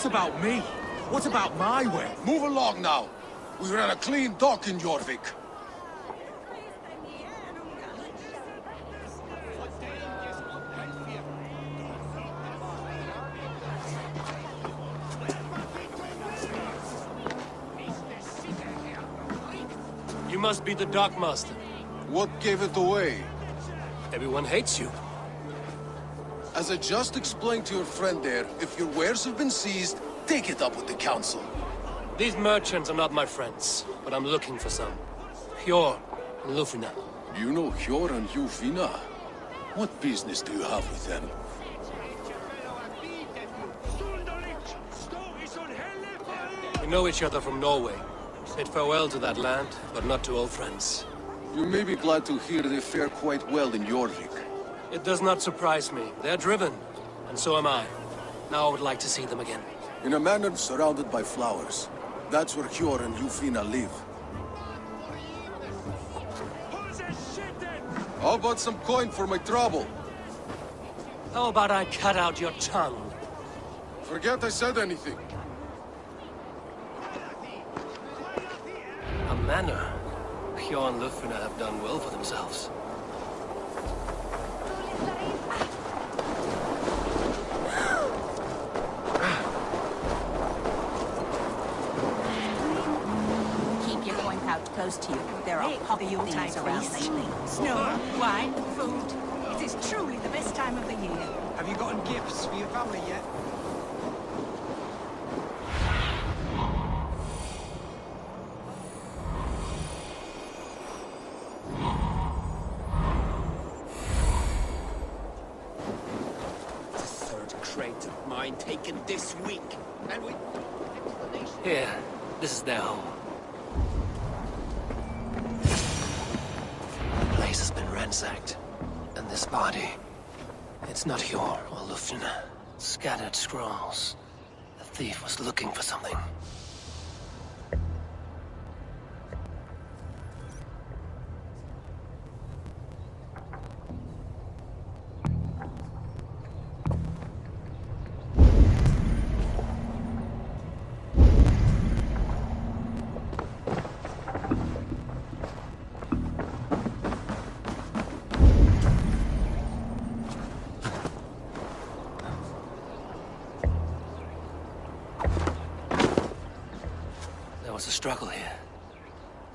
What about me? What about my way? Move along now. We ran a clean dock in Jorvik. You must be the dockmaster. What gave it away? Everyone hates you. As I just explained to your friend there, if your wares have been seized, take it up with the council. These merchants are not my friends, but I'm looking for some. Hjor and Lufina. You know Hjor and Lufina? What business do you have with them? We know each other from Norway. Said farewell to that land, but not to old friends. You may be glad to hear they fare quite well in Jorvik. It does not surprise me. They're driven, and so am I. Now I would like to see them again. In a manor surrounded by flowers. That's where Hjor and Lufina live. How about some coin for my trouble? How about I cut out your tongue? Forget I said anything. A manor. Hjor and Lufina have done well for themselves. Keep your coin pouch close to you. There are poppy thieves around lately. Snow, wine, food. It is truly the best time of the year. Have you gotten gifts for your family yet? Crate of mine taken this week, and we... Here, this is their home. The place has been ransacked, and this body, it's not Hjor or Lufina. Scattered scrolls. The thief was looking for something. There was a struggle here.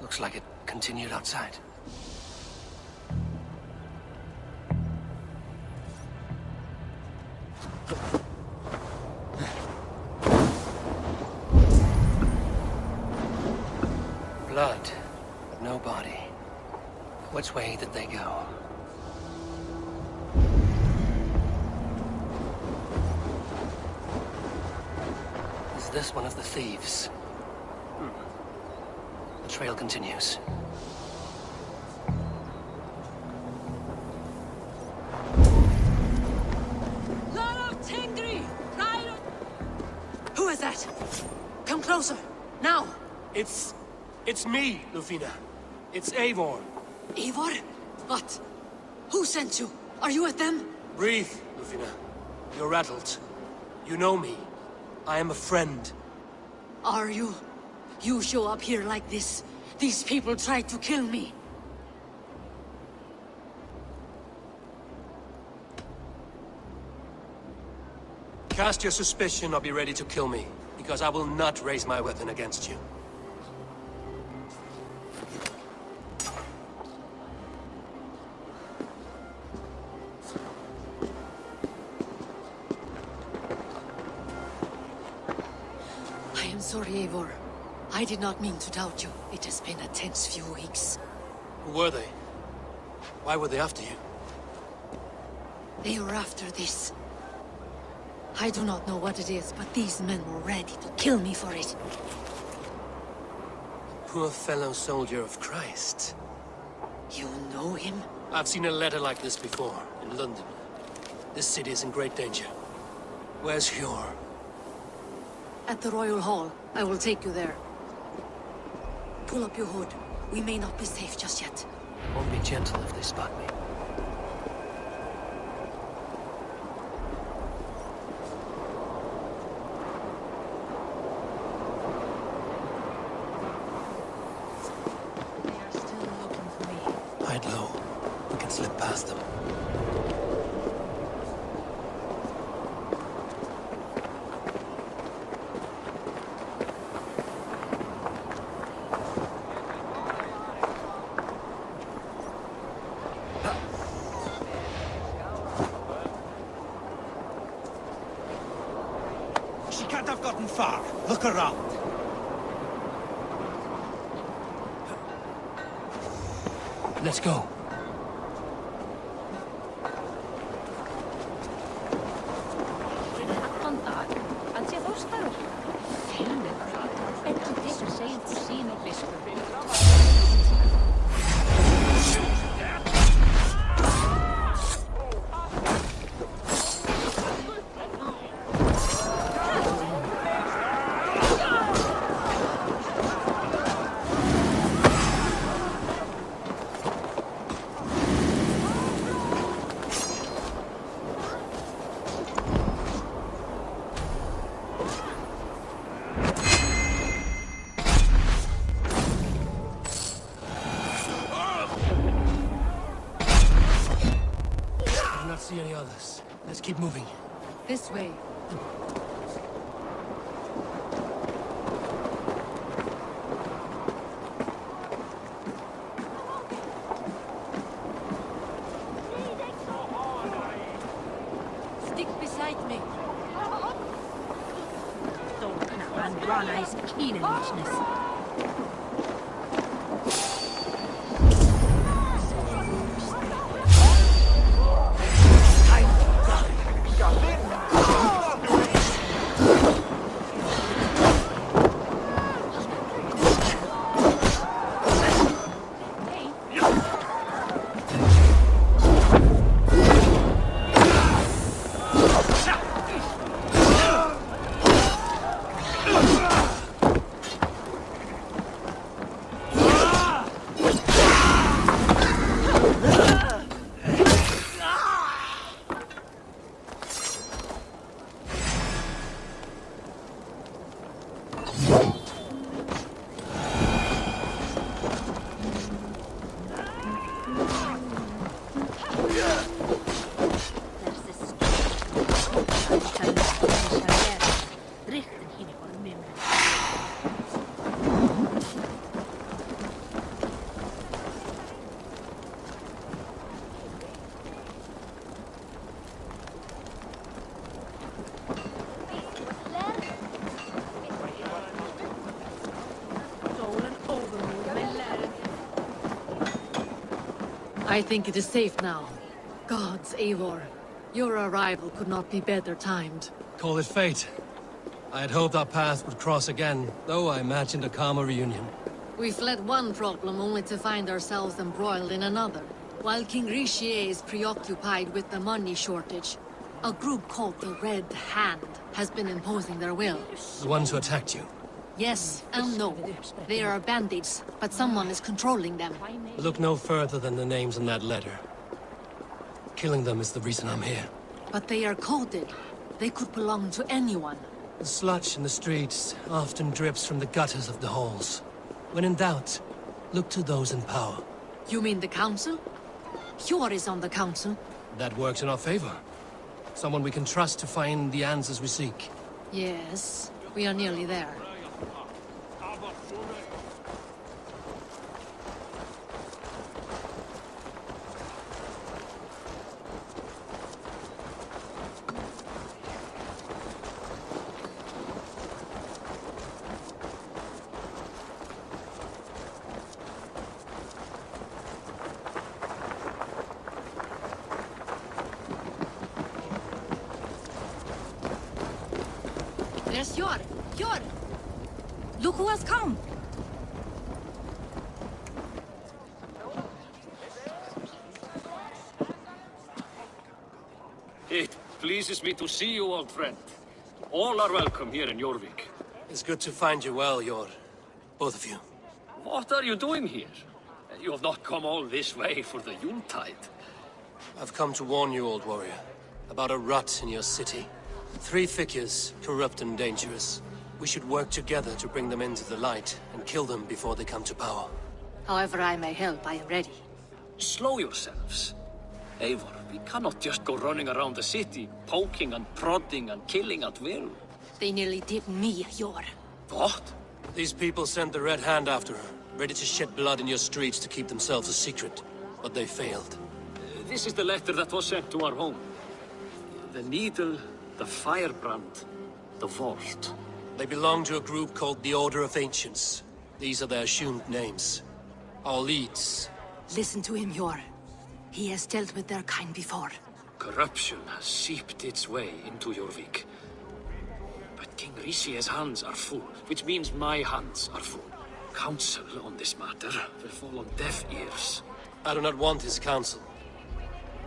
Looks like it continued outside. Blood, but no body. Which way did they go? Is this one of the thieves? The trail continues. Who is that? Come closer, now! It's me, Lufina. It's Eivor. Eivor? What? Who sent you? Are you with them? Breathe, Lufina. You're rattled. You know me. I am a friend. Are you? You show up here like this. These people tried to kill me. Cast your suspicion or be ready to kill me, because I will not raise my weapon against you. I am sorry, Eivor. I did not mean to doubt you. It has been a tense few weeks. Who were they? Why were they after you? They were after this. I do not know what it is, but these men were ready to kill me for it. Poor fellow soldier of Christ. You know him? I've seen a letter like this before, in London. This city is in great danger. Where's Hjor? At the Royal Hall. I will take you there. Pull up your hood. We may not be safe just yet. Won't be gentle if they spot me. slip past them. She can't have gotten far. Look around. Let's go. See any others. Let's keep moving. This way. Stick beside me. I think it is safe now. Gods, Eivor. Your arrival could not be better timed. Call it fate. I had hoped our paths would cross again, though I imagined a calmer reunion. We fled one problem only to find ourselves embroiled in another. While King Richier is preoccupied with the money shortage, a group called the Red Hand has been imposing their will. The ones who attacked you. Yes and no. They are bandits, but someone is controlling them. Look no further than the names in that letter. Killing them is the reason I'm here. But they are coded. They could belong to anyone. The sludge in the streets often drips from the gutters of the halls. When in doubt, look to those in power. You mean the council? Hjor is on the council. That works in our favor. Someone we can trust to find the answers we seek. Yes, we are nearly there. There's Hjor! Hjor! Look who has come! It pleases me to see you, old friend. All are welcome here in Jorvik. It's good to find you well, Hjor. Both of you. What are you doing here? You have not come all this way for the Yuletide. I've come to warn you, old warrior, about a rot in your city. 3 figures, corrupt and dangerous. We should work together to bring them into the light and kill them before they come to power. However I may help, I am ready. Slow yourselves. Eivor, we cannot just go running around the city, poking and prodding and killing at will. They nearly did me, Yor. What? These people sent the Red Hand after her, ready to shed blood in your streets to keep themselves a secret. But they failed. This is the letter that was sent to our home. The needle, the firebrand, the vault. They belong to a group called the Order of Ancients. These are their assumed names. Our leads. Listen to him, Yor. He has dealt with their kind before. Corruption has seeped its way into Jorvik. But King Rishie's hands are full, which means my hands are full. Counsel on this matter will fall on deaf ears. I do not want his counsel.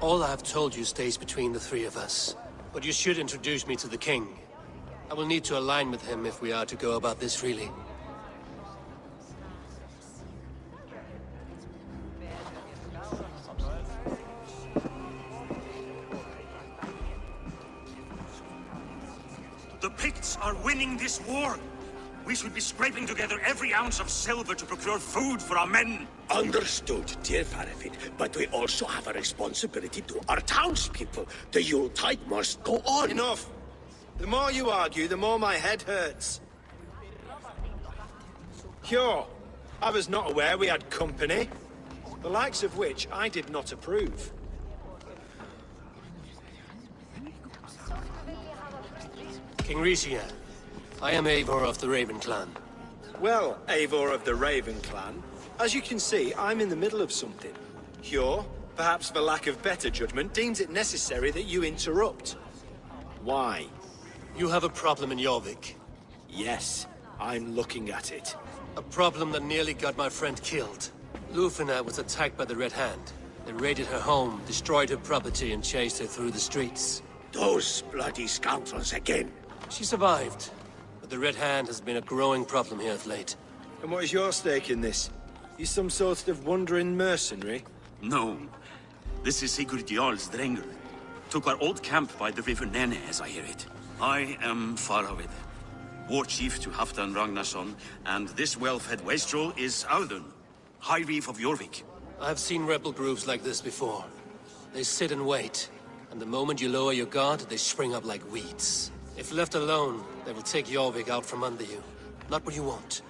All I have told you stays between the three of us. But you should introduce me to the king. I will need to align with him if we are to go about this freely. The Picts are winning this war. We should be scraping together every ounce of silver to procure food for our men. Understood, dear Faravid, but we also have a responsibility to our townspeople. The Yuletide must go on. Enough! The more you argue, the more my head hurts. Cure, I was not aware we had company, the likes of which I did not approve. King Rishia, I am Eivor of the Raven Clan. Well, Eivor of the Raven Clan, as you can see, I'm in the middle of something. Cure, perhaps for lack of better judgment, deems it necessary that you interrupt. Why? You have a problem in Jorvik. Yes, I'm looking at it. A problem that nearly got my friend killed. Lufina was attacked by the Red Hand. They raided her home, destroyed her property, and chased her through the streets. Those bloody scoundrels again. She survived, but the Red Hand has been a growing problem here of late. And what is your stake in this? You some sort of wandering mercenary? No. This is Sigurd Jarl's Drenger. Took our old camp by the river Nene, as I hear it. I am Faravid, war chief to Halfdan Ragnarsson, and this well-fed wastrel is Audun, High Reef of Jorvik. I've seen rebel groups like this before. They sit and wait, and the moment you lower your guard, they spring up like weeds. If left alone, they will take Jorvik out from under you. Not what you want.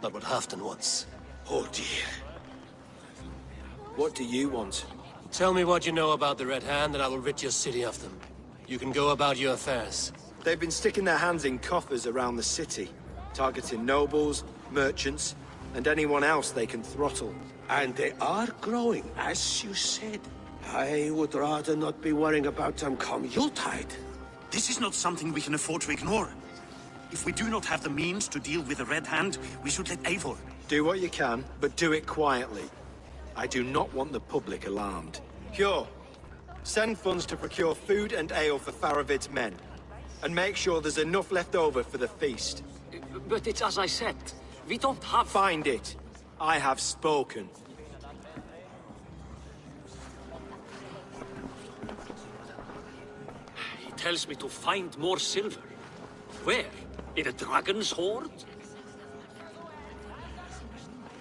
Not what Halfdan wants. Oh dear. What do you want? Tell me what you know about the Red Hand, and I will rid your city of them. You can go about your affairs. They've been sticking their hands in coffers around the city, targeting nobles, merchants, and anyone else they can throttle. And they are growing, as you said. I would rather not be worrying about them come Yuletide. This is not something we can afford to ignore. If we do not have the means to deal with the Red Hand, we should let Eivor. Do what you can, but do it quietly. I do not want the public alarmed. Cure, send funds to procure food and ale for Faravid's men. And make sure there's enough left over for the feast. But it's as I said, we don't have... Find it. I have spoken. He tells me to find more silver. Where? In a dragon's hoard?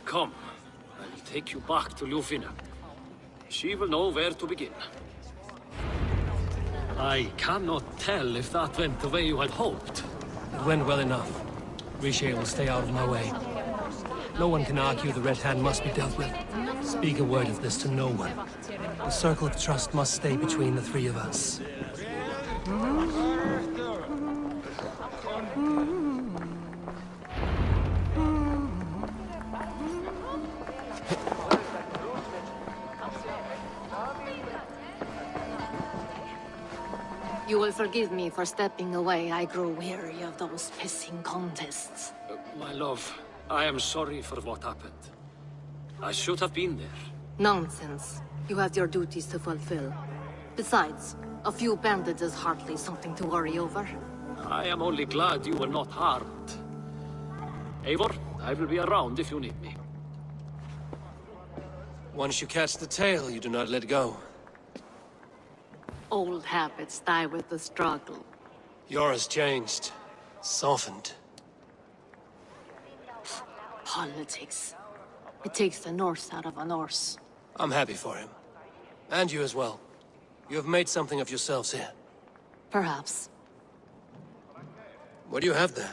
Come, I will take you back to Lufina. She will know where to begin. I cannot tell if that went the way you had hoped. It went well enough. Riche will stay out of my way. No one can argue the Red Hand must be dealt with. Speak a word of this to no one. The circle of trust must stay between the three of us. You will forgive me for stepping away. I grow weary of those pissing contests. My love, I am sorry for what happened. I should have been there. Nonsense. You have your duties to fulfill. Besides, a few bandits is hardly something to worry over. I am only glad you were not harmed. Eivor, I will be around if you need me. Once you catch the tail, you do not let go. Old habits die with the struggle. Yours changed. Softened. Politics. It takes the Norse out of a Norse. I'm happy for him. And you as well. You have made something of yourselves here. Perhaps. What do you have there?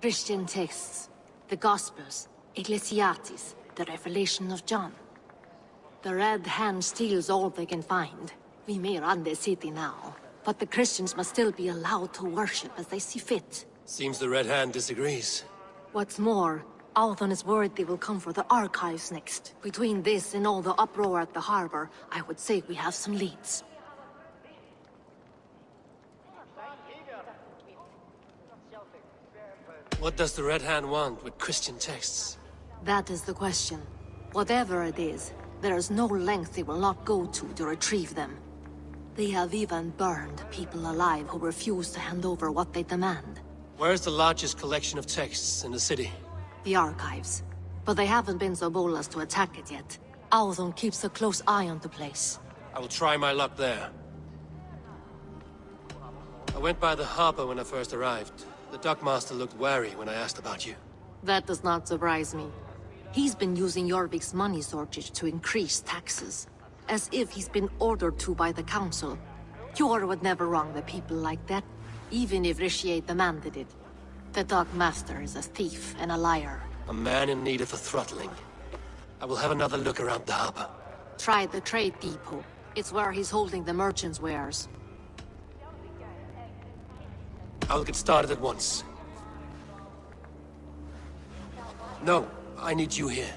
Christian texts, the Gospels, Ecclesiastes, the Revelation of John. The Red Hand steals all they can find. We may run the city now, but the Christians must still be allowed to worship as they see fit. Seems the Red Hand disagrees. What's more, Althon is worried they will come for the archives next. Between this and all the uproar at the harbor, I would say we have some leads. What does the Red Hand want with Christian texts? That is the question. Whatever it is, there is no length they will not go to retrieve them. They have even burned people alive who refuse to hand over what they demand. Where's the largest collection of texts in the city? The archives. But they haven't been so bold as to attack it yet. Althon keeps a close eye on the place. I will try my luck there. I went by the harbor when I first arrived. The dockmaster looked wary when I asked about you. That does not surprise me. He's been using Jorvik's money shortage to increase taxes. As if he's been ordered to by the council. Hjor would never wrong the people like that, even if Richier demanded it. The dockmaster is a thief and a liar. A man in need of a throttling. I will have another look around the harbor. Try the trade depot. It's where he's holding the merchants' wares. I will get started at once. No, I need you here.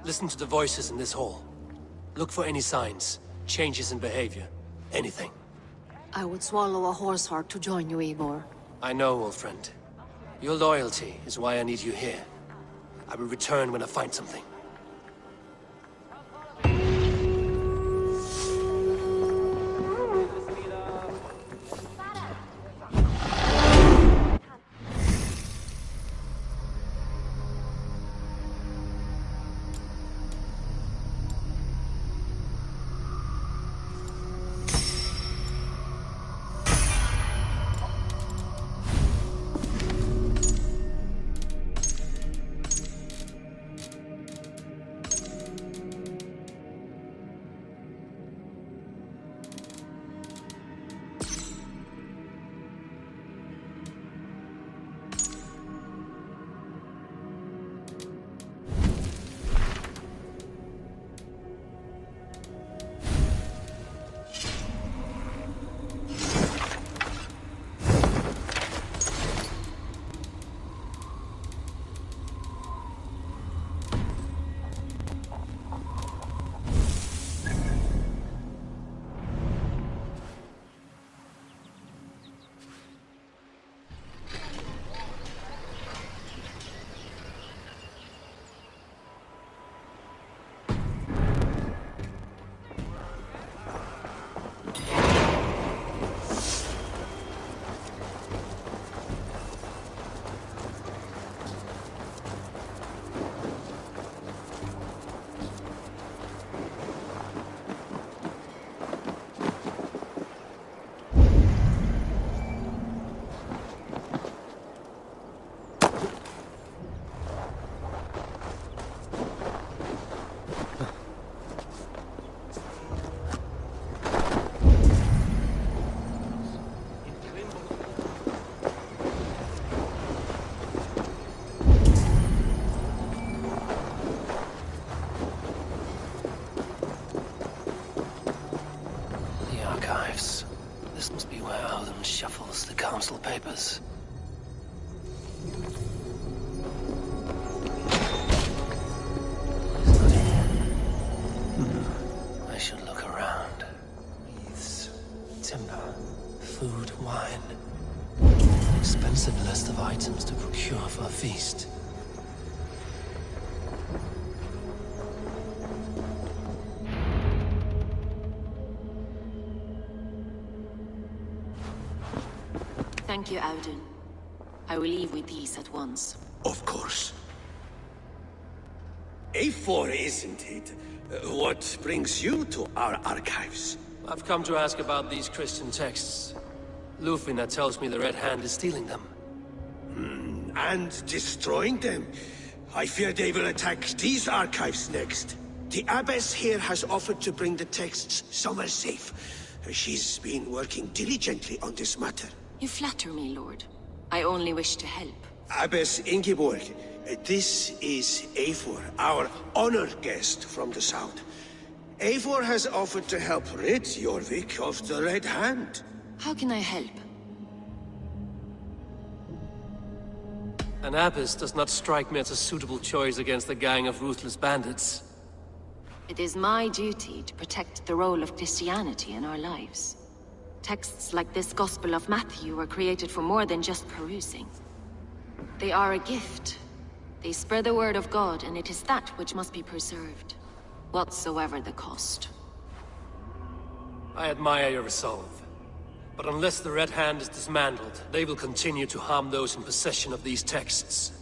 Listen to the voices in this hall. Look for any signs, changes in behavior, anything. I would swallow a horse heart to join you, Eivor. I know, old friend. Your loyalty is why I need you here. I will return when I find something. This must be where Alden shuffles the council papers. He's not here. I should look around. Wreaths, timber, food, wine. An expensive list of items to procure for a feast. Thank you, Auden. I will leave with these at once. Of course. A4, isn't it? What brings you to our archives? I've come to ask about these Christian texts. Lufina tells me the Red Hand is stealing them. And destroying them. I fear they will attack these archives next. The Abbess here has offered to bring the texts somewhere safe. She's been working diligently on this matter. You flatter me, Lord. I only wish to help. Abbess Ingeborg, this is Eivor, our honored guest from the south. Eivor has offered to help rid Jorvik of the Red Hand. How can I help? An abbess does not strike me as a suitable choice against a gang of ruthless bandits. It is my duty to protect the role of Christianity in our lives. Texts like this Gospel of Matthew were created for more than just perusing. They are a gift. They spread the word of God, and it is that which must be preserved, whatsoever the cost. I admire your resolve. But unless the Red Hand is dismantled, they will continue to harm those in possession of these texts.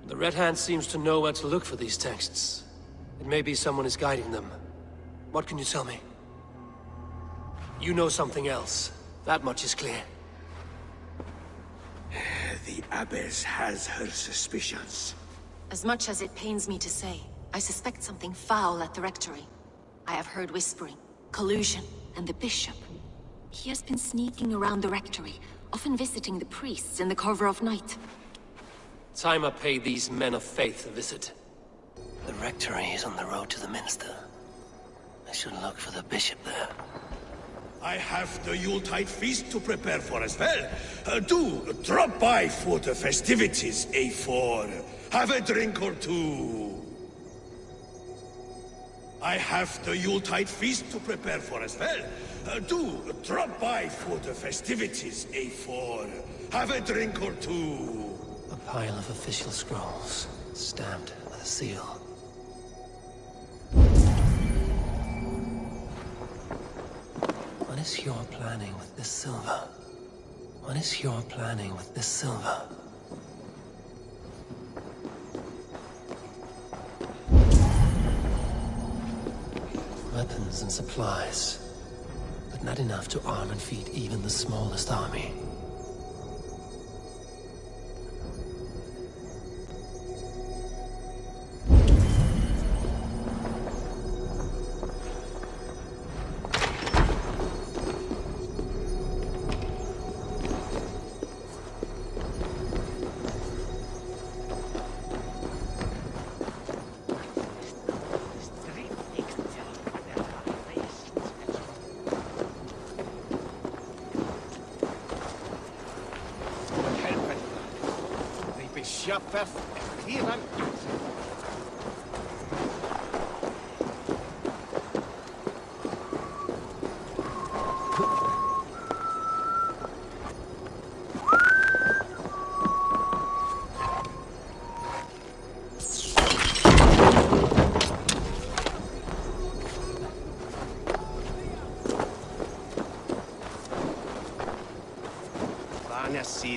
The Red Hand seems to know where to look for these texts. It may be someone is guiding them. What can you tell me? You know something else. That much is clear. The Abbess has her suspicions. As much as it pains me to say, I suspect something foul at the rectory. I have heard whispering, collusion, and the bishop. He has been sneaking around the rectory, often visiting the priests in the cover of night. Time I pay these men of faith a visit. The rectory is on the road to the minster. I should look for the bishop there. I have the Yuletide feast to prepare for as well. Do drop by for the festivities, Eivor. Have a drink or two. I have the Yuletide feast to prepare for as well. Do drop by for the festivities, Eivor. Have a drink or two. A pile of official scrolls, stamped with a seal. What is your planning with this silver? What is your planning with this silver? Weapons and supplies, but not enough to arm and feed even the smallest army.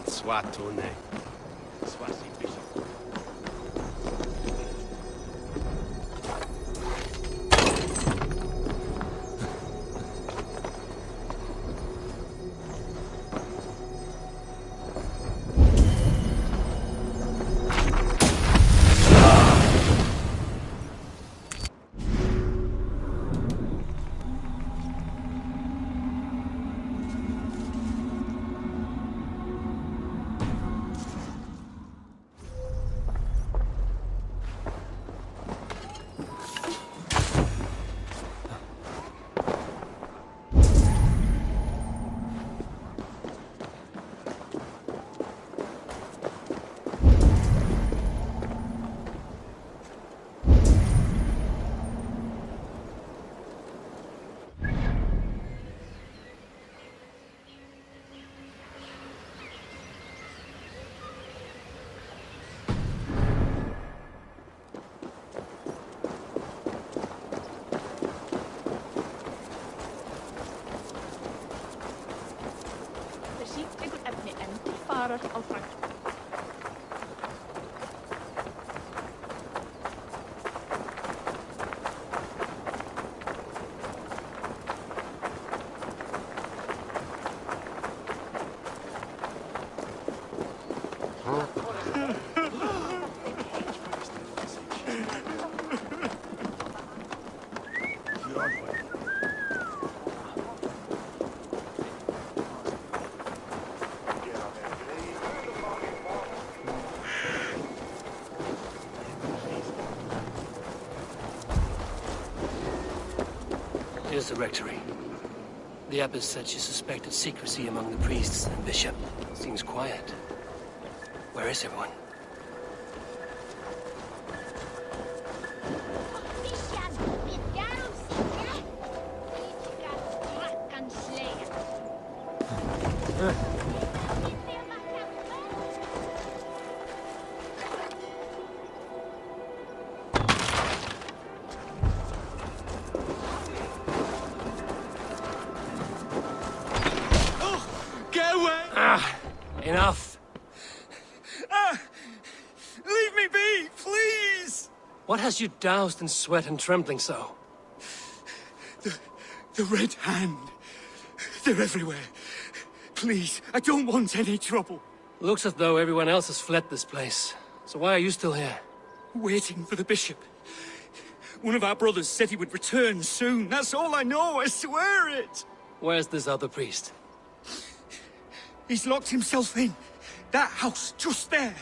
Swatune. Swasi bishop. Here's the rectory. The abbess said she suspected secrecy among the priests and bishop. Seems quiet. Where is everyone? Get away! Enough! Leave me be, please! What has you doused in sweat and trembling so? The Red Hand. They're everywhere. Please, I don't want any trouble. Looks as though everyone else has fled this place. So why are you still here? Waiting for the bishop. One of our brothers said he would return soon. That's all I know, I swear it! Where's this other priest? He's locked himself in. That house, just there.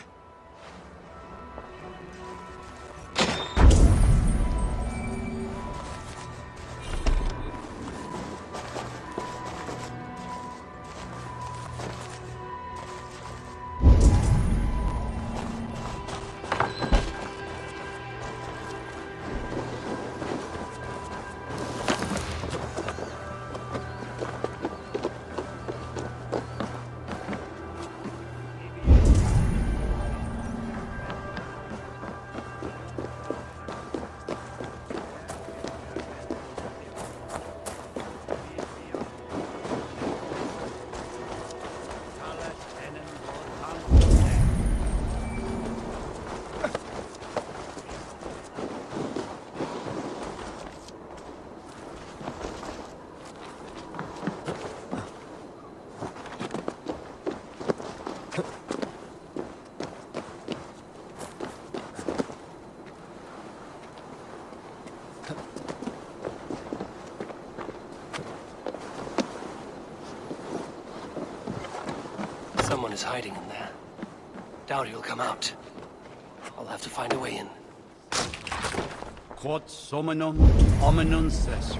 Someone is hiding in there. Doubt he'll come out. I'll have to find a way in. Quod sominum hominum ses.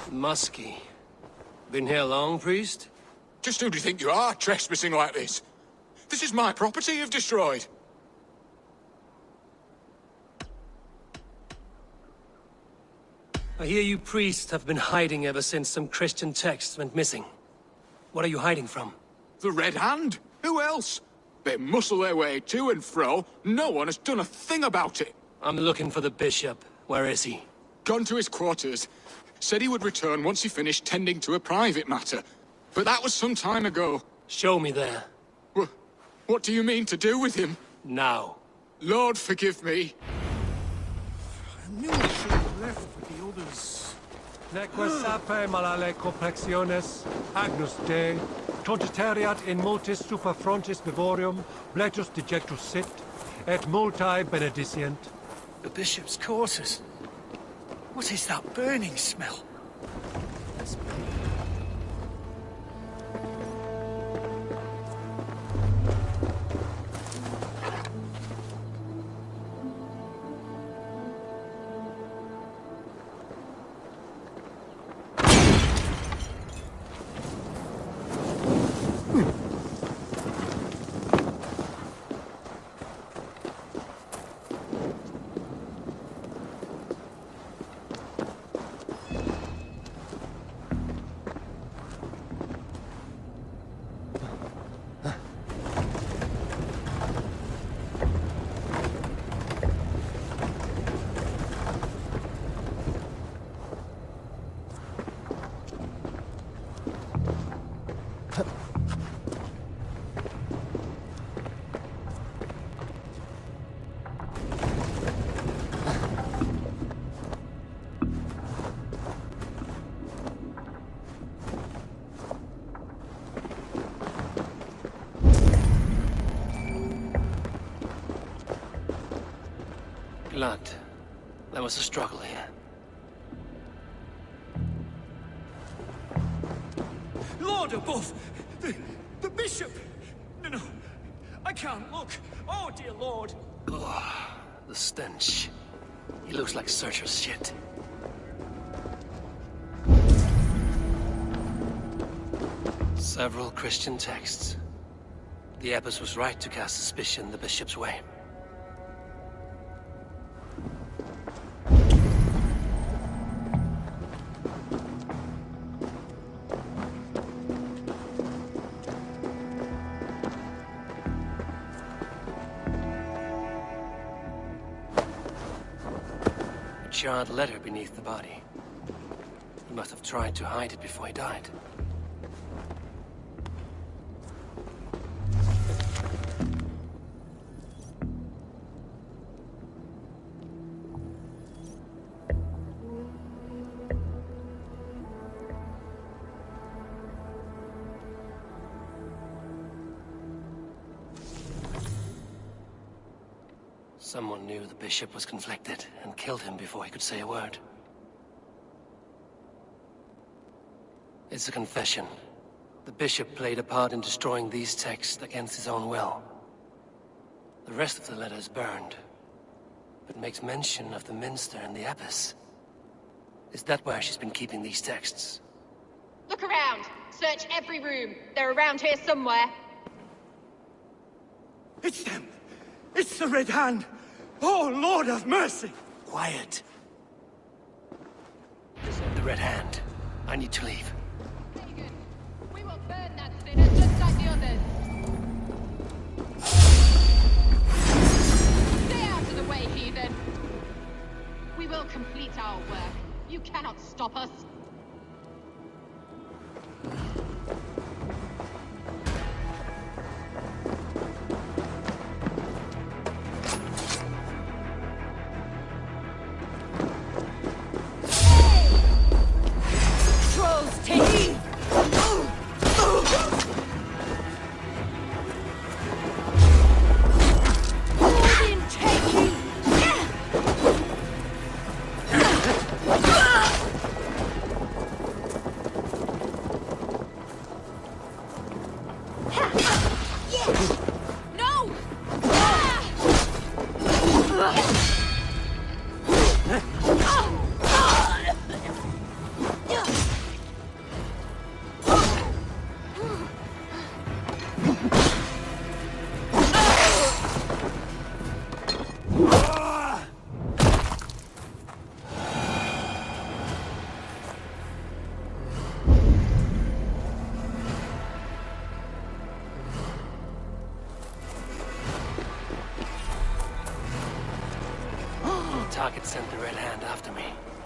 Muskie. Been here long, priest? Just who do you think you are, trespassing like this? This is my property you've destroyed. I hear you priests have been hiding ever since some Christian texts went missing. What are you hiding from? The Red Hand? Who else? They muscle their way to and fro. No one has done a thing about it. I'm looking for the bishop. Where is he? Gone to his quarters. Said he would return once he finished tending to a private matter. But that was some time ago. Show me there. What do you mean to do with him? Now. Lord, forgive me. I knew I should have left with the others. Neque sape malale complexiones, agnus Dei, trogiteriat in multis super frontis vivorium, bletus dejectus sit, et multae benedicient. The bishop's quarters. What is that burning smell? Blood. There was a struggle here. Lord above! The bishop! No, I can't look. Oh, dear Lord. Oh, the stench. He looks like Searcher's shit. Several Christian texts. The abbess was right to cast suspicion the bishop's way. A charred letter beneath the body. He must have tried to hide it before he died. Someone knew the bishop was conflicted and killed him before he could say a word. It's a confession. The bishop played a part in destroying these texts against his own will. The rest of the letter is burned, but makes mention of the minster and the abbess. Is that where she's been keeping these texts? Look around. Search every room. They're around here somewhere. It's them! It's the Red Hand! Oh, Lord have mercy! Quiet. The Red Hand. I need to leave. We will burn that sinner just like the others. Stay out of the way, heathen. We will complete our work. You cannot stop us. Target sent the Red Hand after me.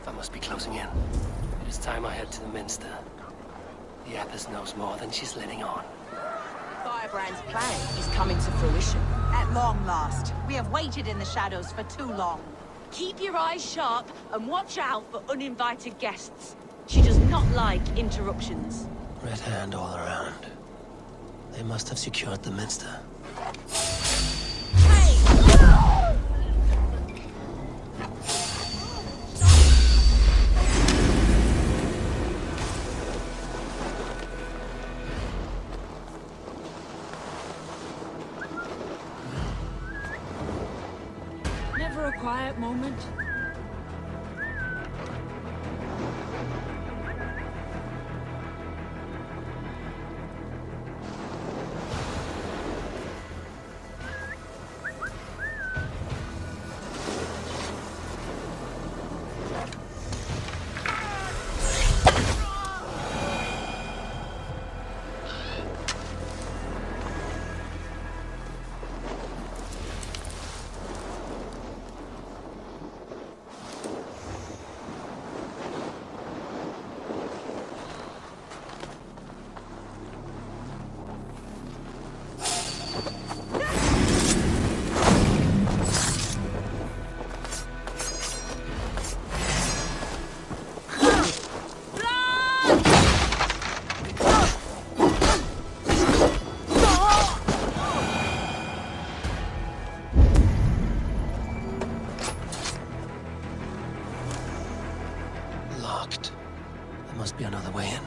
I must be closing in. It is time I head to the minster. The abbess knows more than she's letting on. Firebrand's plan is coming to fruition. At long last. We have waited in the shadows for too long. Keep your eyes sharp and watch out for uninvited guests. She does not like interruptions. Red Hand all around. They must have secured the minster. Never a quiet moment. Locked. There must be another way in.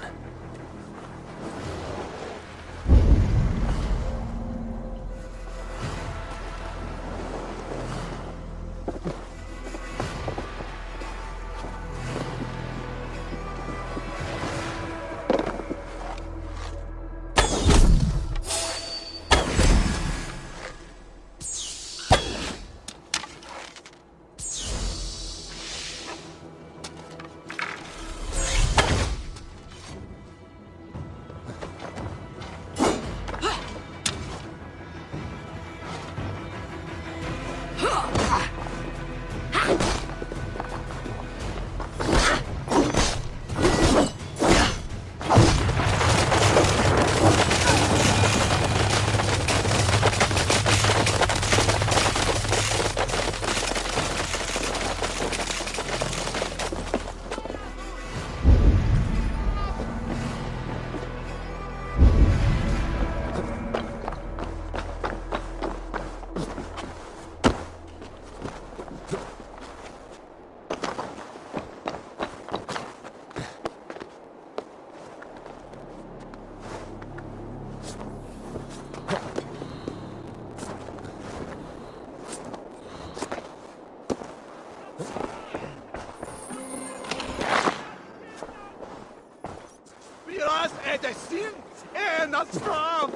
Was är det syns ena fram?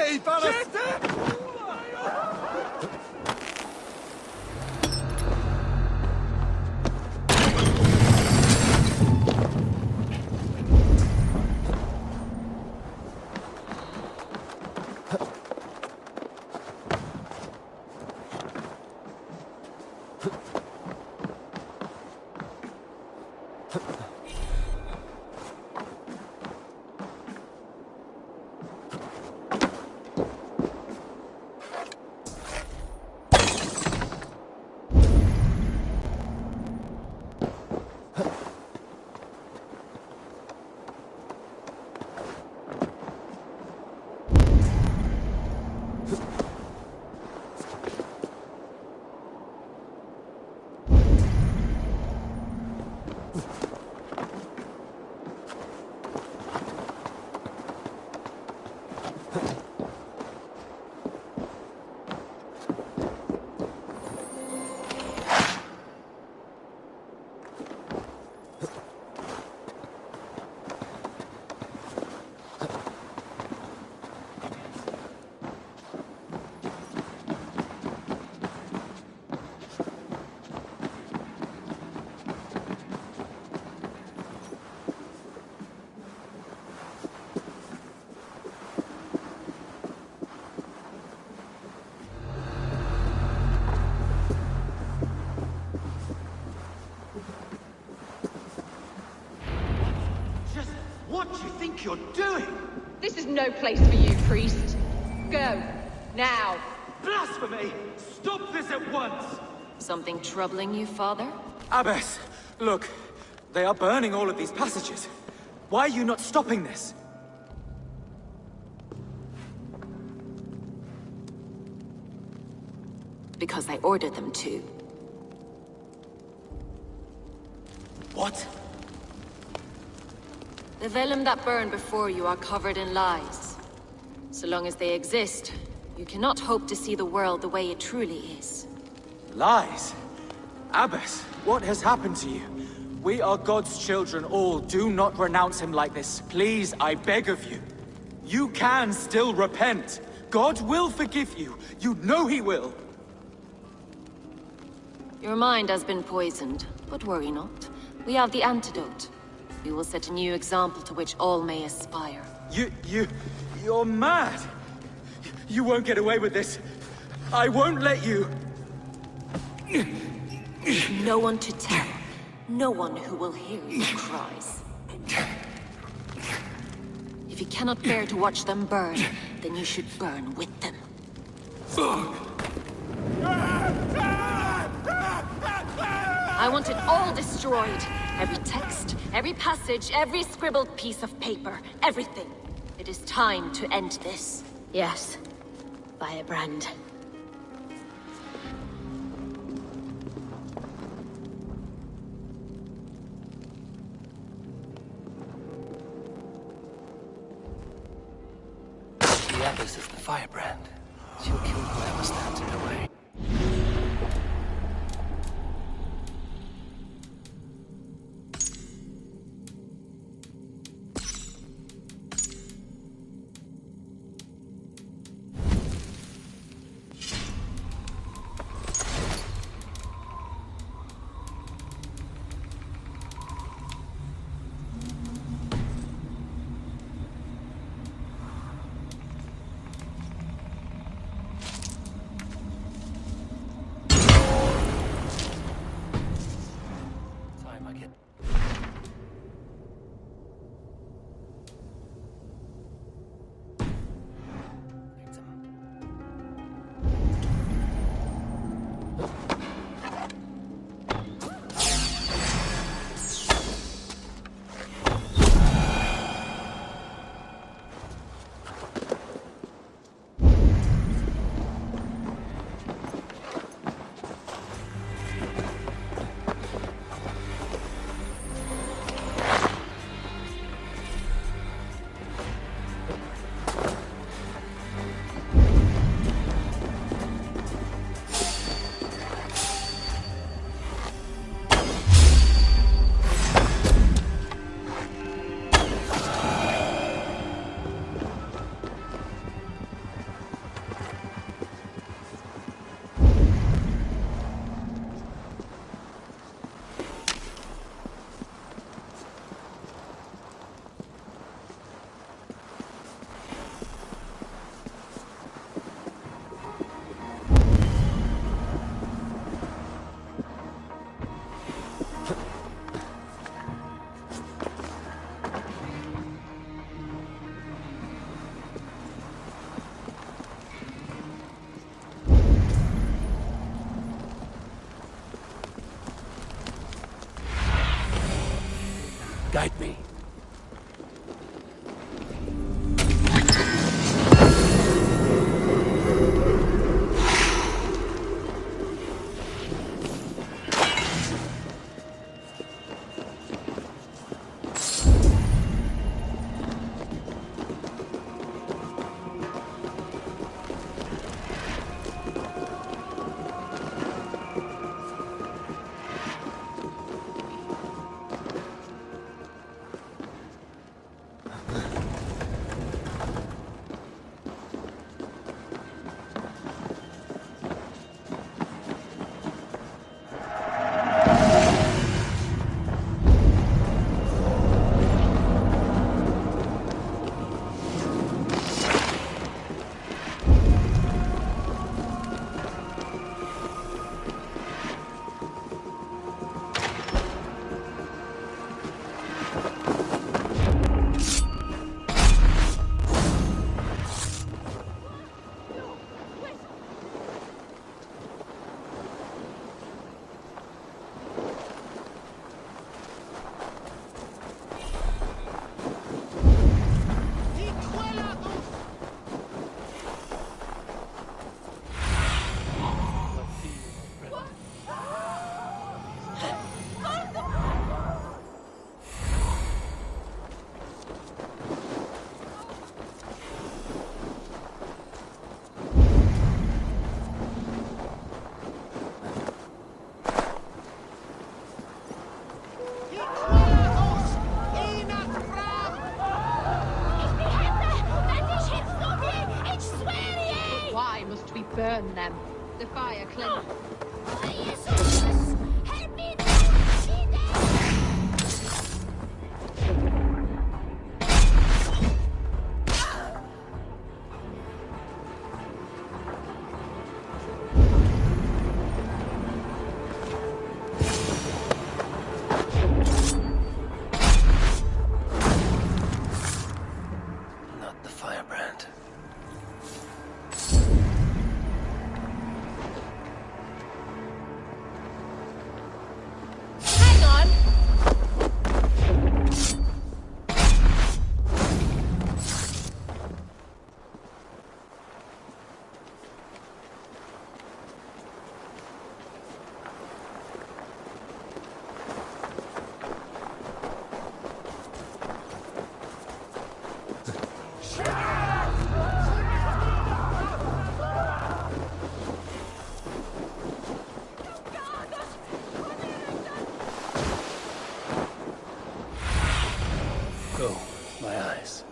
Hej, bara... What do you think you're doing? This is no place for you, priest. Go. Now. Blasphemy! Stop this at once! Something troubling you, Father? Abbess, look. They are burning all of these passages. Why are you not stopping this? Because I ordered them to. What? The vellum that burn before you are covered in lies. So long as they exist, you cannot hope to see the world the way it truly is. Lies? Abbess, what has happened to you? We are God's children all. Do not renounce him like this. Please, I beg of you. You can still repent. God will forgive you. You know he will. Your mind has been poisoned, but worry not. We have the antidote. We will set a new example to which all may aspire. You're mad! You won't get away with this. I won't let you! No one to tell. No one who will hear your cries. If you cannot bear to watch them burn, then you should burn with them. I want it all destroyed. Every text, every passage, every scribbled piece of paper, everything. It is time to end this. Yes. Firebrand. The Abbess is the firebrand. She'll kill whoever stands in her way. Guide me. Why must we burn them? The fire cleanses. Not the firebrand. Go, my eyes.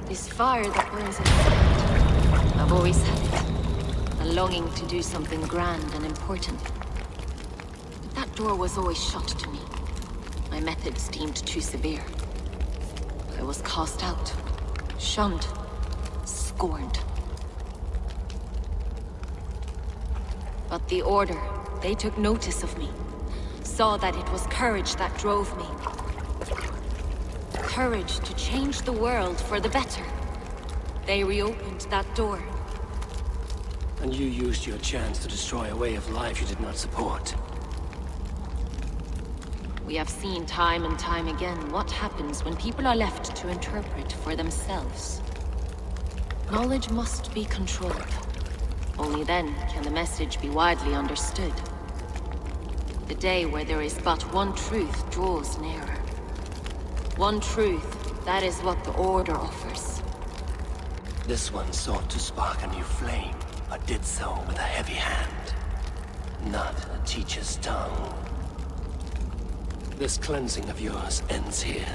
This fire that burns in my heart. I've always had it. A longing to do something grand and important. But that door was always shut to me. My methods deemed too severe. I was cast out, shunned, scorned. But the Order, they took notice of me. Saw that it was courage that drove me. Courage to change the world for the better. They reopened that door. And you used your chance to destroy a way of life you did not support. We have seen time and time again what happens when people are left to interpret for themselves. Knowledge must be controlled. Only then can the message be widely understood. The day where there is but one truth draws nearer. One truth, that is what the Order offers. This one sought to spark a new flame, but did so with a heavy hand, not a teacher's tongue. This cleansing of yours ends here.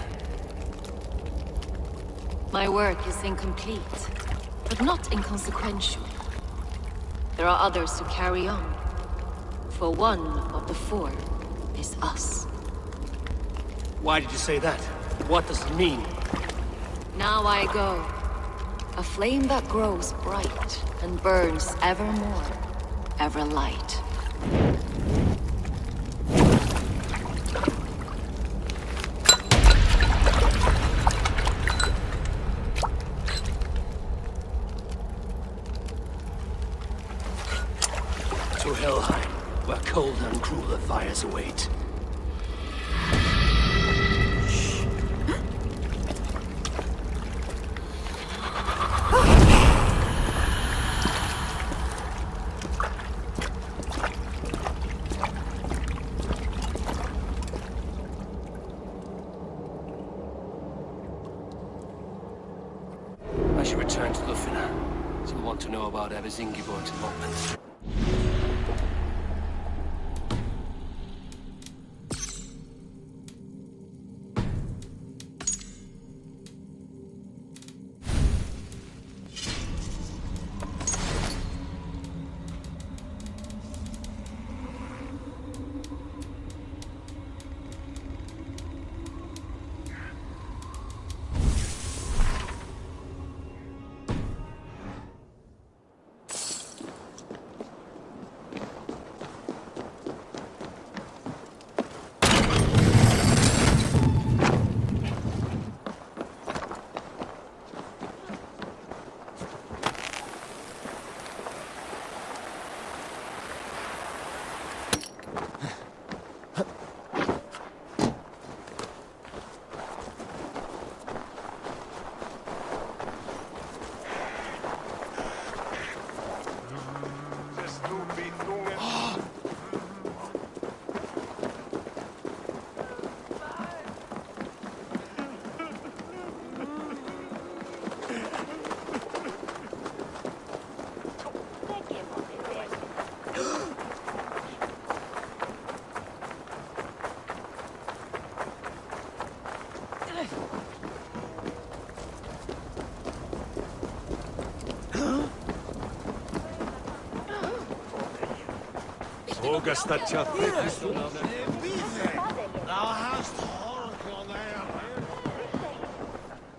My work is incomplete, but not inconsequential. There are others to carry on. For one of the four is us. Why did you say that? What does it mean? Now I go. A flame that grows bright and burns ever more, ever light. To Helheim, where cold and crueler fires await. I should return to Lufina. She'll want to know about Abbess Ingeborg's involvement.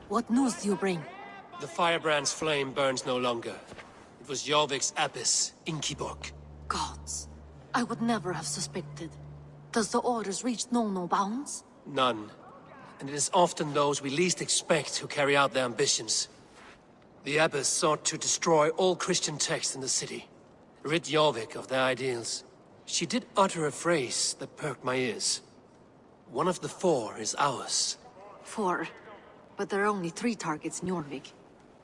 What news do you bring? The firebrand's flame burns no longer. It was Jorvik's abbess, Ingeborg. Gods, I would never have suspected. Does the Order's reach know no bounds? None. And it is often those we least expect who carry out their ambitions. The abbess sought to destroy all Christian texts in the city, rid Jorvik of their ideals. She did utter a phrase that perked my ears. One of the four is ours. 4. But there are only 3 targets in Jorvik.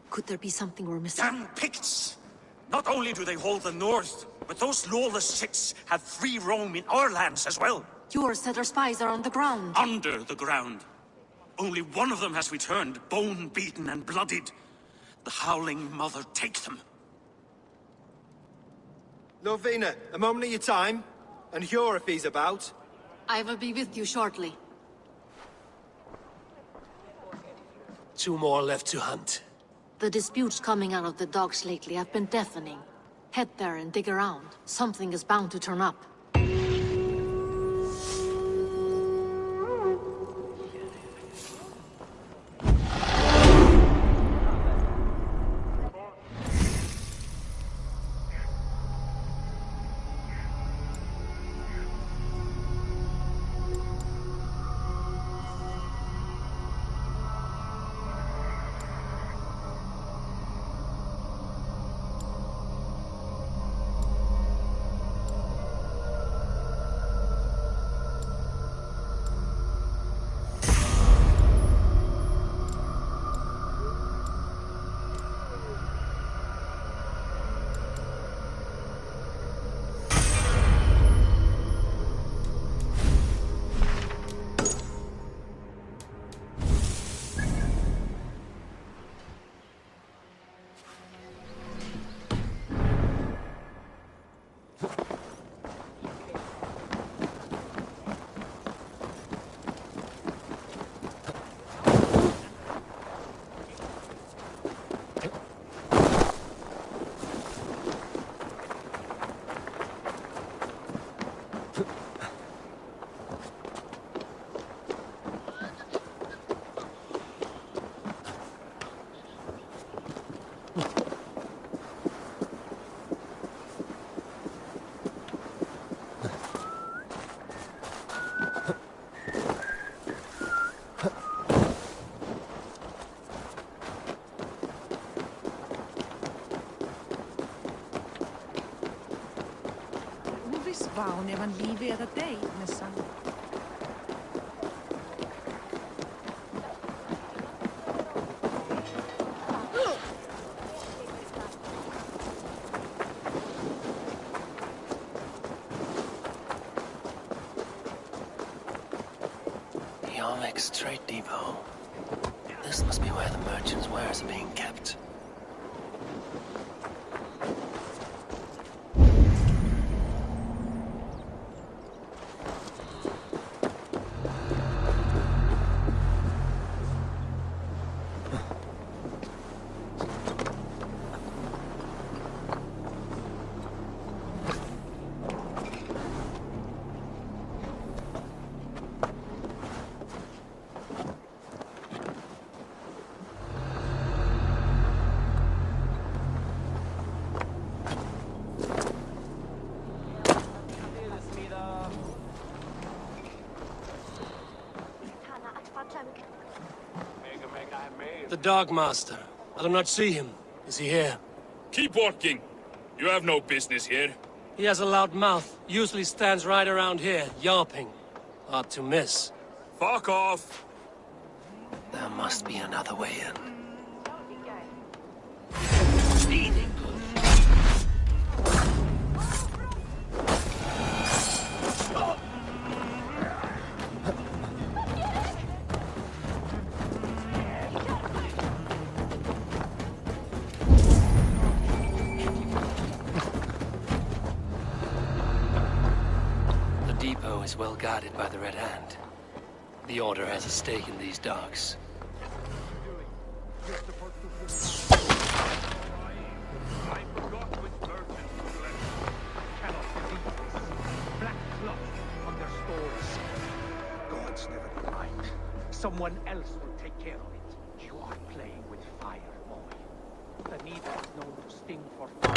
Could there be something we're missing? Damn Picts! Not only do they hold the north, but those lawless Siths have free roam in our lands as well. Yours said our spies are on the ground. Under the ground. Only one of them has returned, bone-beaten and bloodied. The Howling Mother take them. Lovina, a moment of your time. And Hjor if he's about. I will be with you shortly. 2 more left to hunt. The disputes coming out of the docks lately have been deafening. Head there and dig around. Something is bound to turn up. Svaune man leverer dig med sang. Yarmic's trade depot. This must be where the merchants' wares are being kept. The Dogmaster. I do not see him. Is he here? Keep working. You have no business here. He has a loud mouth. Usually stands right around here, yelping. Hard to miss. Fuck off! There must be another way in. The depot is well guarded by the Red Hand. The Order has a stake in these docks. Someone else will take care of it. You are playing with fire, boy. The needle is known to sting for fire.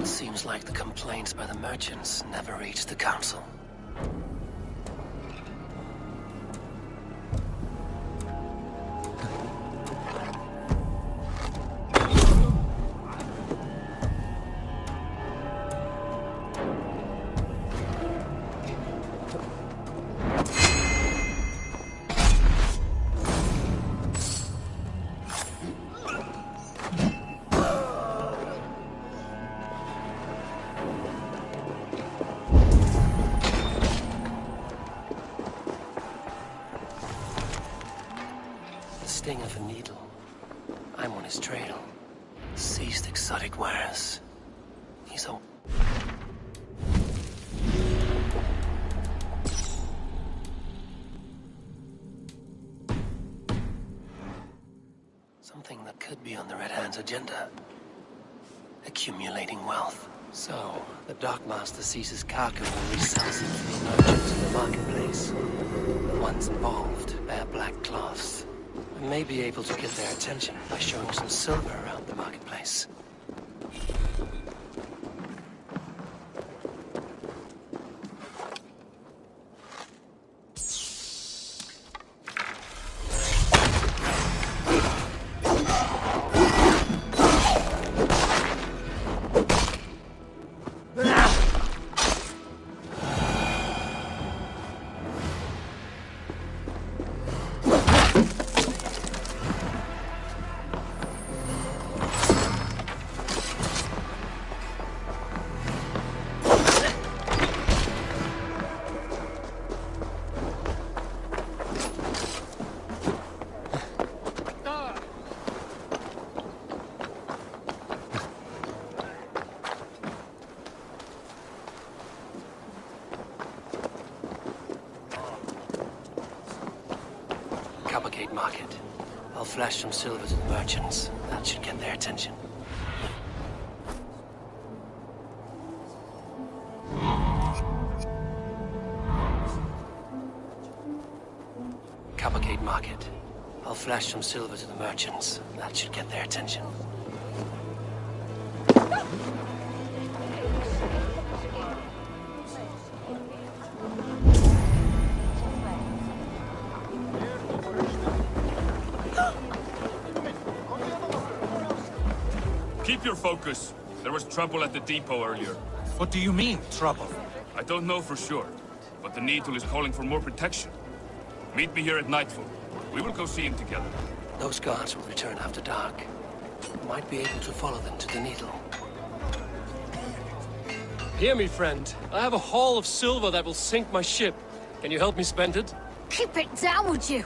Seems like the complaints by the merchants never reached the council. Sting of a needle. I'm on his trail. Seized exotic wares. He's a... Something that could be on the Red Hand's agenda. Accumulating wealth. So, the Dockmaster seizes cargo and resells it to the merchants in the marketplace. The ones involved bear black cloths. We may be able to get their attention by showing some silver around the marketplace. market. I'll flash some silver to the merchants. That should get their attention. Coppergate market. I'll flash some silver to the merchants. That should get their attention. Keep your focus. There was trouble at the depot earlier. What do you mean, trouble? I don't know for sure, but the Needle is calling for more protection. Meet me here at nightfall. We will go see him together. Those guards will return after dark. Might be able to follow them to the Needle. Hear me, friend. I have a haul of silver that will sink my ship. Can you help me spend it? Keep it down, would you?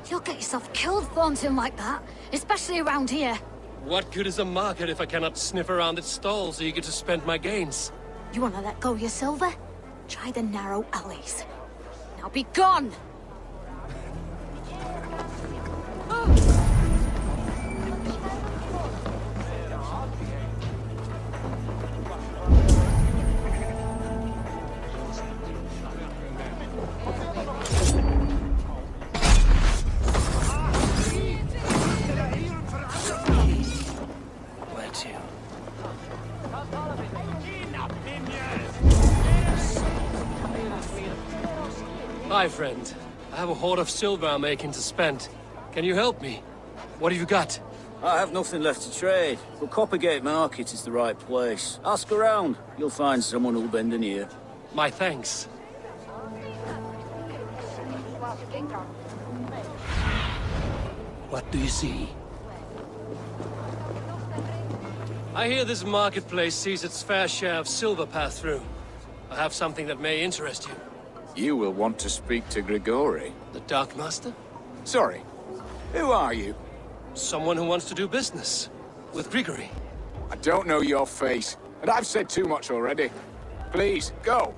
You'll get yourself killed flaunting like that, especially around here. What good is a market if I cannot sniff around its stalls eager to spend my gains? You want to let go of your silver? Try the narrow alleys. Now be gone! Where to? Hi, friend. I have a hoard of silver I'm making to spend. Can you help me? What have you got? I have nothing left to trade, but Coppergate Market is the right place. Ask around. You'll find someone who'll bend an ear. My thanks. What do you see? I hear this marketplace sees its fair share of silver pass through. I have something that may interest you. You will want to speak to Grigori. The Dark Master? Sorry. Who are you? Someone who wants to do business. With Grigori. I don't know your face, and I've said too much already. Please, go.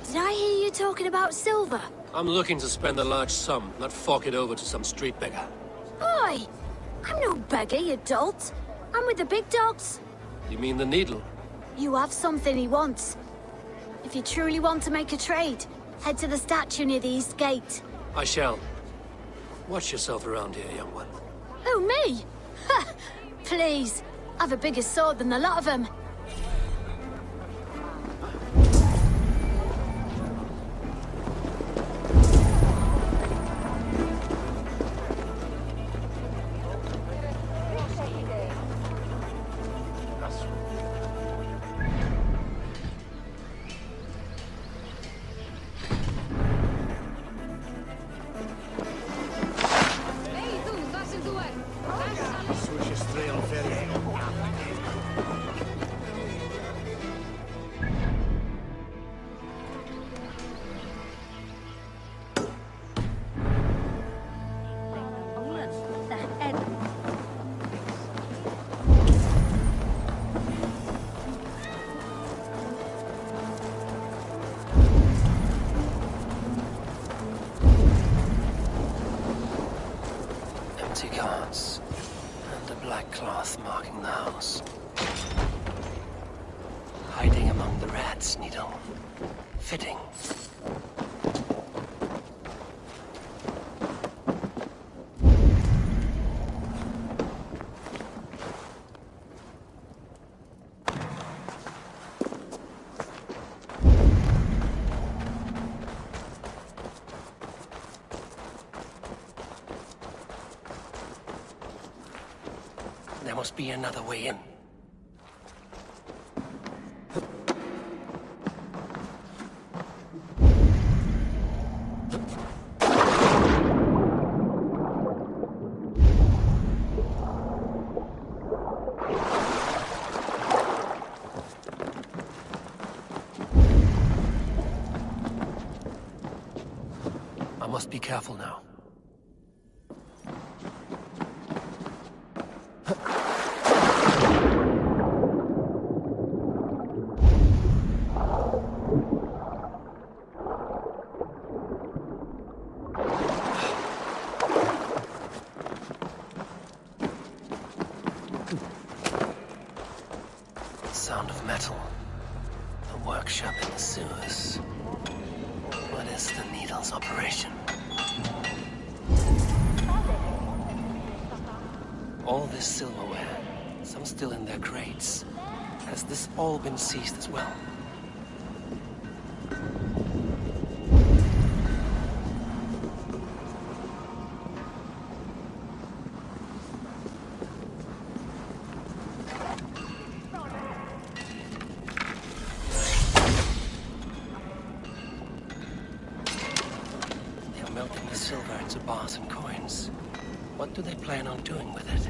Did I hear you talking about silver? I'm looking to spend a large sum, not fork it over to some street beggar. Oi! I'm no beggar, you dolt. I'm with the big dogs. You mean the Needle? You have something he wants. If you truly want to make a trade, head to the statue near the East Gate. I shall. Watch yourself around here, young one. Who, me? Ha! Please. I've a bigger sword than the lot of them. Empty carts. And a black cloth marking the house. Hiding among the rats, Needle. Fitting. There must be another way in. I must be careful now. sound of metal. The workshop in the sewers. What is the needle's operation? All this silverware, some still in their crates. Has this all been seized as well? They're melting the silver into bars and coins. What do they plan on doing with it?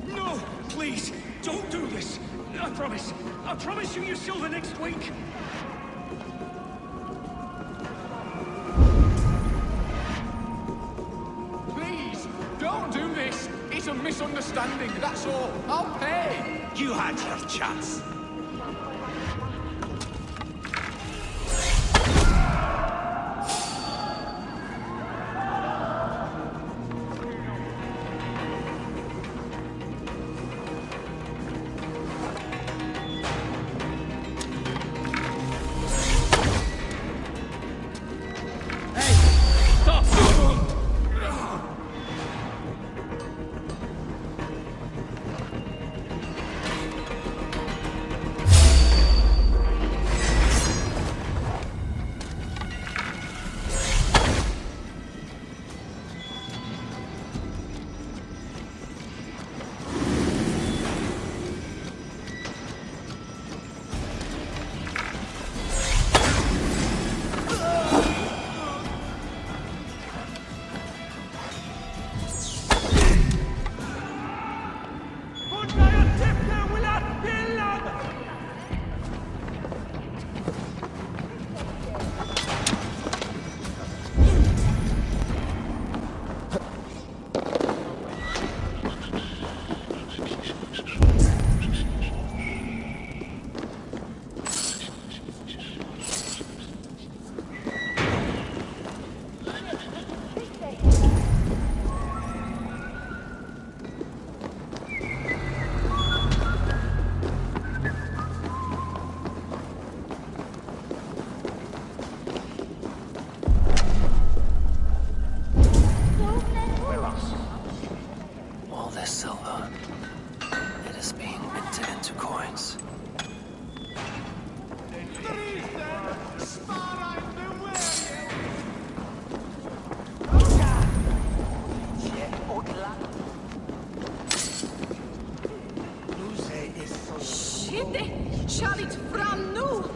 No! Please! Don't do this! I promise you your silver next week! Please, don't do this. It's a misunderstanding, that's all. I'll pay. You had your chance. All this silver, it is being minted into coins. Charlie from nu!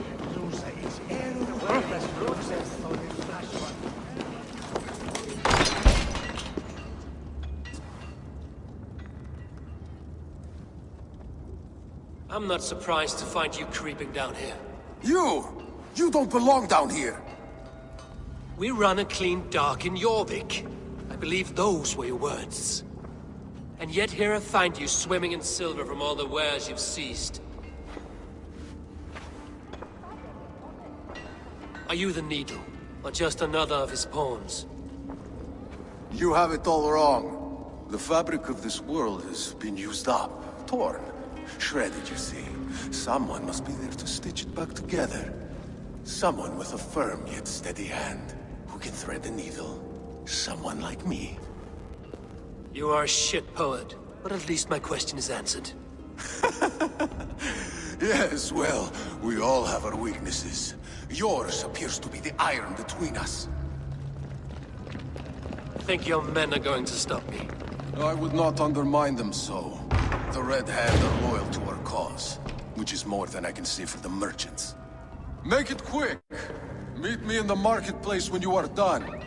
I'm not surprised to find you creeping down here. You don't belong down here. We run a clean dock in Jorvik. I believe those were your words. And yet here I find you swimming in silver from all the wares you've seized. Are you the Needle, or just another of his pawns? You have it all wrong. The fabric of this world has been used up, torn, shredded, you see. Someone must be there to stitch it back together. Someone with a firm yet steady hand, who can thread the needle. Someone like me. You are a shit poet, but at least my question is answered. Yes, well, we all have our weaknesses. Yours appears to be the iron between us. Think your men are going to stop me? I would not undermine them so. The Red Hand are loyal to our cause, which is more than I can say for the merchants. Make it quick! Meet me in the marketplace when you are done.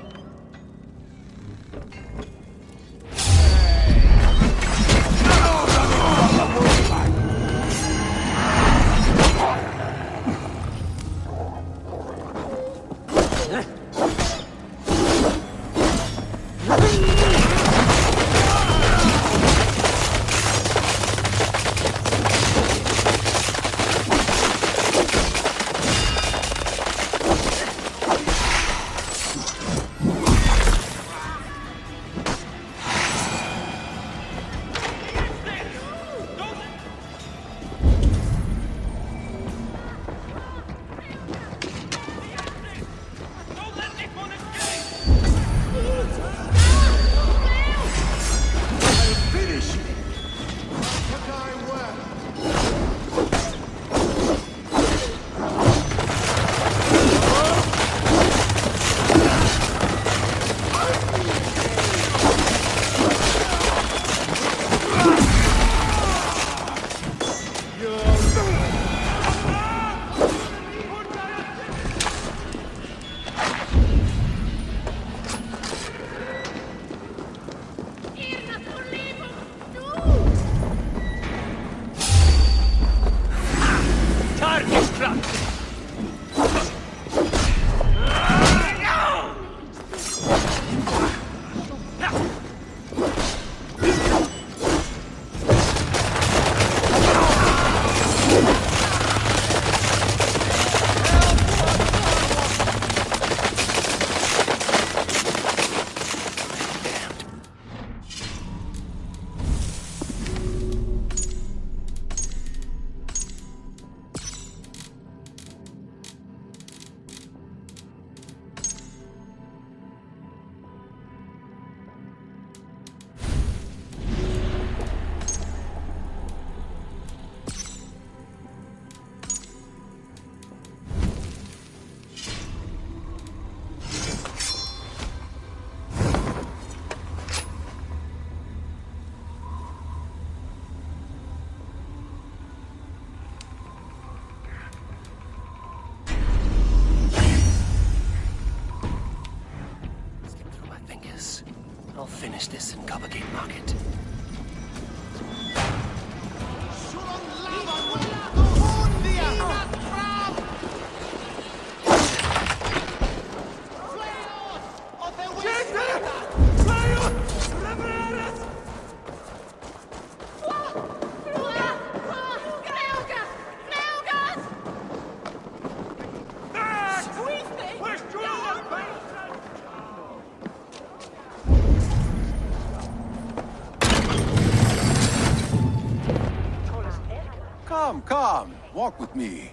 Come, come, walk with me.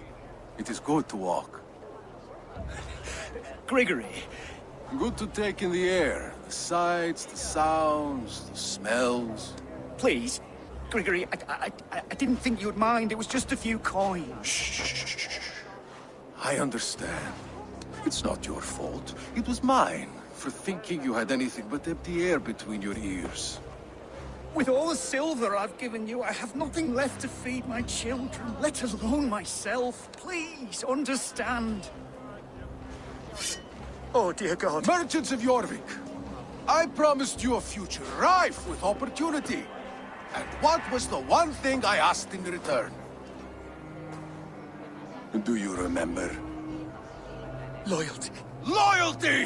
It is good to walk. Grigory. Good to take in the air. The sights, the sounds, the smells. Please, Grigory, I didn't think you'd mind. It was just a few coins. Shh. I understand. It's not your fault. It was mine, for thinking you had anything but empty air between your ears. With all the silver I've given you, I have nothing left to feed my children, let alone myself. Please, understand. Oh, dear God. Merchants of Jorvik, I promised you a future rife with opportunity. And what was the one thing I asked in return? Do you remember? Loyalty. Loyalty!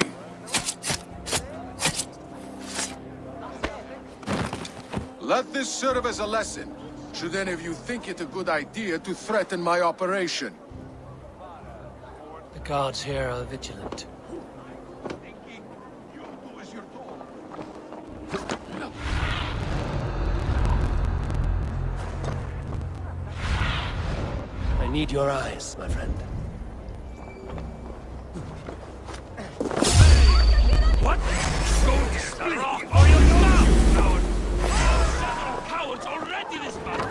Let this serve as a lesson, should any of you think it a good idea to threaten my operation. The guards here are vigilant. I need your eyes, my friend. What? Go to the rock or you'll drown, coward! Several cowards already this battle!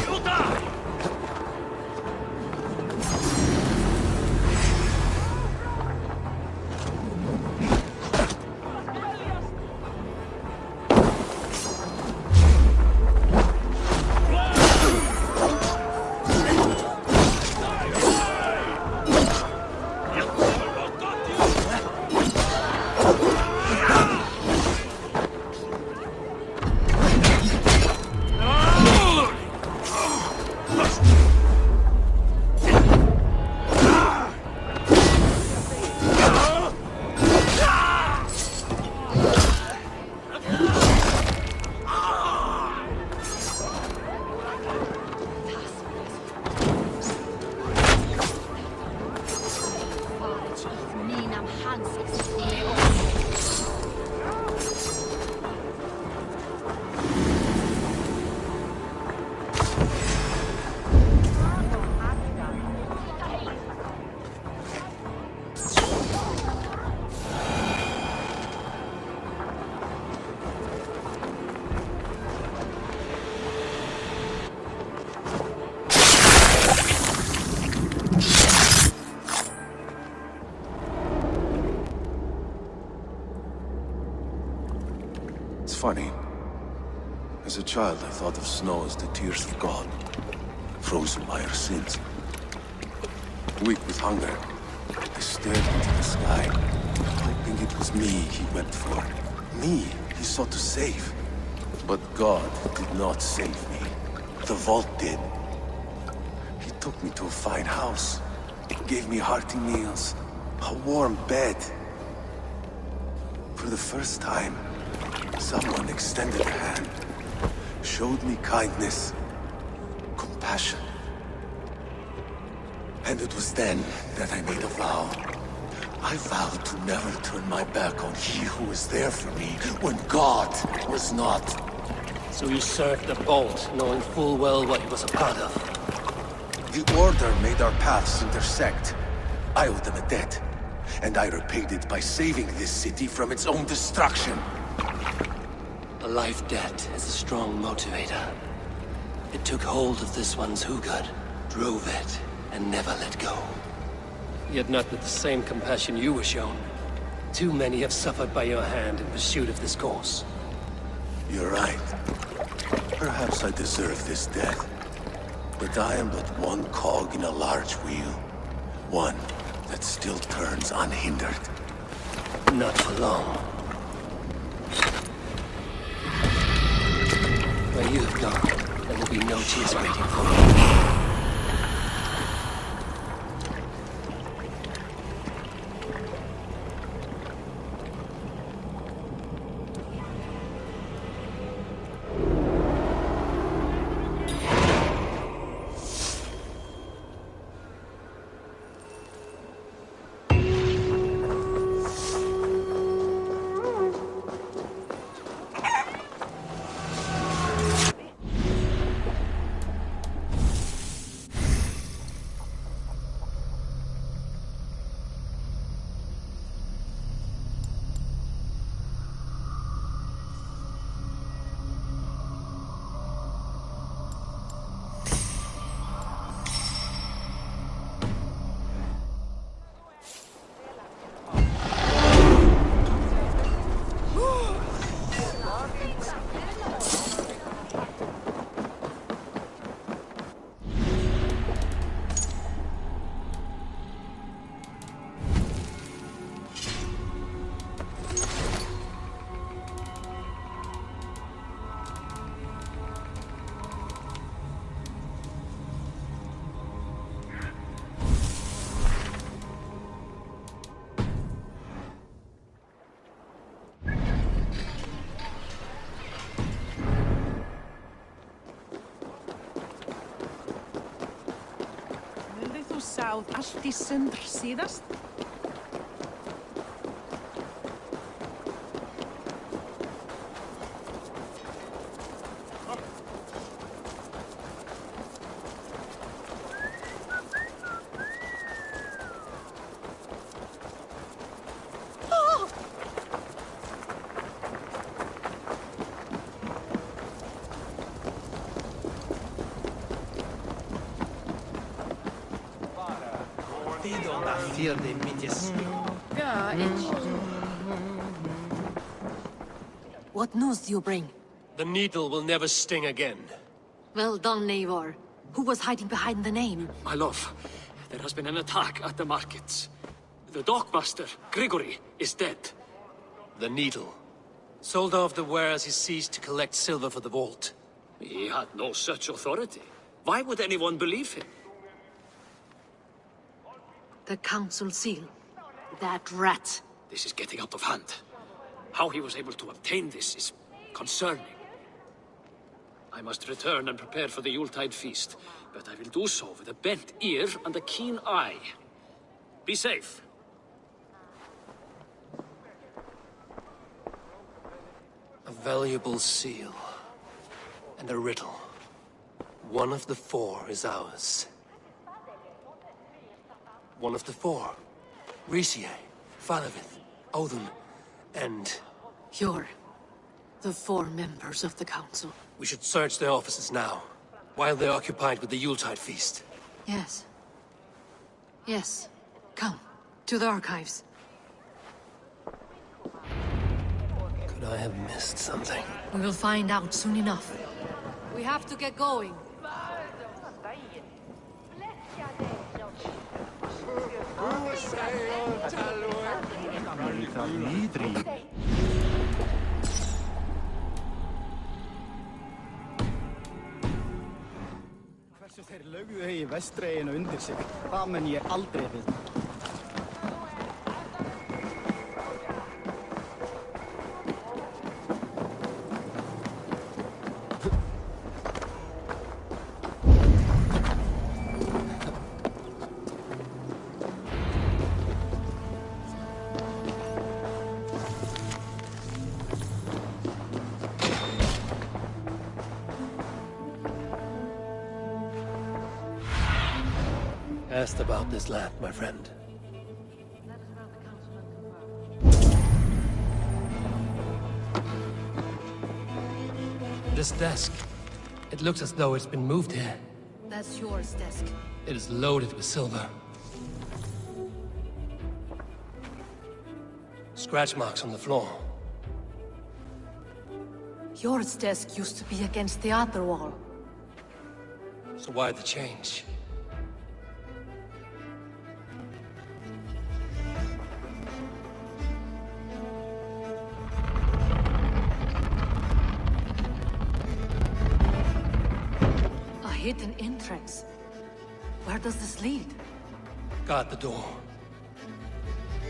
You'll die! Funny. As a child, I thought of snow as the tears of God, frozen by our sins. Weak with hunger, I stared into the sky, hoping it was me he wept for. Me he sought to save. But God did not save me. The vault did. He took me to a fine house, gave me hearty meals, a warm bed. For the first time, someone extended a hand, showed me kindness, compassion. And it was then that I made a vow. I vowed to never turn my back on he who was there for me when God was not. So you served the Vault, knowing full well what it was a part of. The Order made our paths intersect. I owed them a debt, and I repaid it by saving this city from its own destruction. A life debt is a strong motivator. It took hold of this one's Hugad, drove it, and never let go. Yet not with the same compassion you were shown. Too many have suffered by your hand in pursuit of this course. You're right. Perhaps I deserve this death. But I am but one cog in a large wheel. One that still turns unhindered. Not for long. Where you have gone, there will be no tears waiting for you. south asti syndr síðast. What news do you bring? The needle will never sting again. Well done, Eivor. Who was hiding behind the name? My love, there has been an attack at the markets. The dockmaster, Grigory, is dead. The needle. Sold off the wares he seized to collect silver for the vault. He had no such authority. Why would anyone believe him? The council seal. That rat. This is getting out of hand. How he was able to obtain this is concerning. I must return and prepare for the Yuletide feast, but I will do so with a bent ear and a keen eye. Be safe. A valuable seal. And a riddle. One of the four is ours. One of the four. Risie, Faravith, Odin, and... You're the four members of the council. We should search their offices now, while they're occupied with the Yuletide feast. Yes. Yes. Come, to the archives. Could I have missed something? We will find out soon enough. We have to get going. Hversu þeir lögðu í vestreginu undir sig, það mun ég aldrei vita. Asked about this land, my friend. This desk. It looks as though it's been moved here. That's yours, desk. It is loaded with silver. Scratch marks on the floor. Yours desk used to be against the other wall. So why the change? Hidden entrance. Where does this lead? Guard the door.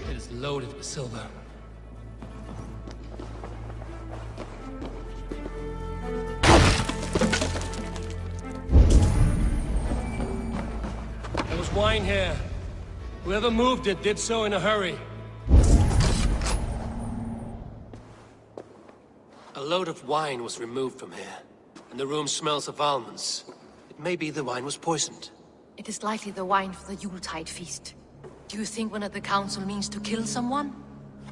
It is loaded with silver. There was wine here. Whoever moved it did so in a hurry. A load of wine was removed from here, and the room smells of almonds. It may be the wine was poisoned. It is likely the wine for the Yuletide feast. Do you think one of the council means to kill someone?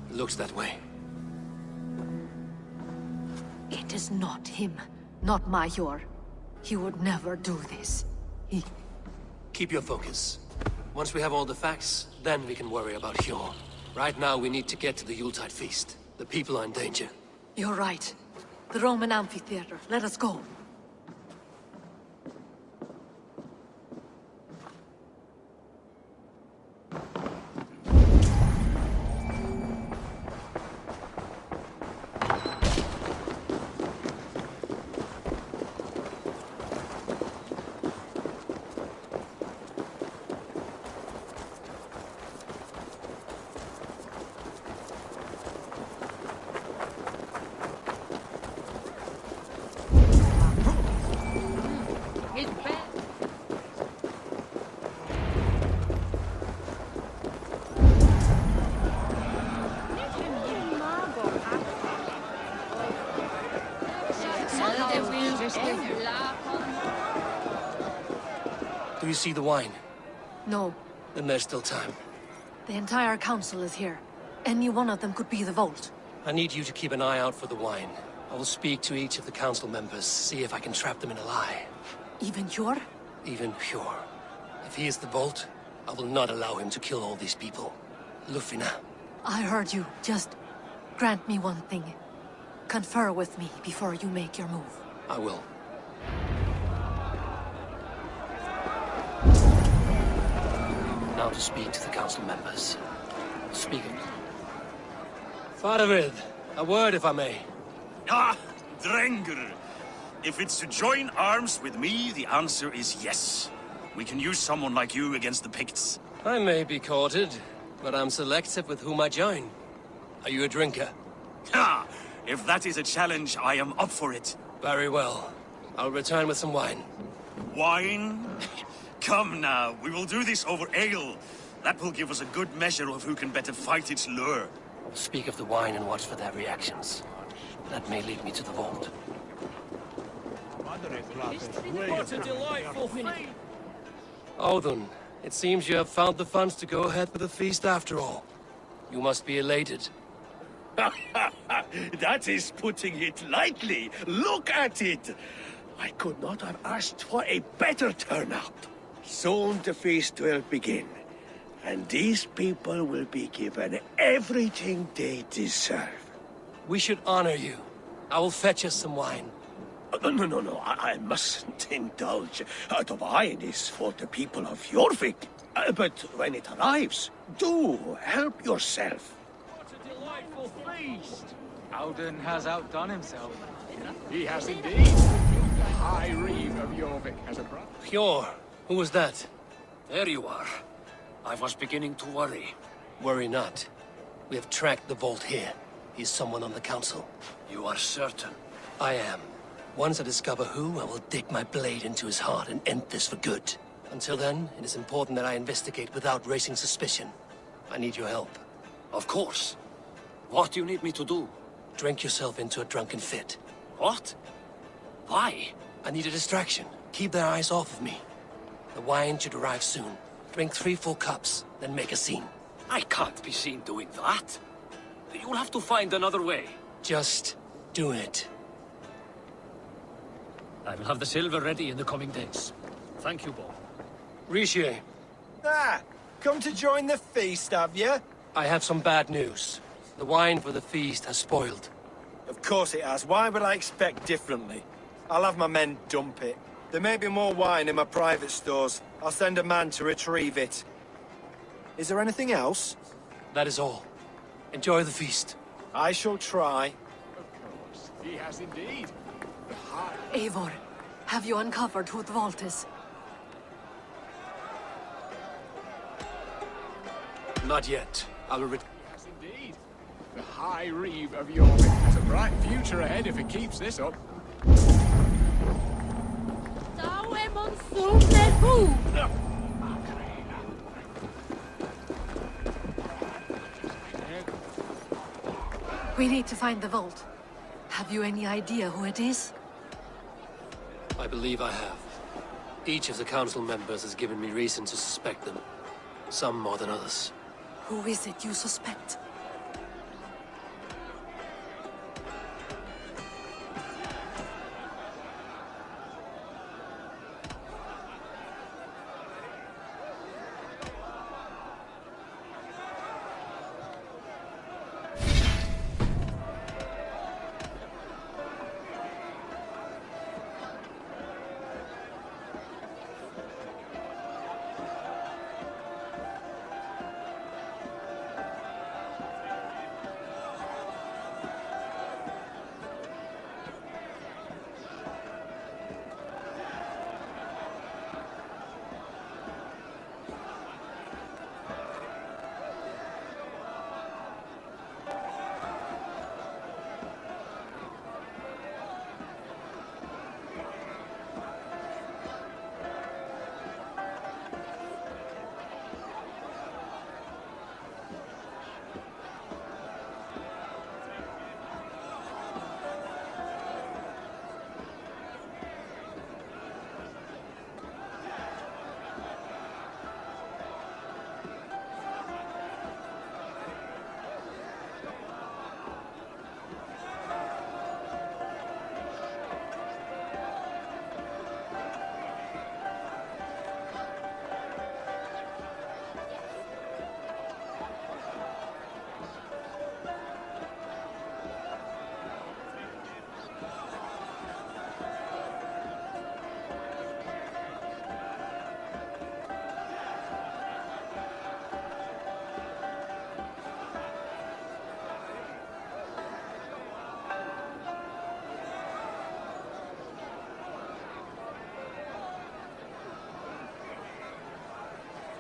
It looks that way. It is not him, not Major. He would never do this. He... Keep your focus. Once we have all the facts, then we can worry about Hjor. Right now we need to get to the Yuletide feast. The people are in danger. You're right. The Roman amphitheater. Let us go. you see the wine? No. Then there's still time. The entire council is here. Any one of them could be the Vault. I need you to keep an eye out for the wine. I will speak to each of the council members, see if I can trap them in a lie. Even Hjor? Even Hjor. If he is the Vault, I will not allow him to kill all these people. Lufina. I heard you. Just grant me one thing. Confer with me before you make your move. I will. Now to speak to the council members. Speaking. Faravid, a word if I may. Ah, Drengr. If it's to join arms with me, the answer is yes. We can use someone like you against the Picts. I may be courted, but I'm selective with whom I join. Are you a drinker? Ha! If that is a challenge, I am up for it. Very well. I'll return with some wine. Wine? Come now, we will do this over ale. That will give us a good measure of who can better fight its lure. I'll speak of the wine and watch for their reactions. That may lead me to the Vault. What a delightful feast! Odin, it seems you have found the funds to go ahead with the feast after all. You must be elated. That is putting it lightly. Look at it. I could not have asked for a better turnout. Soon the feast will begin, and these people will be given everything they deserve. We should honor you. I will fetch us some wine. No, I mustn't indulge. The wine is for the people of Jorvik. But when it arrives, do help yourself. What a delightful feast! Alden has outdone himself. He has indeed. The High Reeve of Jorvik has a brother. Hjor, who was that? There you are. I was beginning to worry. Worry not. We have tracked the Vault here. He's someone on the council. You are certain? I am. Once I discover who, I will dig my blade into his heart and end this for good. Until then, it is important that I investigate without raising suspicion. I need your help. Of course. What do you need me to do? Drink yourself into a drunken fit. What? Why? I need a distraction. Keep their eyes off of me. The wine should arrive soon. Drink 3 full cups, then make a scene. I can't be seen doing that. You'll have to find another way. Just do it. I will have the silver ready in the coming days. Thank you, Bob. Riche, Ah, come to join the feast, have you? I have some bad news. The wine for the feast has spoiled. Of course it has. Why would I expect differently? I'll have my men dump it. There may be more wine in my private stores. I'll send a man to retrieve it. Is there anything else? That is all. Enjoy the feast. I shall try. Of course, he has indeed. The High... Eivor, have you uncovered who the Vault is? Not yet. I will Yes, indeed. The High Reeve of Jorvik has a bright future ahead if it keeps this up. We need to find the Vault. Have you any idea who it is? I believe I have. Each of the council members has given me reason to suspect them. Some more than others. Who is it you suspect?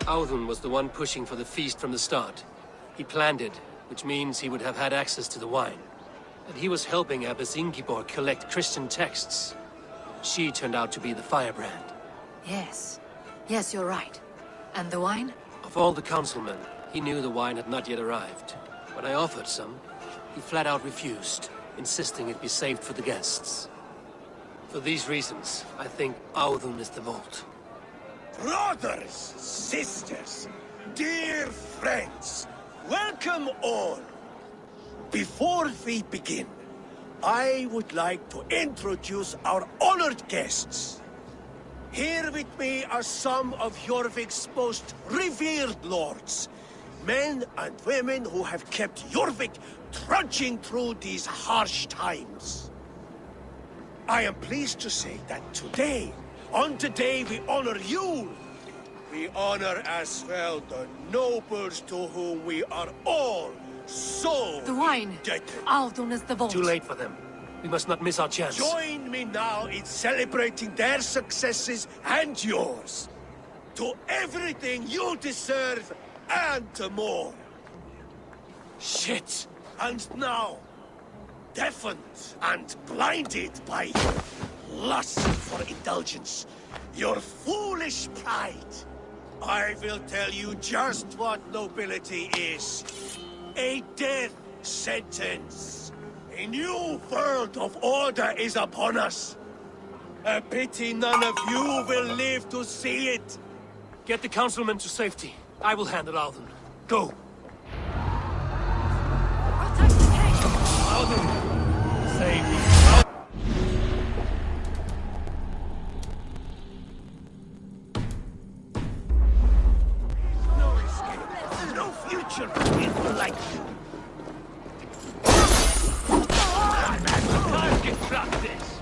Audun was the one pushing for the feast from the start. He planned it, which means he would have had access to the wine. And he was helping Abbess Ingeborg collect Christian texts. She turned out to be the firebrand. Yes. Yes, you're right. And the wine? Of all the councilmen, he knew the wine had not yet arrived. When I offered some, he flat out refused, insisting it be saved for the guests. For these reasons, I think Audun is the vault. Brothers, sisters, dear friends, welcome all. Before we begin, I would like to introduce our honored guests. Here with me are some of Jorvik's most revered lords, men and women who have kept Jorvik trudging through these harsh times. I am pleased to say that today, on the day we honor you, we honor as well the nobles to whom we are all so The wine! indebted. Audun is the vault. Too late for them. We must not miss our chance. Join me now in celebrating their successes and yours. To everything you deserve and more. Shit! And now, deafened and blinded by lust for indulgence, your foolish pride, I will tell you just what nobility is. A death sentence. A new world of order is upon us. A pity none of you will live to see it. Get the councilmen to safety. I will handle Audun. Go! Audun! Save me. No escape. No future for people like you. Target practice!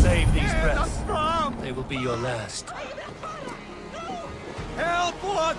Save these breaths. They will be your last. Help! What?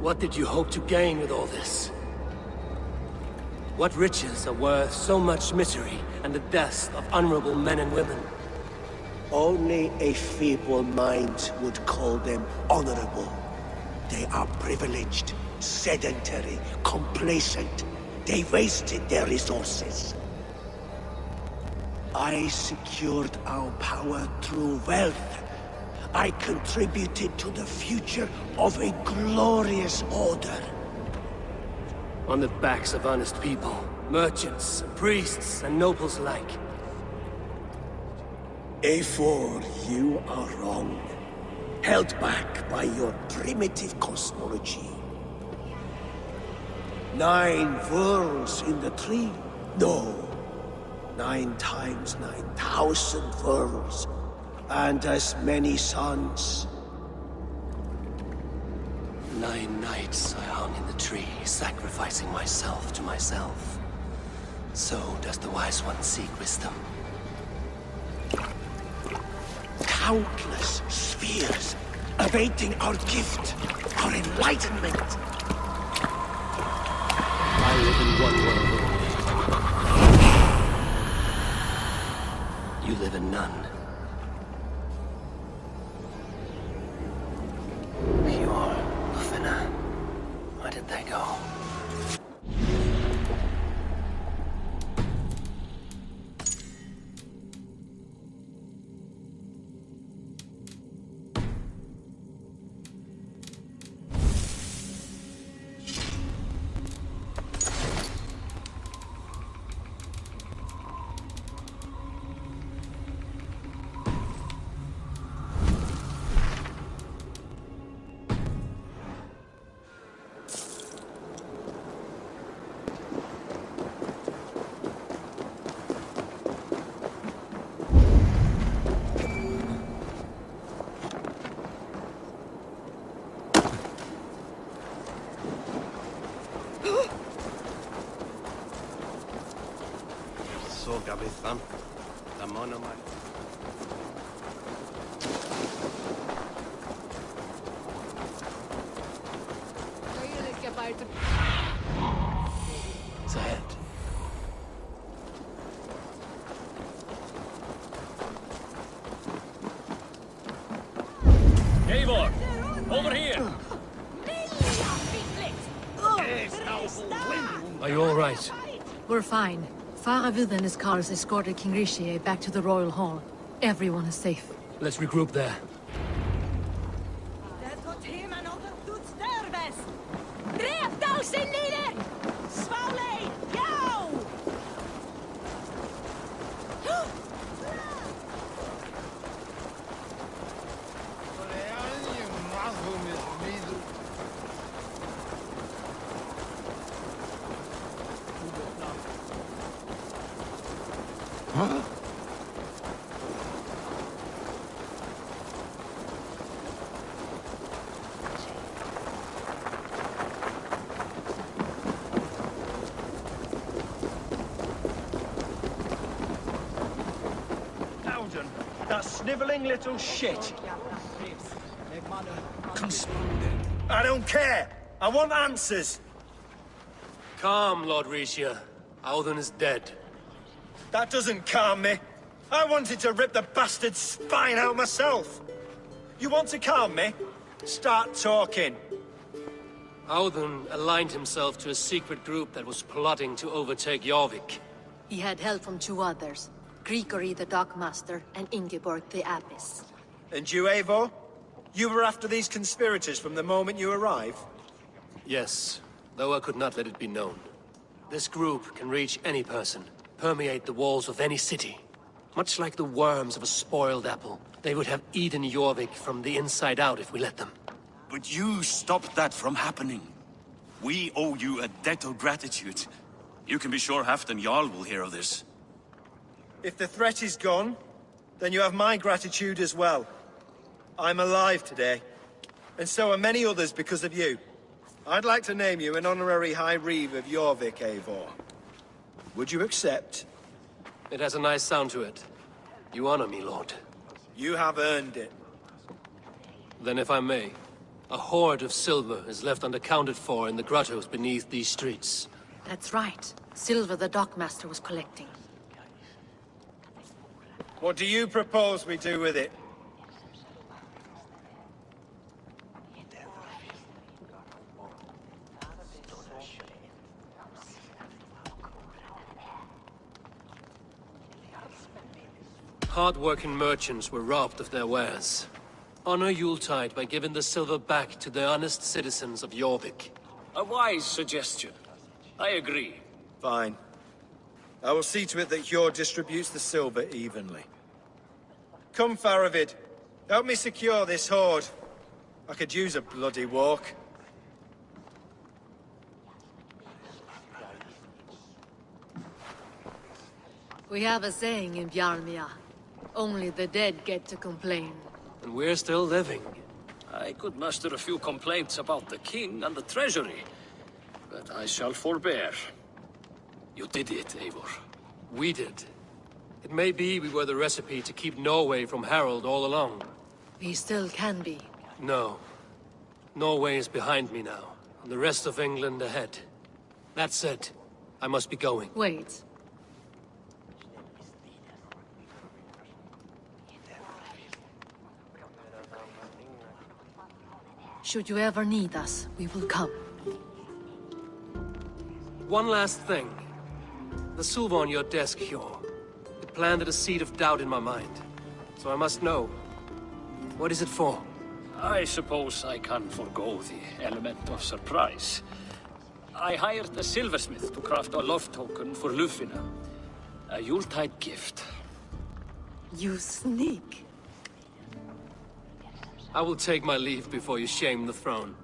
What did you hope to gain with all this? What riches are worth so much misery and the deaths of honorable men and women? Only a feeble mind would call them honorable. They are privileged, sedentary, complacent. They wasted their resources. I secured our power through wealth. I contributed to the future of a glorious order. On the backs of honest people, merchants, priests, and nobles alike. A4, you are wrong. Held back by your primitive cosmology. 9 worlds in the tree? No. 9 times 9,000 worlds. And as many suns. 9 nights I hung in the tree, sacrificing myself to myself. So does the wise one seek wisdom. Countless spheres awaiting our gift, our enlightenment. I live in one world only. You live in none. Pure Lufina. Where did they go? It's ahead. Eivor! Over here! Are you all right? We're fine. Faravid and his cars escorted King Rishi back to the Royal Hall. Everyone is safe. Let's regroup there. That sniveling little shit. I don't care. I want answers. Calm, Lord Rishia. Audun is dead. That doesn't calm me. I wanted to rip the bastard's spine out myself. You want to calm me? Start talking. Audun aligned himself to a secret group that was plotting to overtake Jorvik. He had help from 2 others. Grigory the Dockmaster and Ingeborg the Abbess. And you, Eivor? You were after these conspirators from the moment you arrived? Yes, though I could not let it be known. This group can reach any person, permeate the walls of any city. Much like the worms of a spoiled apple, they would have eaten Jorvik from the inside out if we let them. But you stopped that from happening. We owe you a debt of gratitude. You can be sure Halfdan Jarl will hear of this. If the threat is gone, then you have my gratitude as well. I'm alive today, and so are many others because of you. I'd like to name you an honorary High Reeve of Jorvik, Eivor. Would you accept? It has a nice sound to it. You honor me, Lord. You have earned it. Then if I may, A hoard of silver is left unaccounted for in the grottos beneath these streets. That's right. Silver the dockmaster was collecting. What do you propose we do with it? Hard-working merchants were robbed of their wares. Honor Yuletide by giving the silver back to the honest citizens of Jorvik. A wise suggestion. I agree. Fine. I will see to it that Hjor distributes the silver evenly. Come, Faravid. Help me secure this hoard. I could use a bloody walk. We have a saying in Bjarmia. Only the dead get to complain. And we're still living. I could muster a few complaints about the king and the treasury, but I shall forbear. You did it, Eivor. We did. It may be we were the recipe to keep Norway from Harald all along. We still can be. No. Norway is behind me now, and the rest of England ahead. That said, I must be going. Wait. Should you ever need us, we will come. One last thing. The silver on your desk, Hjor. It planted a seed of doubt in my mind. So I must know. What is it for? I suppose I can forgo the element of surprise. I hired a silversmith to craft a love token for Lufina. A Yuletide gift. You sneak. I will take my leave before you shame the throne.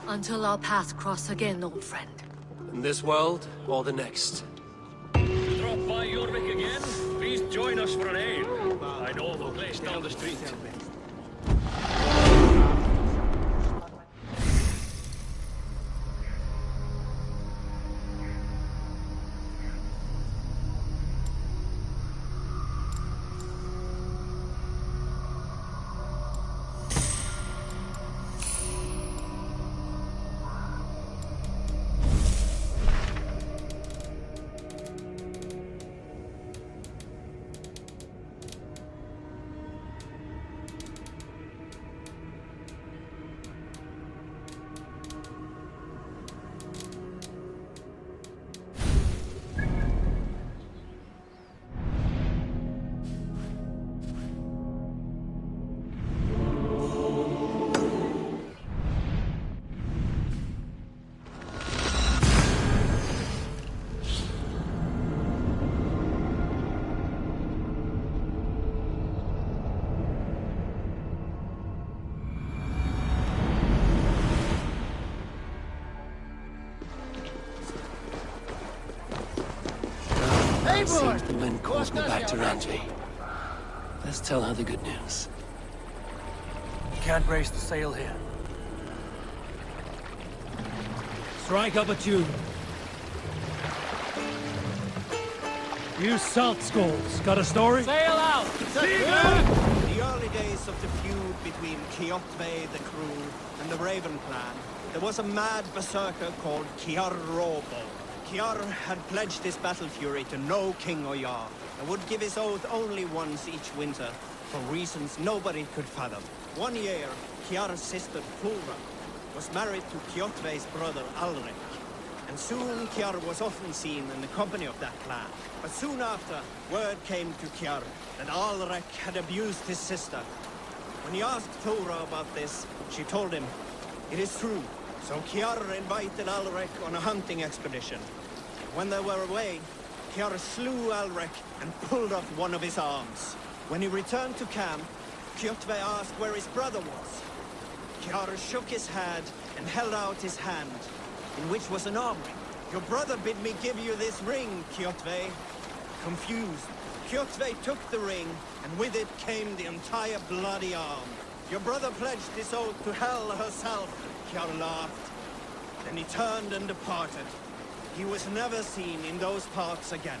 Until our paths cross again, old friend. In this world, or the next. Drop by Jorvik again? Please join us for an ale. I know the place down the street. Seems the wind calls me back to Ranji. Let's tell her the good news. You can't raise the sail here. Strike up a tune. You salt skulls, got a story? Sail out! In the early days of the feud between Kjotve, the crew, and the Raven clan, there was a mad berserker called Kiar Robo. Kiar had pledged his battle fury to no king or jarl, and would give his oath only once each winter, for reasons nobody could fathom. One year, Kiar's sister Thora was married to Kjotve's brother Alrik, and soon Kiar was often seen in the company of that clan. But soon after, word came to Kiar that Alrik had abused his sister. When he asked Thora about this, she told him, "It is true." So Kiar invited Alrik on a hunting expedition. When they were away, Kiar slew Alrik and pulled off one of his arms. When he returned to camp, Kjotve asked where his brother was. Kiar shook his head and held out his hand, in which was an arm ring. "Your brother bid me give you this ring, Kjotve." Confused, Kjotve took the ring, and with it came the entire bloody arm. "Your brother pledged this oath to Hell herself," Kiar laughed. Then he turned and departed. He was never seen in those parts again.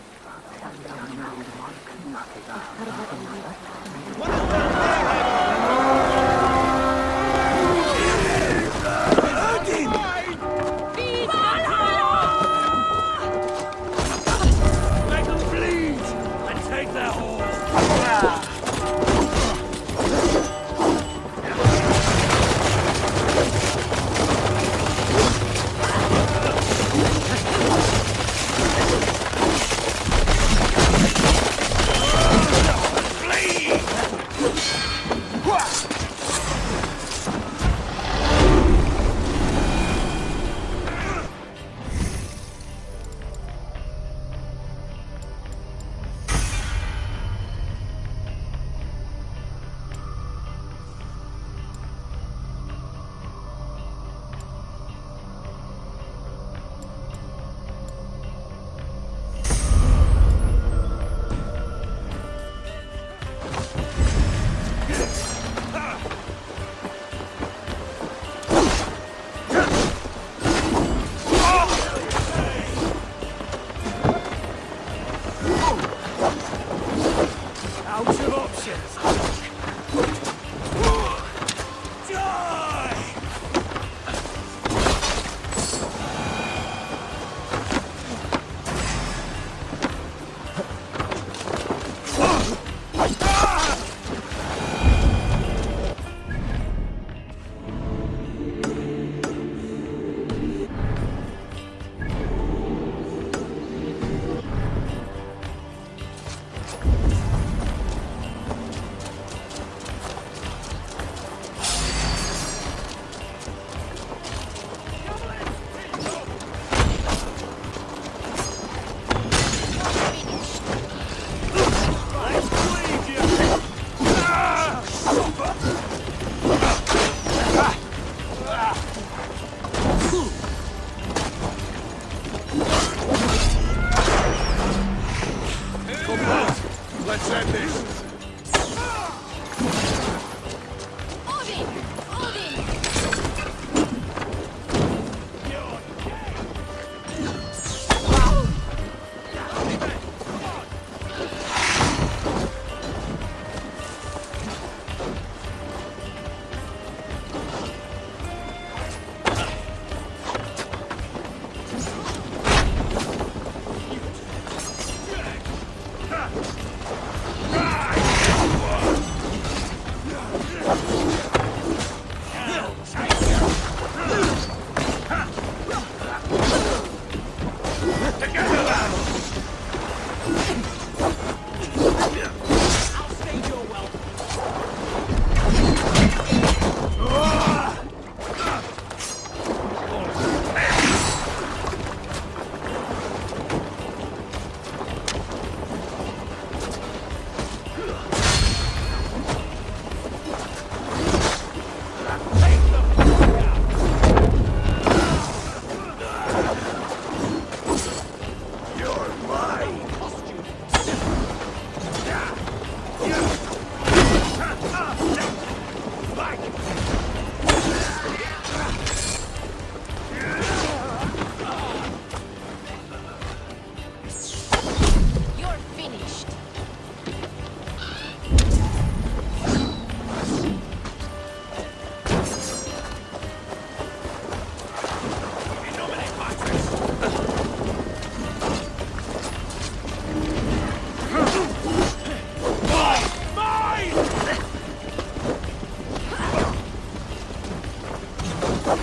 You'll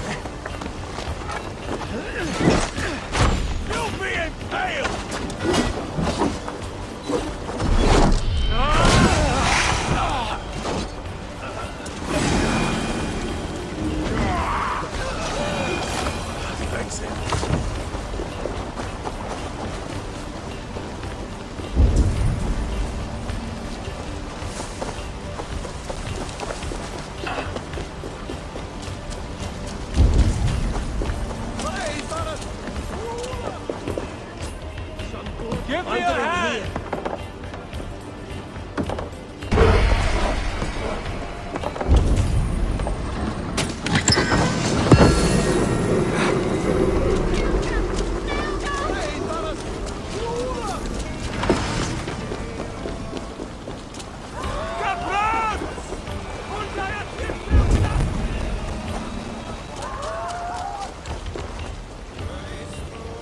be impaled! Thanks, Sam. Give me a hand!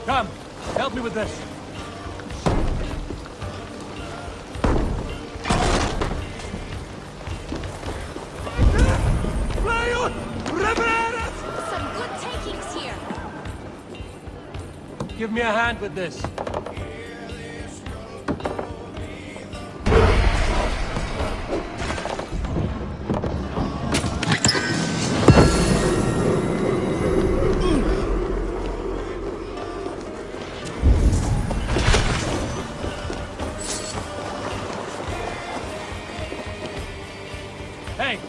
Come, help me with this. Some good takings here. Give me a hand with this. Hey,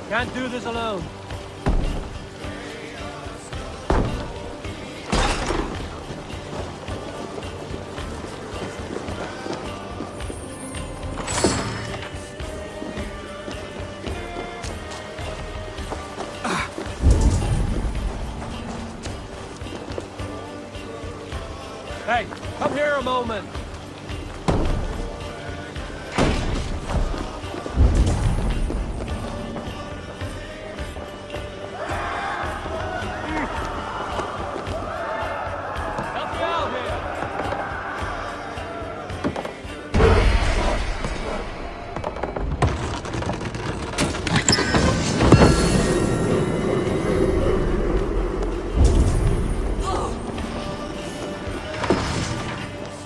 can't do this alone. Hey, come here a moment. Help me out here.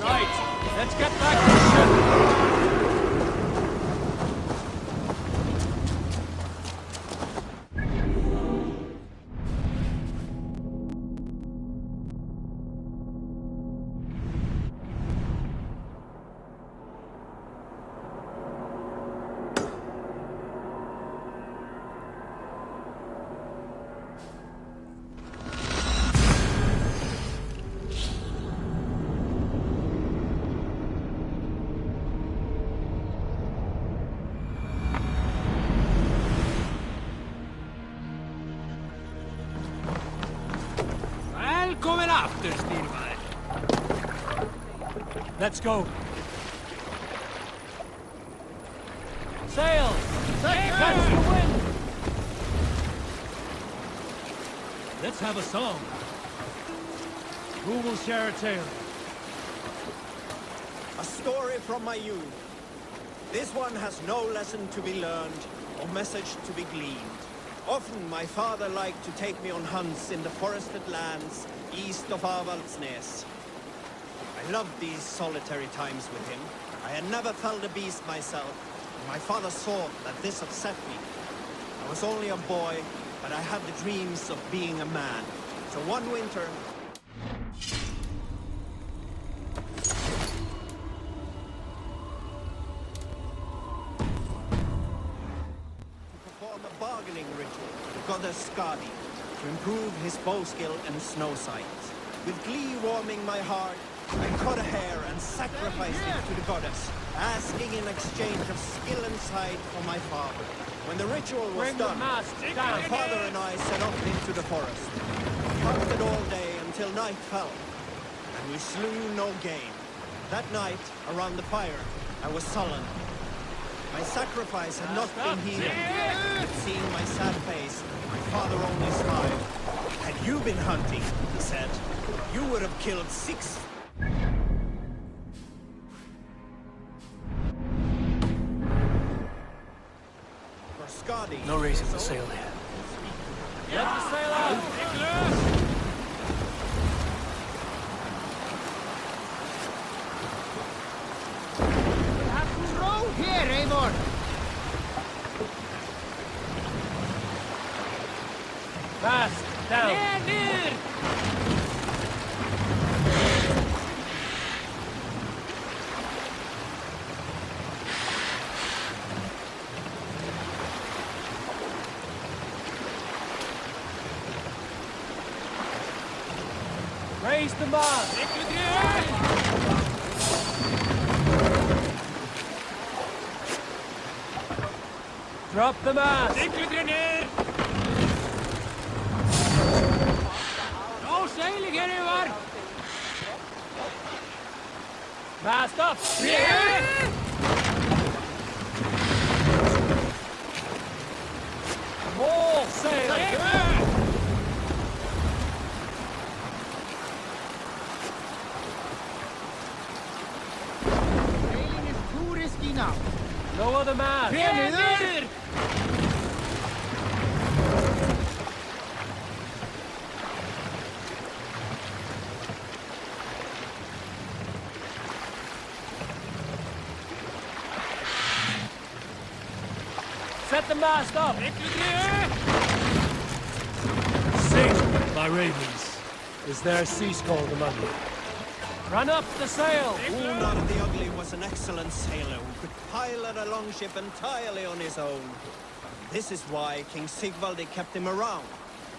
Right, let's get back to the ship. Välkommen after, Stilvar. Let's go. Sail! Catch the wind! Let's have a song. Who will share a tale? A story from my youth. This one has no lesson to be learned or message to be gleaned. Often my father liked to take me on hunts in the forested lands east of Avaldsnes. I loved these solitary times with him. I had never felled a beast myself, and my father saw that this upset me. I was only a boy, but I had the dreams of being a man. So one winter, perform a bargaining ritual with the goddess Skadi to improve his bow skill and snow sight. With glee warming my heart, I cut a hair and sacrificed it to the goddess, asking in exchange of skill and sight for my father. When the ritual was done, my father and I set off into the forest. We hunted all day until night fell, and we slew no game. That night, around the fire, I was sullen. My sacrifice had not been heeded. But seeing my sad face, my father only smiled. Had you been hunting, he said, you would have killed 6. For Skadi, No reason to sail here. Let the sail out! Here, Eivor! Fast! Down! Raise the mast! Drop the mast! No sailing anywhere! Mast up! More sail! Sailing is too risky now. Lower the mast! Set the mast up! Sing, my ravens. Is there a sea scold among you? Run up the sail! Unar the Ugly was an excellent sailor who could pilot a longship entirely on his own. This is why King Sigvaldi kept him around.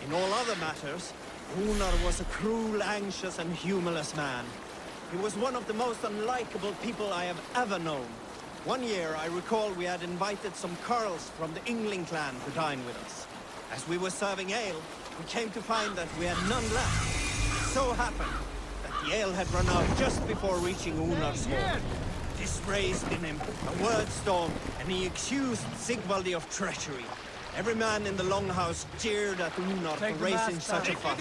In all other matters, Unar was a cruel, anxious, and humorless man. He was one of the most unlikable people I have ever known. One year, I recall we had invited some Carls from the Yngling clan to dine with us. As we were serving ale, we came to find that we had none left. It so happened that the ale had run out just before reaching Unar's hall. This raised in him a word storm, and he accused Sigvaldi of treachery. Every man in the longhouse jeered at Unar for raising such a fuss.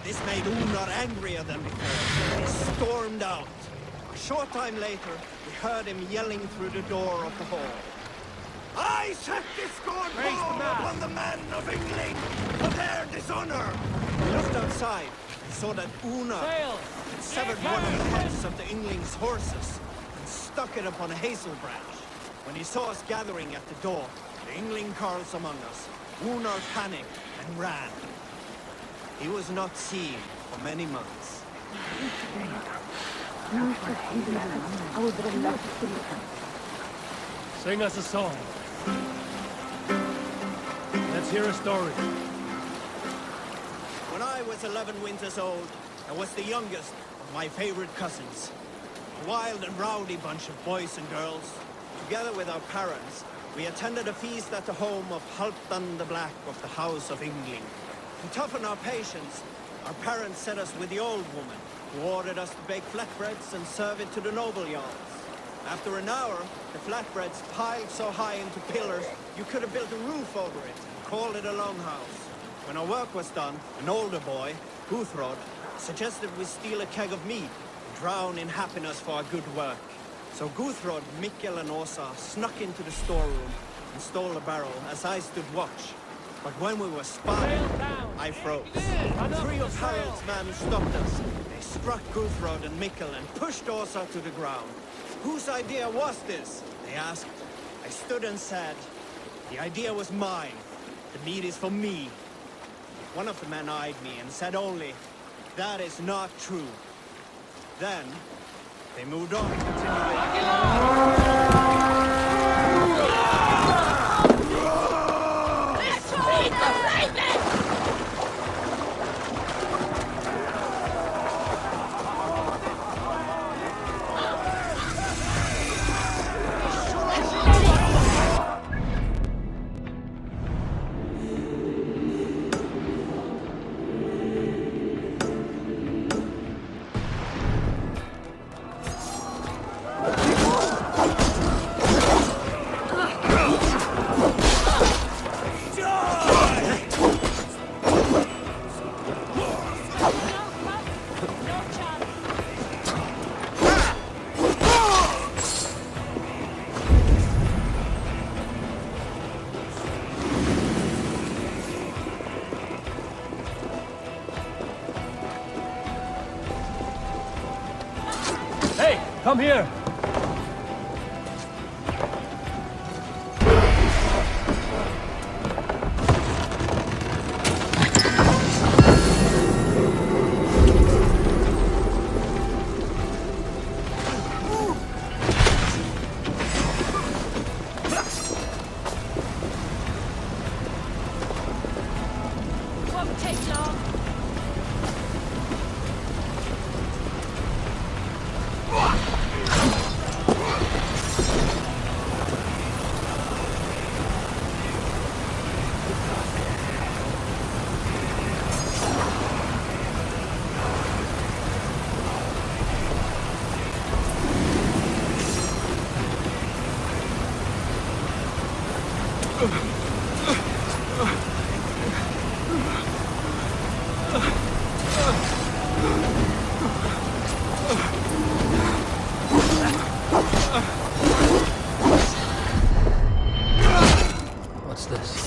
This made Unar angrier than before. He stormed out. A short time later, we heard him yelling through the door of the hall. I set this scorn upon the men of Yngling for their dishonor! We looked outside and saw that Unar had severed one of the heads of the Yngling's horses and stuck it upon a hazel branch. When he saw us gathering at the door, the Yngling Carls among us, Unar panicked and ran. He was not seen for many months. Sing us a song. Let's hear a story. When I was 11 winters old, I was the youngest of my favorite cousins. A wild and rowdy bunch of boys and girls. Together with our parents, we attended a feast at the home of Halfdan the Black of the House of Yngling. To toughen our patience, our parents sent us with the old woman, who ordered us to bake flatbreads and serve it to the noble jarls. After an hour, the flatbreads piled so high into pillars, you could have built a roof over it and called it a longhouse. When our work was done, an older boy, Guthrod, suggested we steal a keg of mead and drown in happiness for our good work. So Guthrod, Mikkel, and Åsa snuck into the storeroom and stole a barrel as I stood watch. But when we were spying, I froze. Three of Harald's men stopped us. They struck Guthrod and Mikkel and pushed Åsa to the ground. Whose idea was this? They asked. I stood and said, the idea was mine. The meat is for me. One of the men eyed me and said only, that is not true. Then, they moved on to continue. Come here. Won't take long. What's this?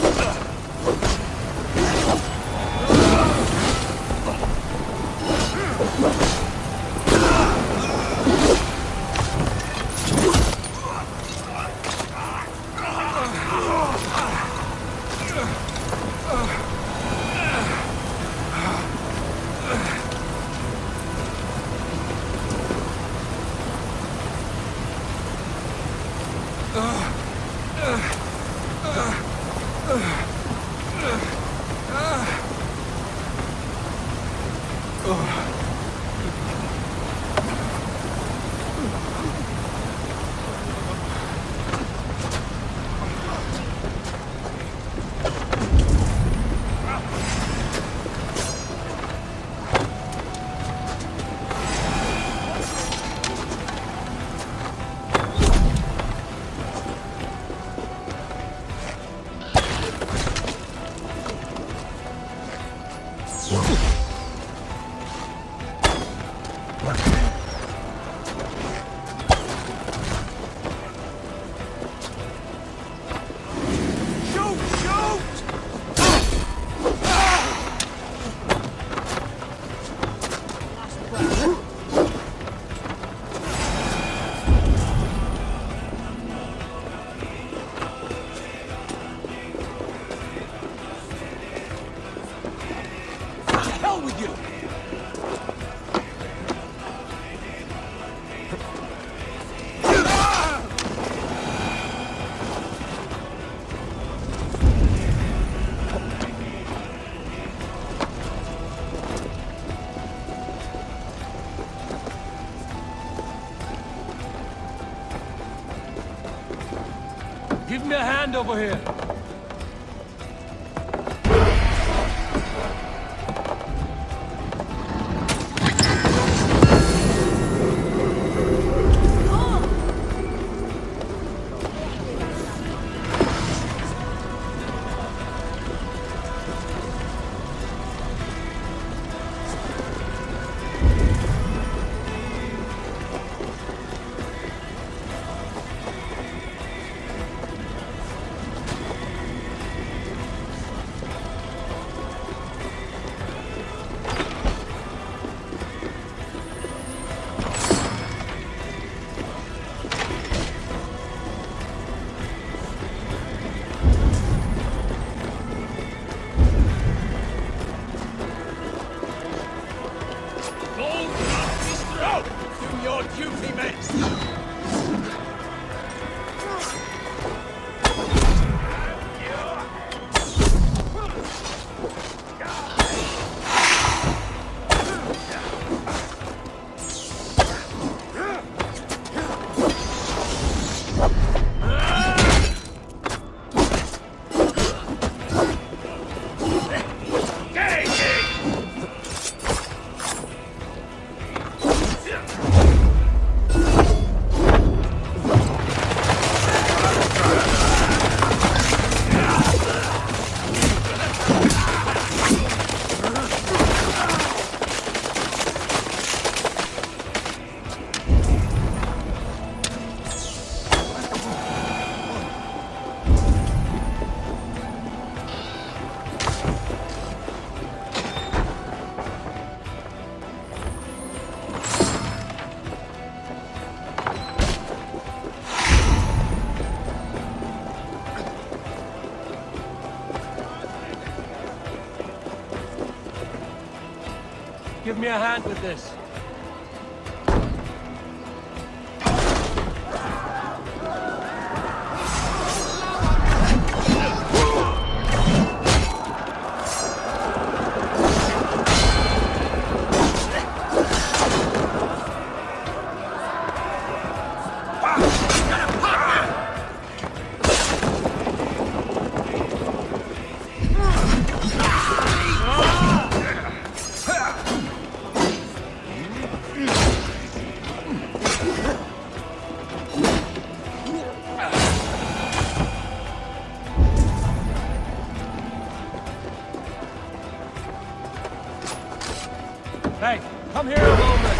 Hell with you! Give me a hand over here. Do your duty, men! give me a hand with this. Hey, come here a moment!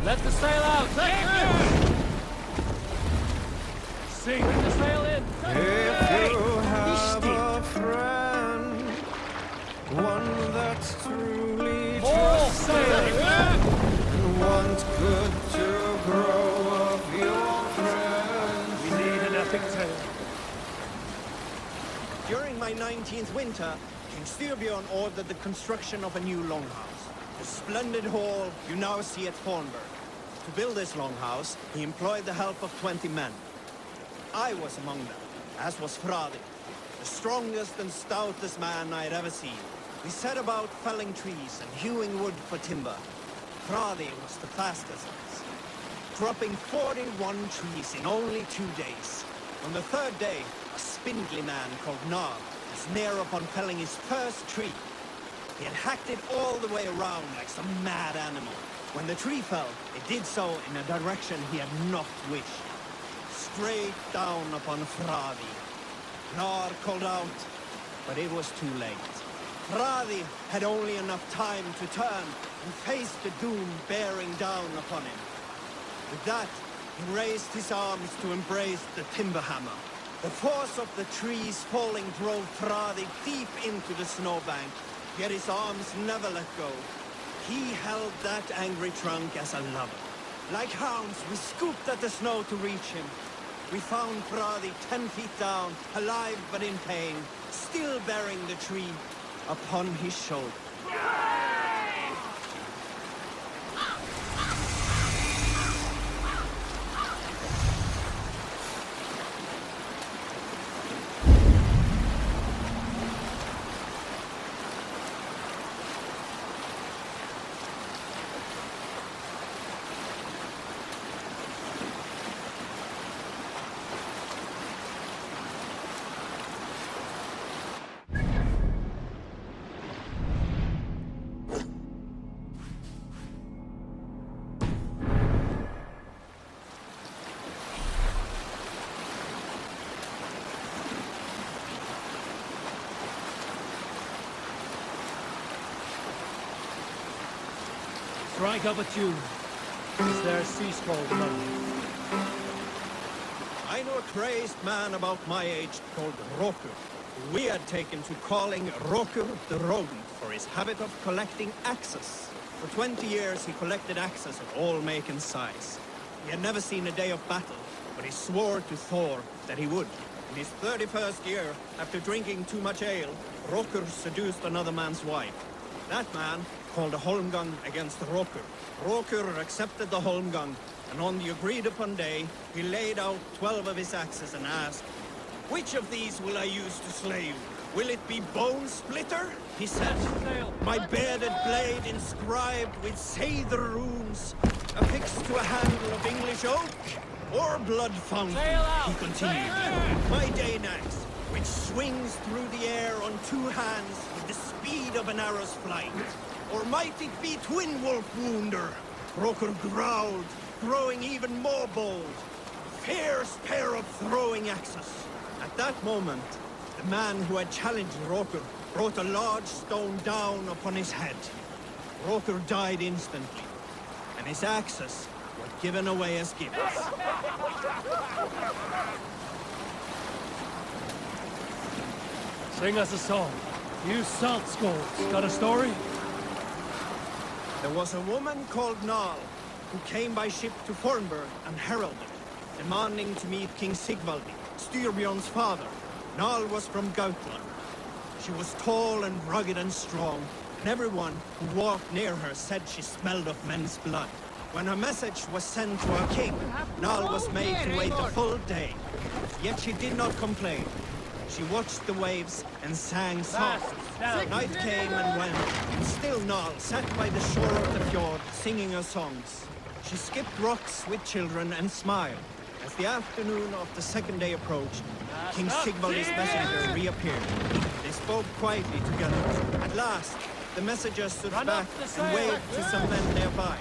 Let the sail out! Sink the sail in! If you have a friend, one that's truly trusted, and want good to grow of your friends. We need an epic tale. During my 19th winter, King Styrbjorn ordered the construction of a new longhouse. The splendid hall you now see at Thornburg. To build this longhouse, he employed the help of 20 men. I was among them, as was Fradi, the strongest and stoutest man I had ever seen. We set about felling trees and hewing wood for timber. Fradi was the fastest of us, dropping 41 trees in only 2 days. On the third day, a spindly man called Nar was near upon felling his first tree. He had hacked it all the way around like some mad animal. When the tree fell, it did so in a direction he had not wished. Straight down upon Fradi. Nar called out, but it was too late. Fradi had only enough time to turn and face the doom bearing down upon him. With that, he raised his arms to embrace the timber hammer. The force of the trees falling drove Fradi deep into the snowbank, yet his arms never let go. He held that angry trunk as a lover. Like hounds, we scooped at the snow to reach him. We found Fradi 10 feet down, alive but in pain, still bearing the tree upon his shoulder. Strike up a tune. Is there a sea scroll among you? I know a crazed man about my age called Rokur, who we had taken to calling Rokur the Rodent for his habit of collecting axes. For 20 years he collected axes of all make and size. He had never seen a day of battle, but he swore to Thor that he would. In his 31st year, after drinking too much ale, Rokur seduced another man's wife. That man called a holmgang against Rokur. Rokur accepted the holmgang, and on the agreed-upon day, he laid out 12 of his axes and asked, "Which of these will I use to slay you?" Will it be Bone Splitter? He said. My bearded blade inscribed with Seidr runes, affixed to a handle of English oak or blood fountain, he continued. My Danax, which swings through the air on two hands with the speed of an arrow's flight. Or might it be Twin Wolf Wounder? Roker growled, growing even more bold. Fierce pair of throwing axes. At that moment, the man who had challenged Roker brought a large stone down upon his head. Roker died instantly, and his axes were given away as gifts. Sing us a song. You salt skulls. Got a story? There was a woman called Nal, who came by ship to Fornburg and heralded, demanding to meet King Sigvaldi, Styrbjorn's father. Nal was from Gautland. She was tall and rugged and strong, and everyone who walked near her said she smelled of men's blood. When her message was sent to our king, Nal was made to wait a full day. Yet she did not complain. She watched the waves and sang songs. Night came and went, and still Nal sat by the shore of the fjord, singing her songs. She skipped rocks with children and smiled. As the afternoon of the second day approached, King Sigvaldi's messenger reappeared. They spoke quietly together. At last, the messenger stood back and waved to some men nearby.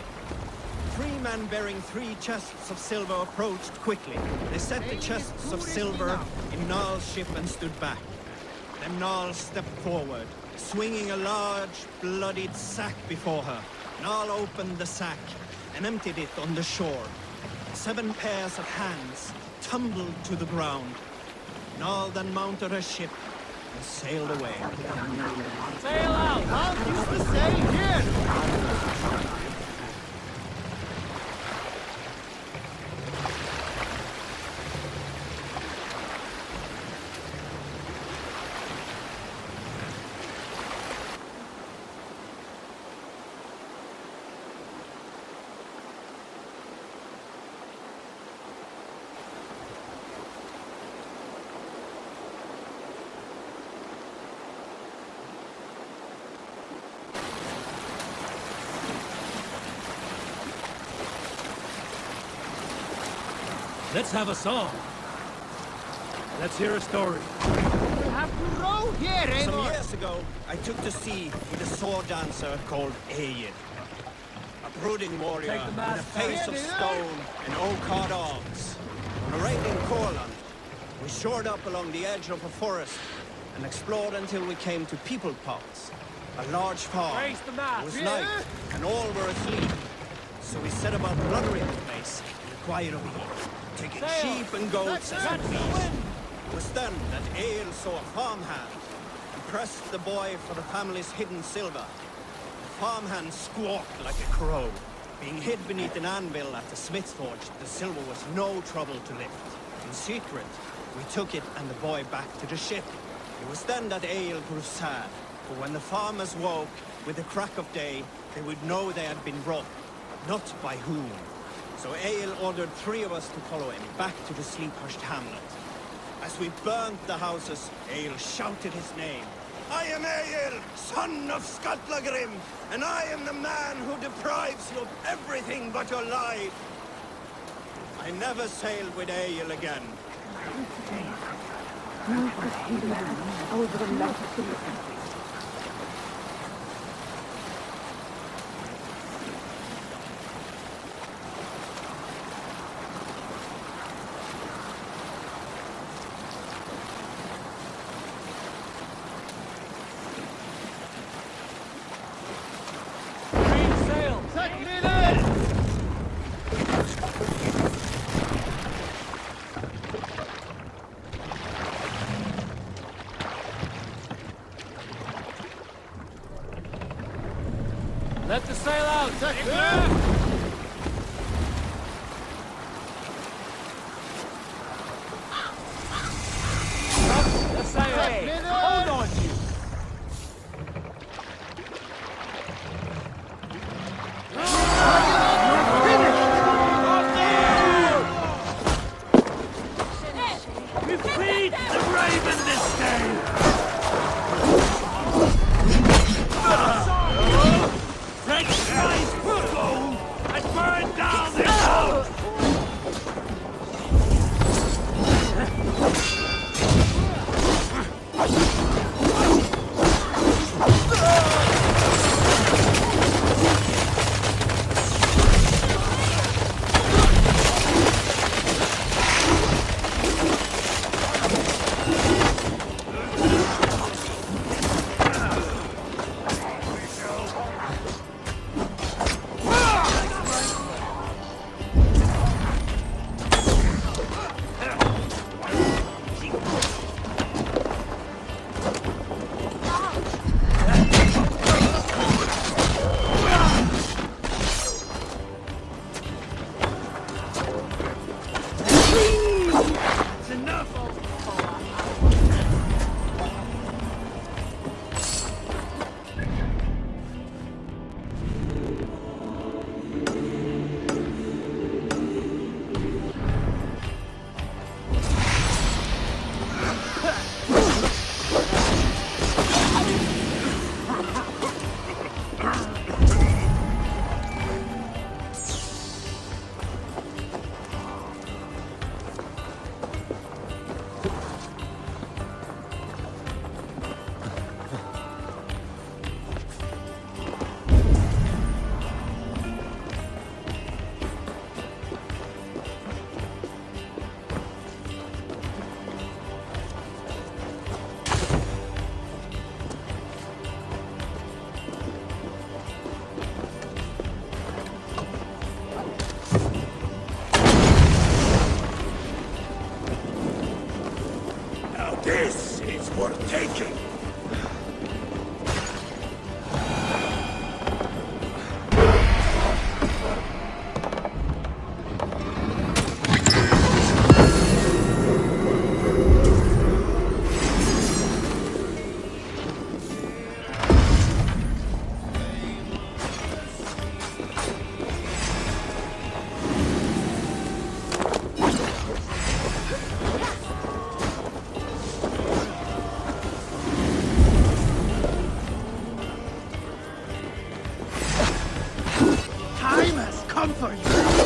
3 men bearing 3 chests of silver approached quickly. They set the chests of silver in Nal's ship and stood back. Then Nal stepped forward, swinging a large, bloodied sack before her. Nal opened the sack and emptied it on the shore. 7 pairs of hands tumbled to the ground. Nal then mounted her ship and sailed away. Sail out! Monk used to say here! Let's have a song. Let's hear a story. We'll have to row here, Some Eivor! years ago, I took to sea with a sword dancer called Egil. A brooding warrior Take the with mast a face back. of stone and oak-hard arms. On a raid in Courland, we shored up along the edge of a forest and explored until we came to People Pots, a large farm. Raise the mast. It was Yeah. night, and all were asleep. So we set about plundering the place in the quiet of evening, taking sheep and goats as we pleased. It was then that Egil saw a farmhand and pressed the boy for the family's hidden silver. The farmhand squawked like a crow. Being hid beneath an anvil at the smith's forge, the silver was no trouble to lift. In secret, we took it and the boy back to the ship. It was then that Egil grew sad, for when the farmers woke with the crack of day, they would know they had been robbed, not by whom. So Egil ordered 3 of us to follow him back to the sleep-hushed hamlet. As we burnt the houses, Egil shouted his name. I am Egil, son of Skatlagrim, and I am the man who deprives you of everything but your life. I never sailed with Egil again. Sail! Set me there! Let the sail out! Set clear! The sail! Hold on, you! We feed the raven this day! come for you!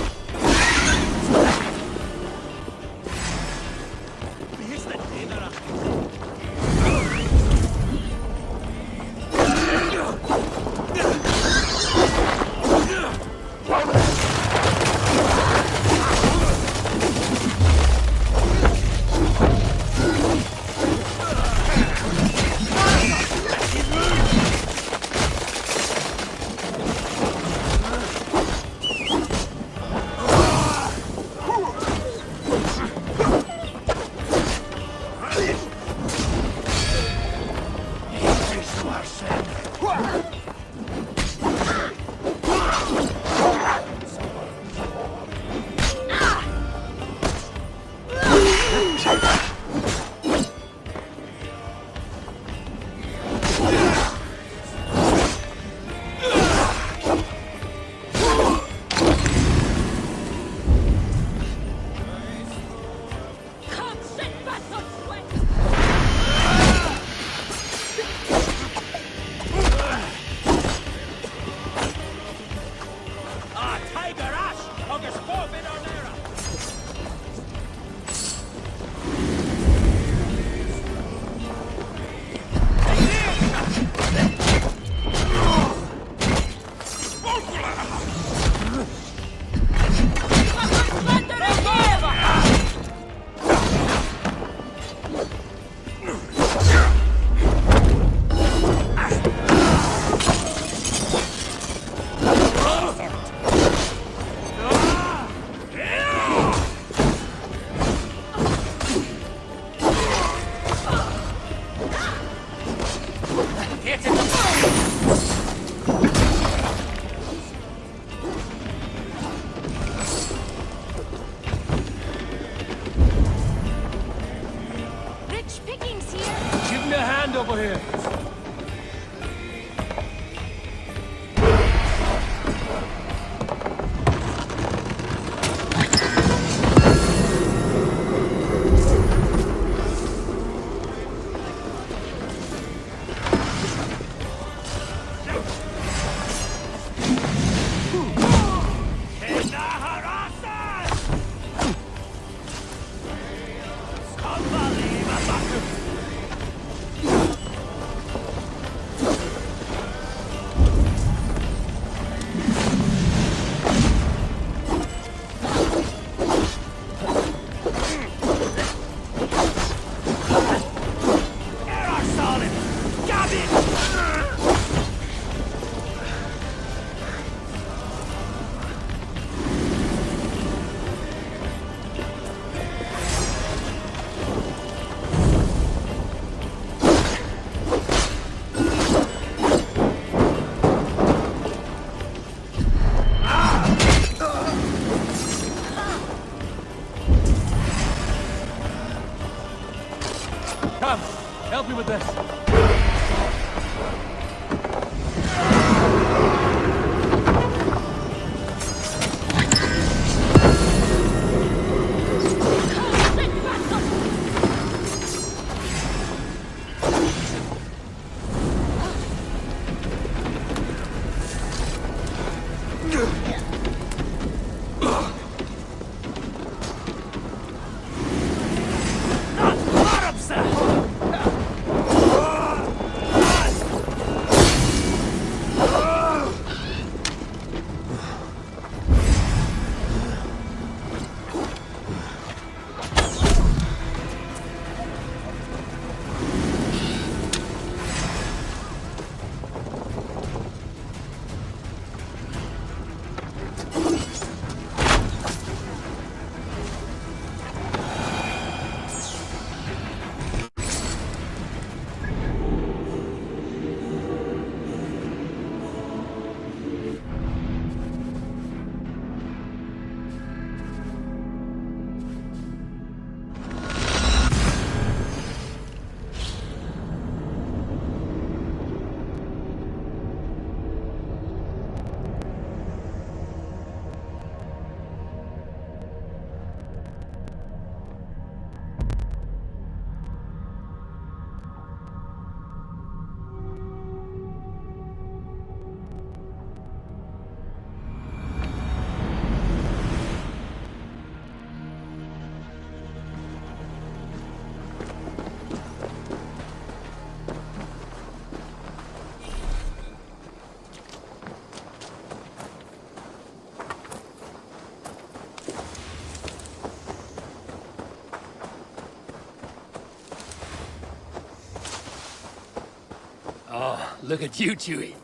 Oh, look at you, Chewie.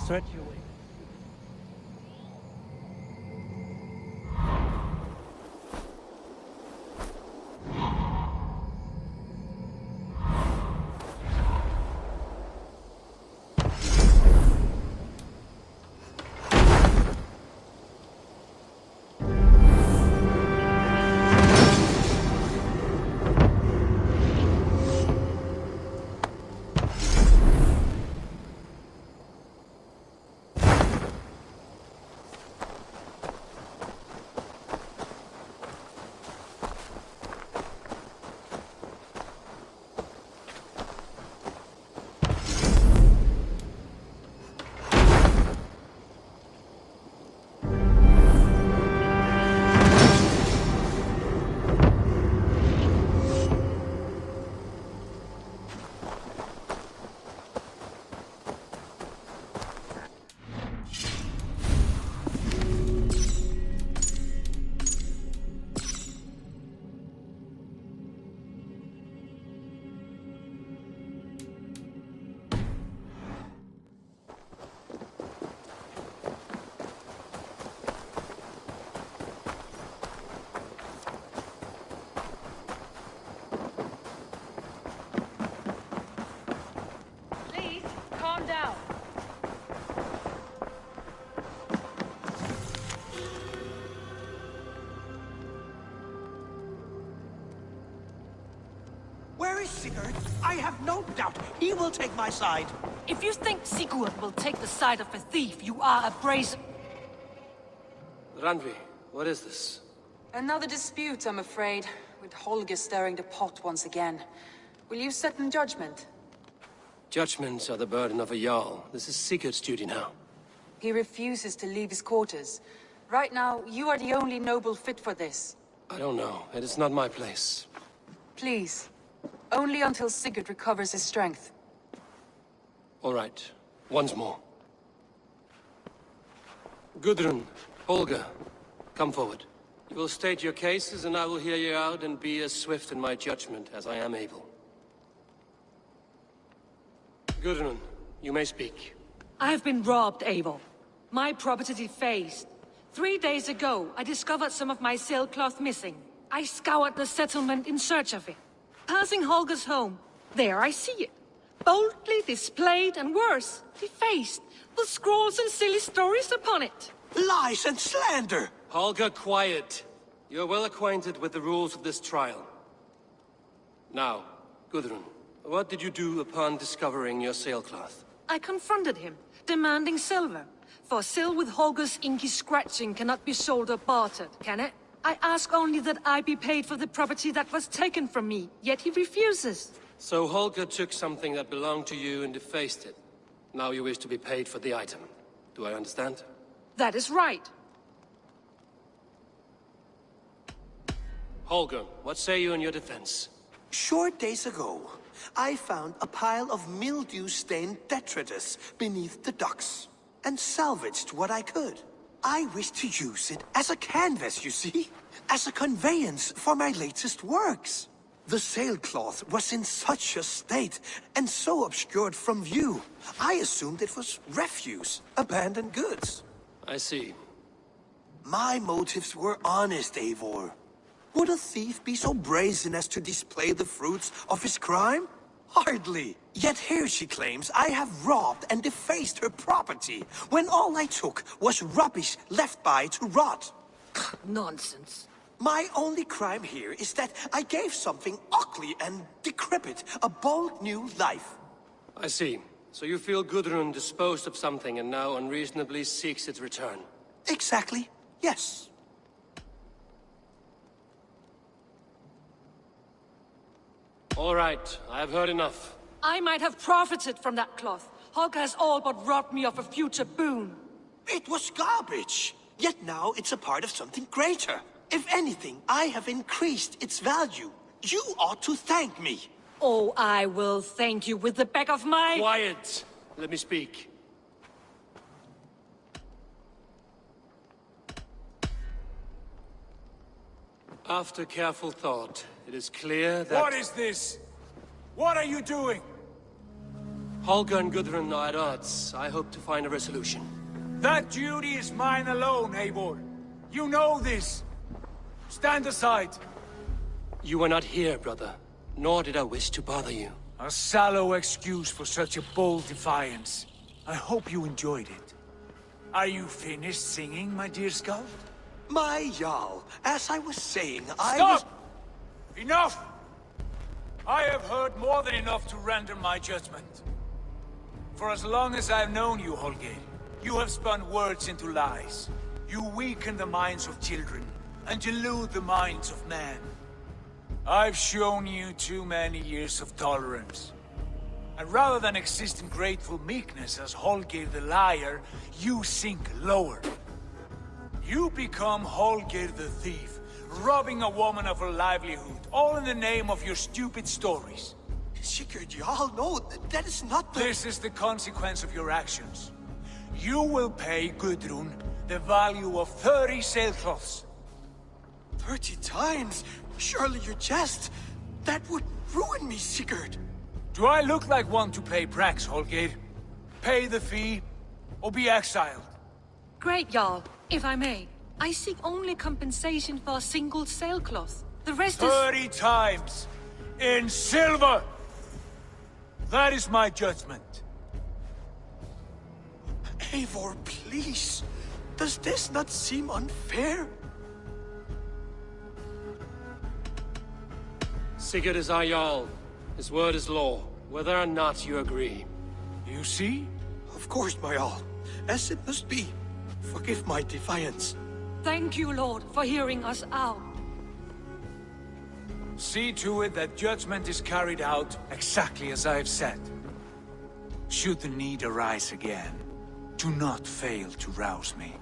Stretch your wings. Where is Sigurd? I have no doubt he will take my side. If you think Sigurd will take the side of a thief, you are a brazen... Randvi, what is this? Another dispute, I'm afraid, with Holger stirring the pot once again. Will you sit in judgment? Judgments are the burden of a Jarl. This is Sigurd's duty now. He refuses to leave his quarters. Right now, you are the only noble fit for this. I don't know. It is not my place. Please. Only until Sigurd recovers his strength. All right. Once more. Gudrun, Holger, come forward. You will state your cases, and I will hear you out and be as swift in my judgment as I am able. Gudrun, you may speak. I have been robbed, Eivor. My property defaced. 3 days ago, I discovered some of my sailcloth missing. I scoured the settlement in search of it. Passing Holger's home, there I see it. Boldly displayed and worse, defaced, with scrawls and silly stories upon it. Lies and slander! Holger, quiet. You're well acquainted with the rules of this trial. Now, Gudrun, what did you do upon discovering your sailcloth? I confronted him, demanding silver. For sil with Holger's inky scratching cannot be sold or bartered, can it? I ask only that I be paid for the property that was taken from me, yet he refuses. So Holger took something that belonged to you and defaced it. Now you wish to be paid for the item. Do I understand? That is right. Holger, what say you in your defense? Short days ago, I found a pile of mildew-stained detritus beneath the docks, and salvaged what I could. I wish to use it as a canvas, you see? As a conveyance for my latest works. The sailcloth was in such a state, and so obscured from view, I assumed it was refuse, abandoned goods. I see. My motives were honest, Eivor. Would a thief be so brazen as to display the fruits of his crime? Hardly. Yet here she claims I have robbed and defaced her property, when all I took was rubbish left by to rot. Nonsense. My only crime here is that I gave something ugly and decrepit a bold new life. I see. So you feel Gudrun disposed of something and now unreasonably seeks its return? Exactly, yes. All right, I have heard enough. I might have profited from that cloth. Holger has all but robbed me of a future boon. It was garbage. Yet now it's a part of something greater. If anything, I have increased its value. You ought to thank me. Oh, I will thank you with the back of my... Quiet! Let me speak. After careful thought, it is clear that... What is this? What are you doing? Holger and Gudrun are at odds. I hope to find a resolution. That duty is mine alone, Eivor. You know this. Stand aside. You were not here, brother. Nor did I wish to bother you. A sallow excuse for such a bold defiance. I hope you enjoyed it. Are you finished singing, my dear Skald? My Jarl, as I was saying, I Stop! Enough! I have heard more than enough to render my judgment. For as long as I've known you, Holger, you have spun words into lies. You weaken the minds of children, and delude the minds of men. I've shown you too many years of tolerance. And rather than exist in grateful meekness as Holger the liar, you sink lower. You become Holger the thief, robbing a woman of her livelihood, all in the name of your stupid stories. Sigurd, Jarl, no, that is not the... This is the consequence of your actions. You will pay Gudrun the value of 30 sailcloths. 30 times? Surely you jest. That would ruin me, Sigurd. Do I look like one to play pranks, Holger? Pay the fee, or be exiled. Great, Jarl. If I may, I seek only compensation for a single sailcloth. The rest is... 30 times! In silver! That is my judgment. Eivor, please. Does this not seem unfair? Sigurd is our Jarl. His word is law, whether or not you agree. You see? Of course, my Jarl. As it must be. Forgive my defiance. Thank you, Lord, for hearing us out. See to it that judgment is carried out exactly as I have said. Should the need arise again, do not fail to rouse me.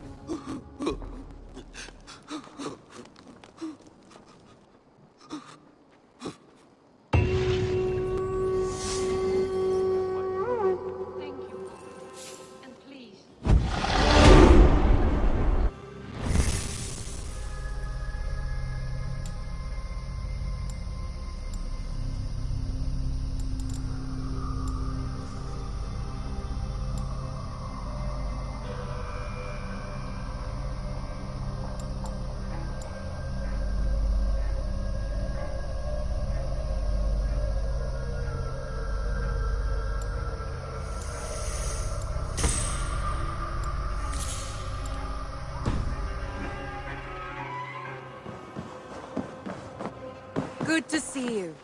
Good to see you.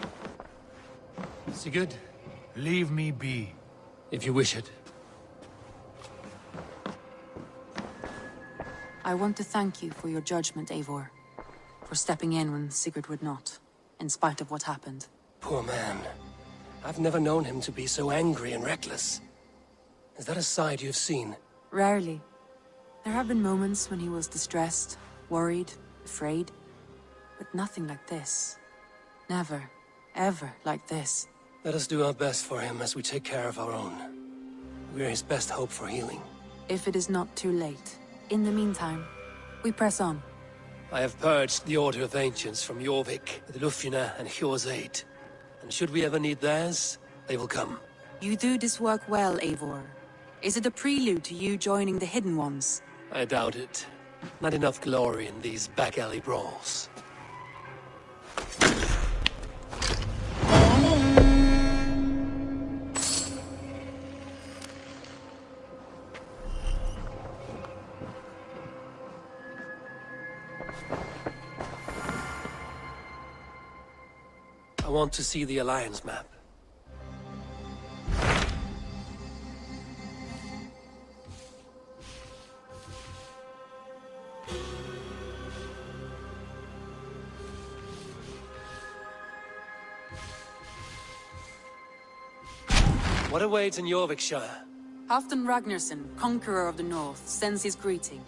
Sigurd? Leave me be. If you wish it. I want to thank you for your judgment, Eivor. For stepping in when Sigurd would not, in spite of what happened. Poor man. I've never known him to be so angry and reckless. Is that a side you've seen? Rarely. There have been moments when he was distressed, worried, afraid. But nothing like this. Never, ever like this. Let us do our best for him as we take care of our own. We're his best hope for healing. If it is not too late. In the meantime, we press on. I have purged the Order of Ancients from Jorvik, with Lufjuna and Hjor's aid. And should we ever need theirs, they will come. You do this work well, Eivor. Is it a prelude to you joining the Hidden Ones? I doubt it. Not enough glory in these back-alley brawls. I want to see the Alliance map. What awaits in Jorvikshire? Halfdan Ragnarsson, Conqueror of the North, sends his greeting.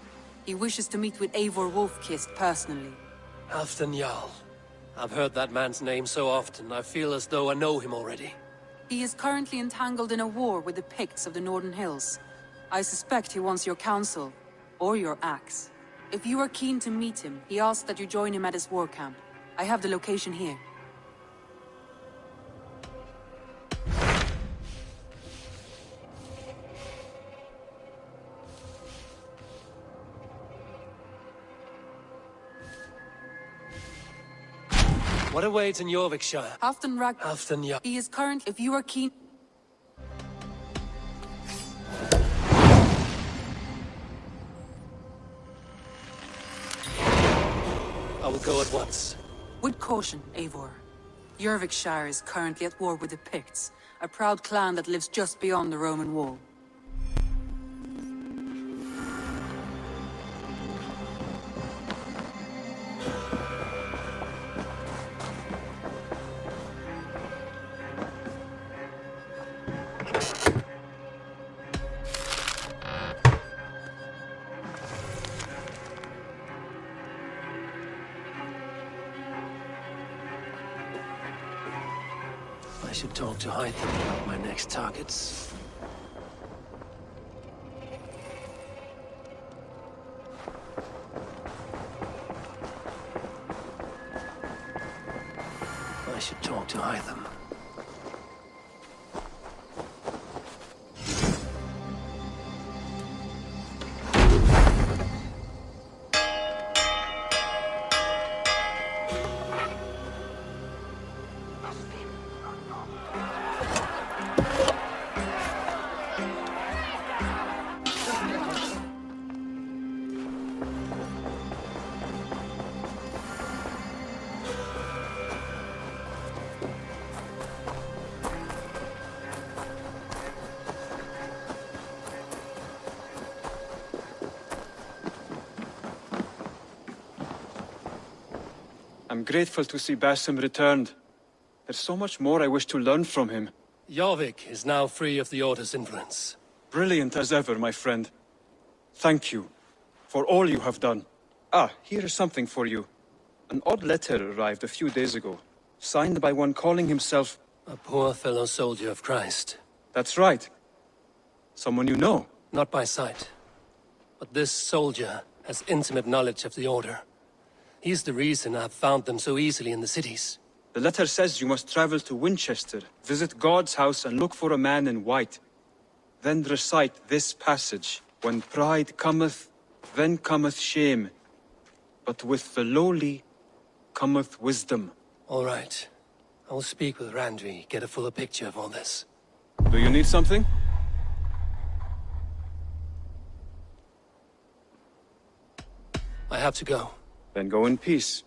He wishes to meet with Eivor Wolfkist personally. Halfdan Jarl. I've heard that man's name so often, I feel as though I know him already. He is currently entangled in a war with the Picts of the Northern Hills. I suspect he wants your counsel, or your axe. If you are keen to meet him, he asks that you join him at his war camp. I have the location here. What awaits in Jorvikshire? Halfdan Jarl. He is current. If you are keen... I will go at once. With caution, Eivor. Jorvikshire is currently at war with the Picts, a proud clan that lives just beyond the Roman wall. I should talk to Hytham about my next targets. I should talk to Hytham. I'm grateful to see Basim returned. There's so much more I wish to learn from him. Jorvik is now free of the Order's influence. Brilliant as ever, my friend. Thank you for all you have done. Ah, here is something for you. An odd letter arrived a few days ago, signed by one calling himself... A poor fellow soldier of Christ. That's right. Someone you know. Not by sight. But this soldier has intimate knowledge of the Order. He's the reason I've found them so easily in the cities. The letter says you must travel to Winchester, visit God's house and look for a man in white. Then recite this passage. When pride cometh, then cometh shame. But with the lowly cometh wisdom. All right. I will speak with Randvi, get a fuller picture of all this. Do you need something? I have to go. Then go in peace.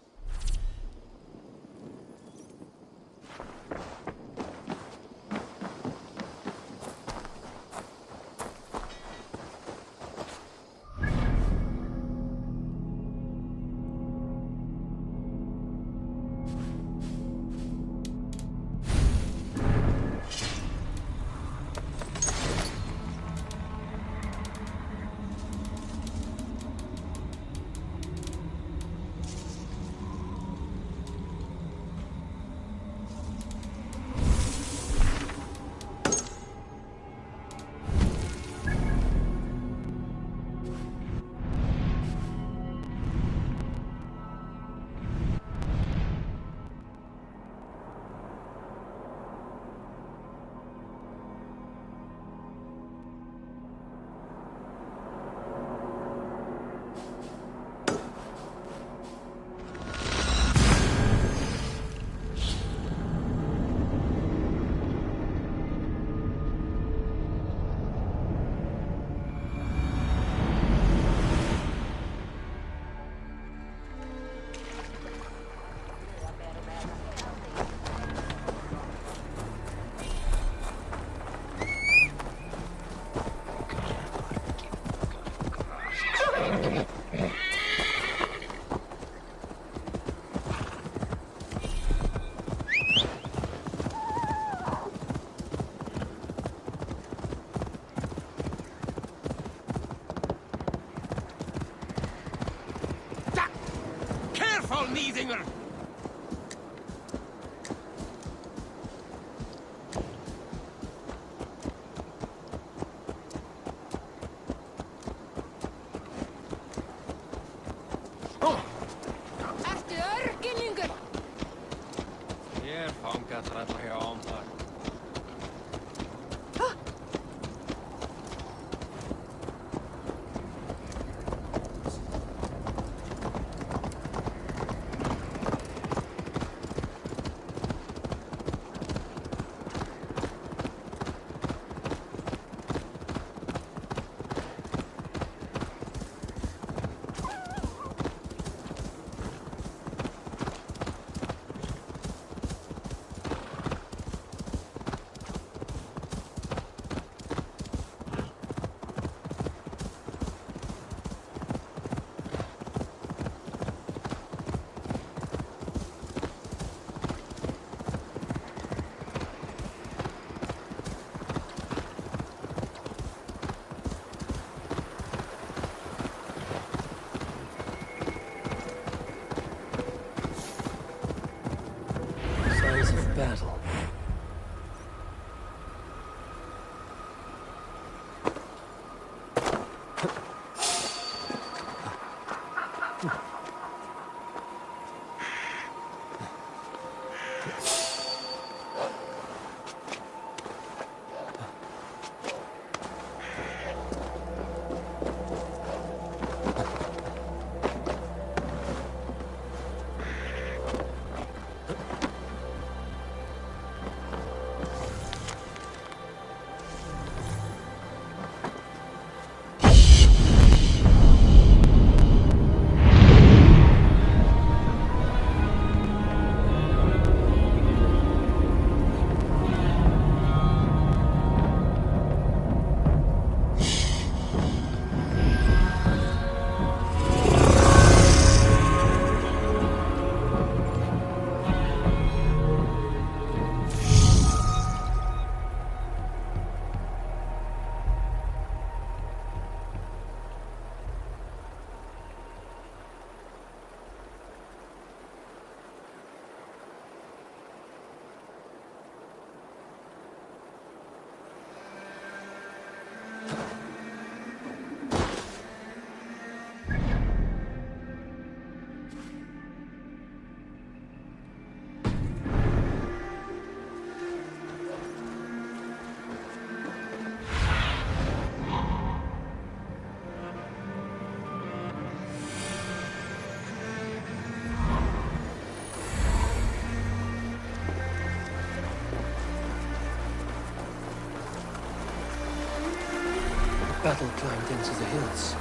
Battle climbed into the hills.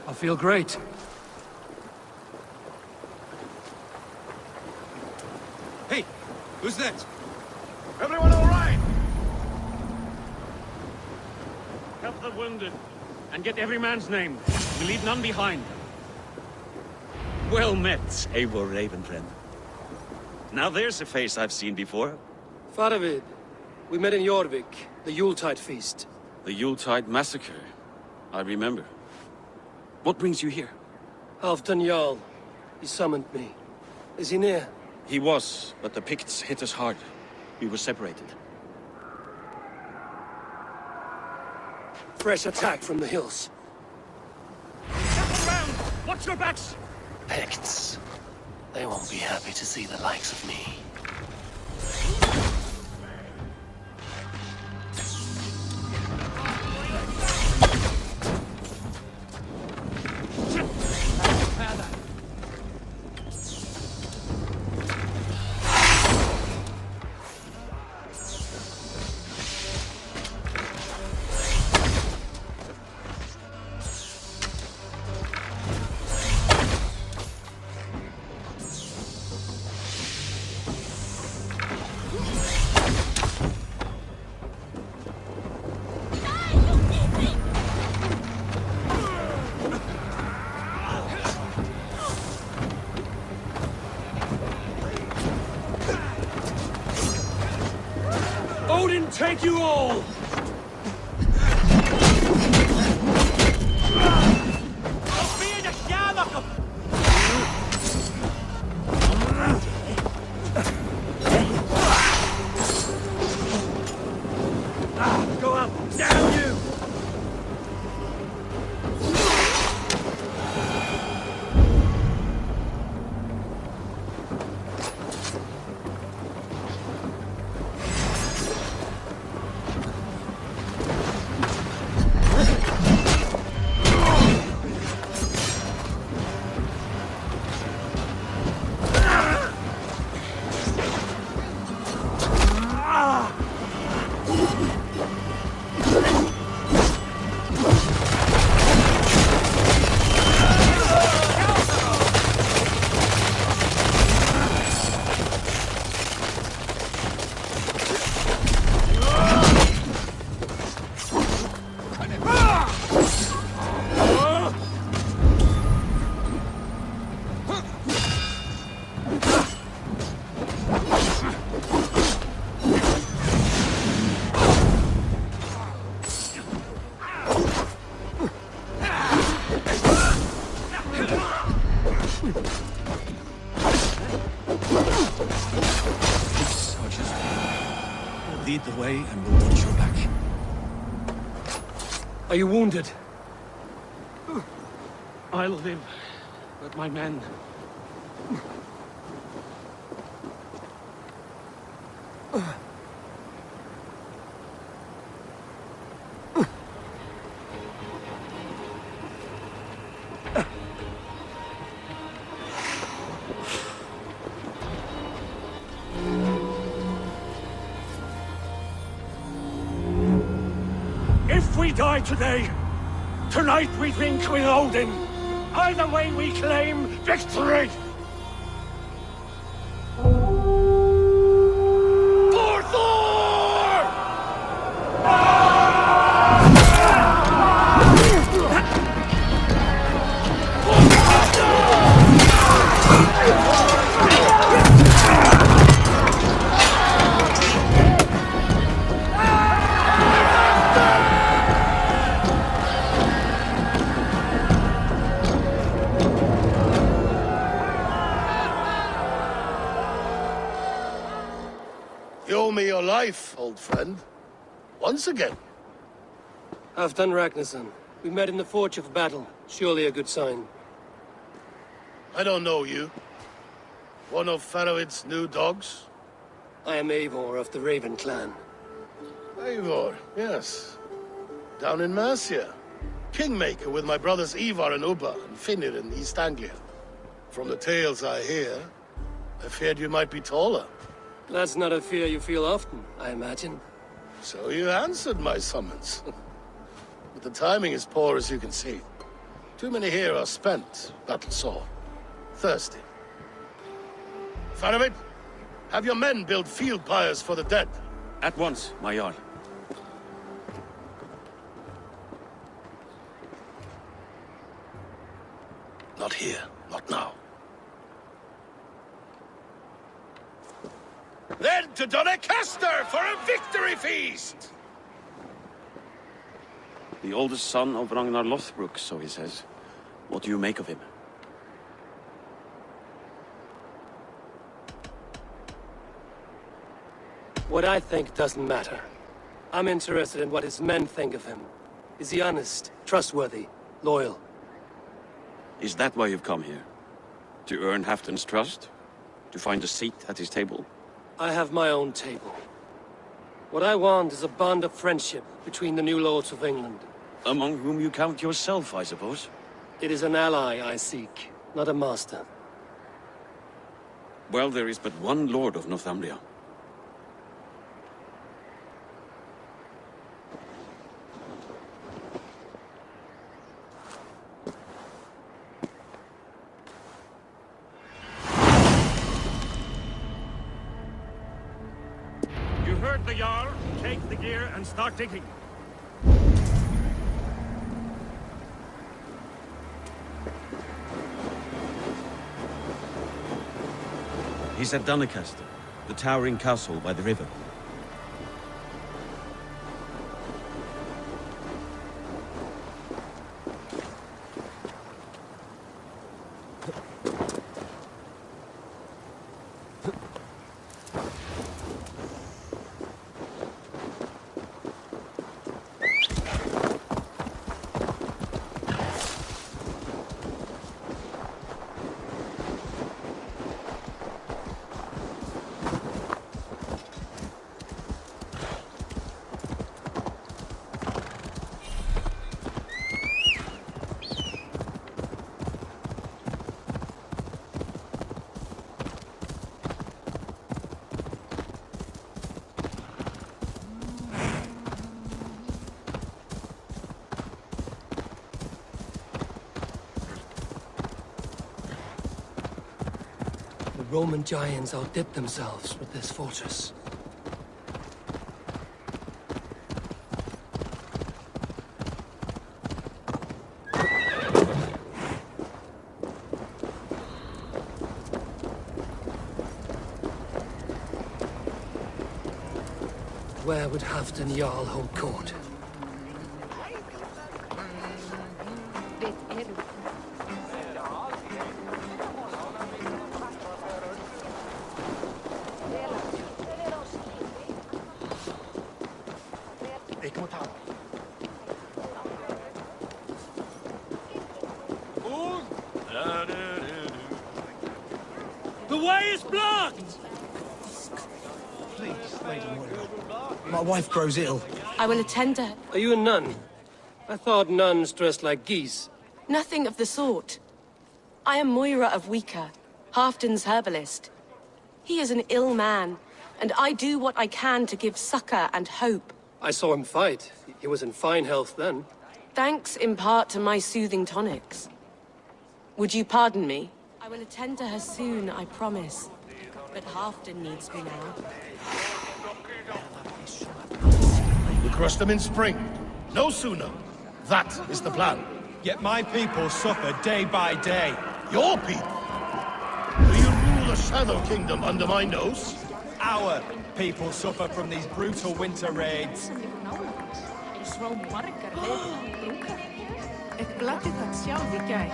I feel great. Hey, who's that? Everyone all right? Help the wounded, and get every man's name. We leave none behind. Well met, Eivor Ravenfriend. Now there's a face I've seen before. Faravid, we met in Jorvik, the Yuletide feast. The Yuletide massacre. I remember. What brings you here? Halfdan Jarl. He summoned me. Is he near? He was, but the Picts hit us hard. We were separated. Fresh attack from the hills. Circle round! Watch your backs! Picts. They won't be happy to see the likes of me. Odin, take you all! Go up! Down you! Lead the way, and we'll watch your back. Are you wounded? I'll live, but my men... If we die today, tonight we drink with Odin. Either way we claim victory! For Thor! You owe me your life, old friend. Once again. Halfdan Ragnarsson. We met in the Forge of Battle. Surely a good sign. I don't know you. One of Faroid's new dogs? I am Eivor of the Raven clan. Eivor, yes. Down in Mercia. Kingmaker with my brothers Ivar and Ubba and Finnir in East Anglia. From the tales I hear, I feared you might be taller. That's not a fear you feel often, I imagine. So you answered my summons. But the timing is poor, as you can see. Too many here are spent, battle-sore, thirsty. Faroid, have your men build field pyres for the dead. At once, my Jarl. Not here, not now. Then to Doncaster for a victory feast! The oldest son of Ragnar Lothbrok, so he says. What do you make of him? What I think doesn't matter. I'm interested in what his men think of him. Is he honest, trustworthy, loyal? Is that why you've come here? To earn Halfdan's trust? To find a seat at his table? I have my own table. What I want is a bond of friendship between the new lords of England. Among whom you count yourself, I suppose? It is an ally I seek, not a master. Well, there is but one lord of Northumbria. You heard the Jarl. Take the gear and start digging. He's at Doncaster, the towering castle by the river. The Roman giants outdid themselves with this fortress. Where would Halfdan Jarl hold court? way is blocked! Please, Lady Moira. My wife grows ill. I will attend to her. Are you a nun? I thought nuns dressed like geese. Nothing of the sort. I am Moira of Wika, Halfton's herbalist. He is an ill man, and I do what I can to give succor and hope. I saw him fight. He was in fine health then. Thanks in part to my soothing tonics. Would you pardon me? I will attend to her soon, I promise. But Halfton needs me now. We crush them in spring. No sooner. That is the plan. Yet my people suffer day by day. Your people? Do you rule a Shadow Kingdom under my nose? Our people suffer from these brutal winter raids. Eitt gladdi það sjálf í gær.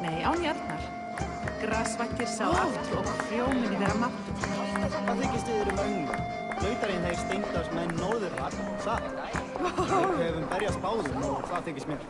Nei, án jarnar. Grasvættir sá aftur og frjóminni vera máttum. Hvað þykist þið öngum? Lautarinn þeir steindast með norðurhag, satt? Við hefum berjast báðum og það þykist mér.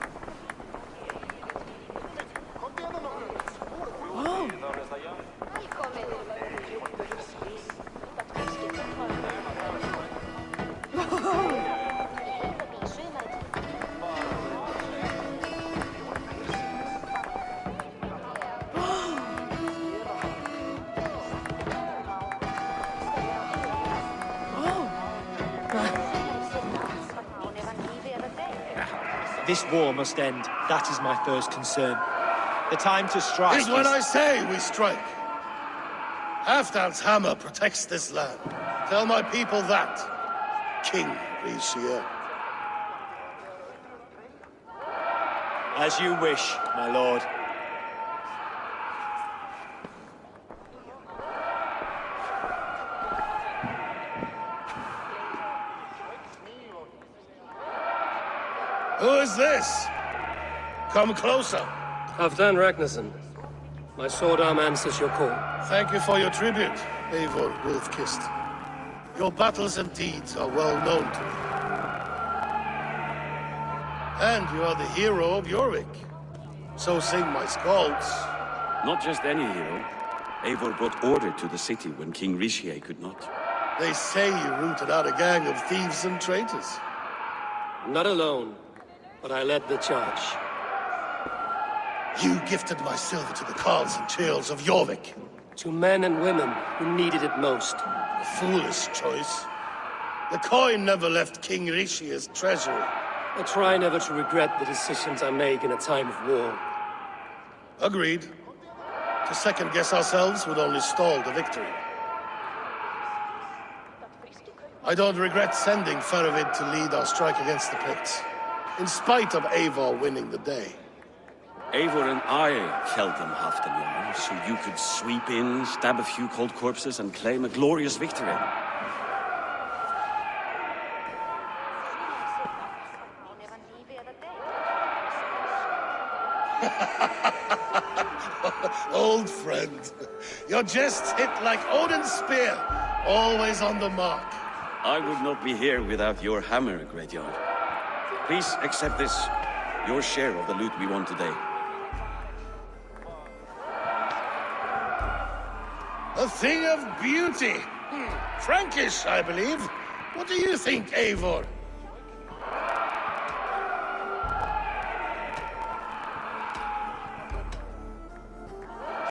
This war must end. That is my first concern. The time to strike is when I say we strike. Halfdan's hammer protects this land. Tell my people that, King Ricia. As you wish, my lord. Who is this? Come closer. Halfdan Ragnarsson. My sword arm answers your call. Thank you for your tribute, Eivor Wolf-Kissed. Your battles and deeds are well known to me. And you are the hero of Jorvik. So sing my skalds. Not just any hero. Eivor brought order to the city when King Ricia could not. They say you rooted out a gang of thieves and traitors. Not alone, but I led the charge. You gifted my silver to the carls and churls of Jorvik. To men and women who needed it most. A foolish choice. The coin never left King Ricia's treasury. I try never to regret the decisions I make in a time of war. Agreed. To second-guess ourselves would only stall the victory. I don't regret sending Faravid to lead our strike against the Picts, in spite of Eivor winning the day. Eivor and I killed them, Halfdan, so you could sweep in, stab a few cold corpses, and claim a glorious victory. Old friend, your jests hit like Odin's spear, always on the mark. I would not be here without your hammer, Greatyard. Please accept this, your share of the loot we won today. A thing of beauty. Frankish, I believe. What do you think, Eivor?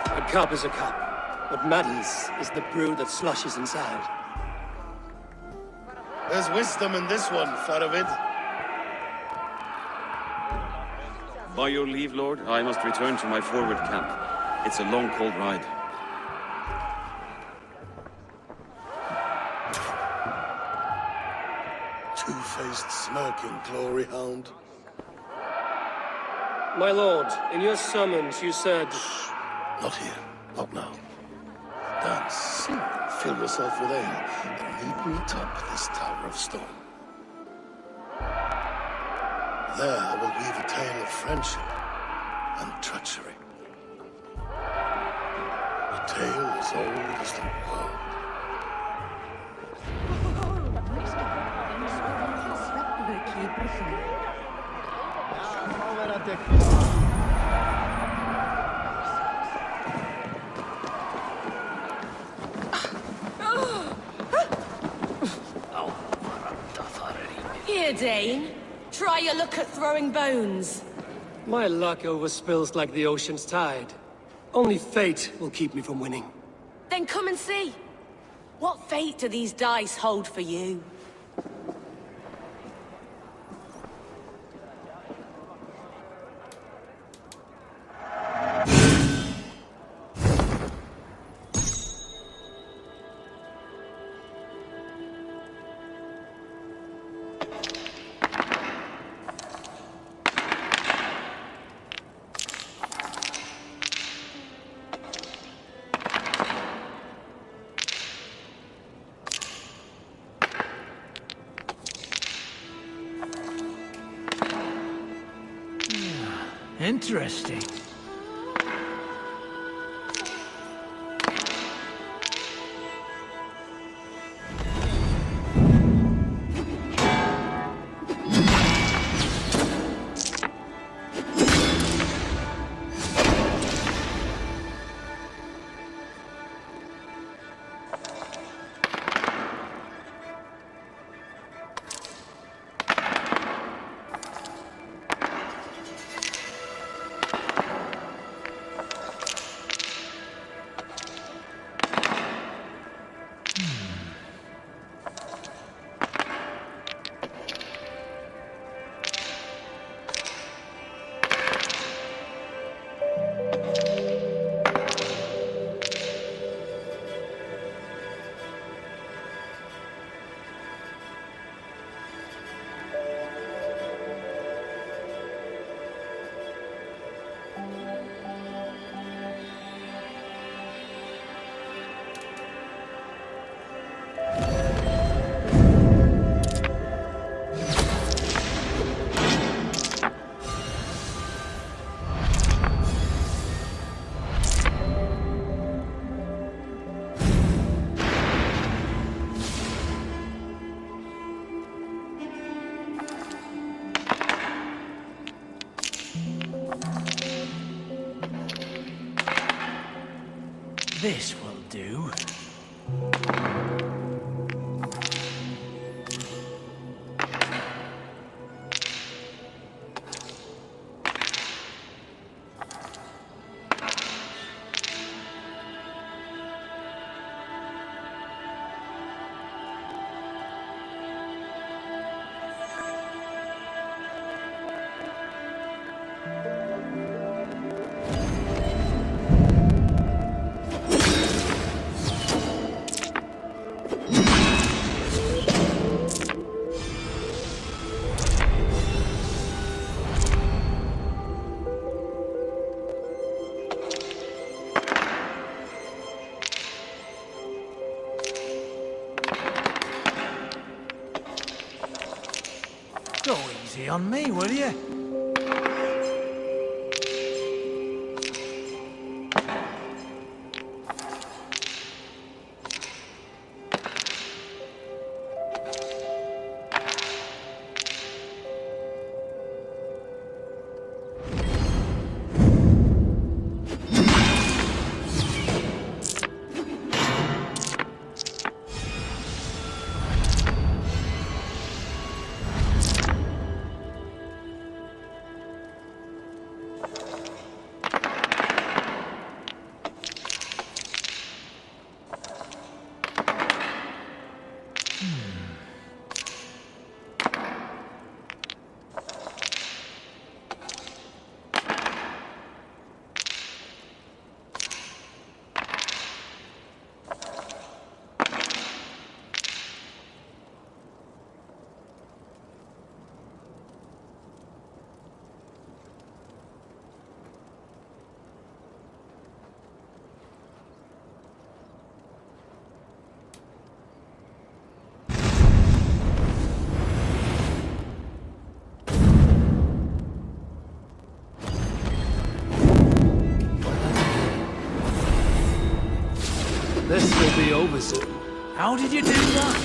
A cup is a cup. What matters is the brew that slushes inside. There's wisdom in this one, Faravid. By your leave, Lord, I must return to my forward camp. It's a long, cold ride. Two-faced, smirking glory hound. My lord, in your summons you said... Not here. Not now. Dance, sing, fill yourself with ale, and meet me atop this tower of stone. There I will weave a tale of friendship and treachery. A tale as old as the world. Dane. Try your luck at throwing bones. My luck overspills like the ocean's tide. Only fate will keep me from winning. Then come and see. What fate do these dice hold for you? Interesting. This will do. Go easy on me, will you? This will be over soon. How did you do that?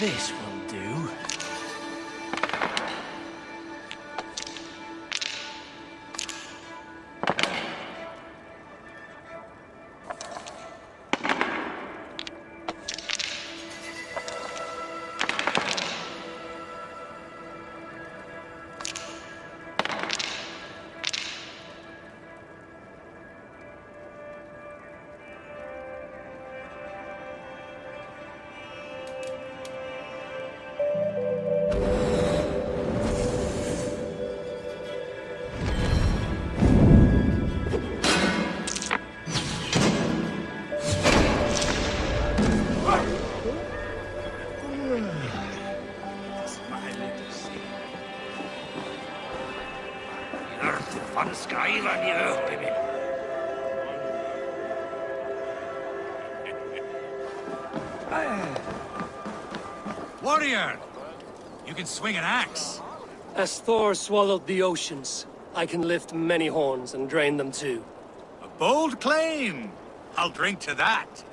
This will do. Warrior! You can swing an axe. As Thor swallowed the oceans, I can lift many horns and drain them too. A bold claim! I'll drink to that.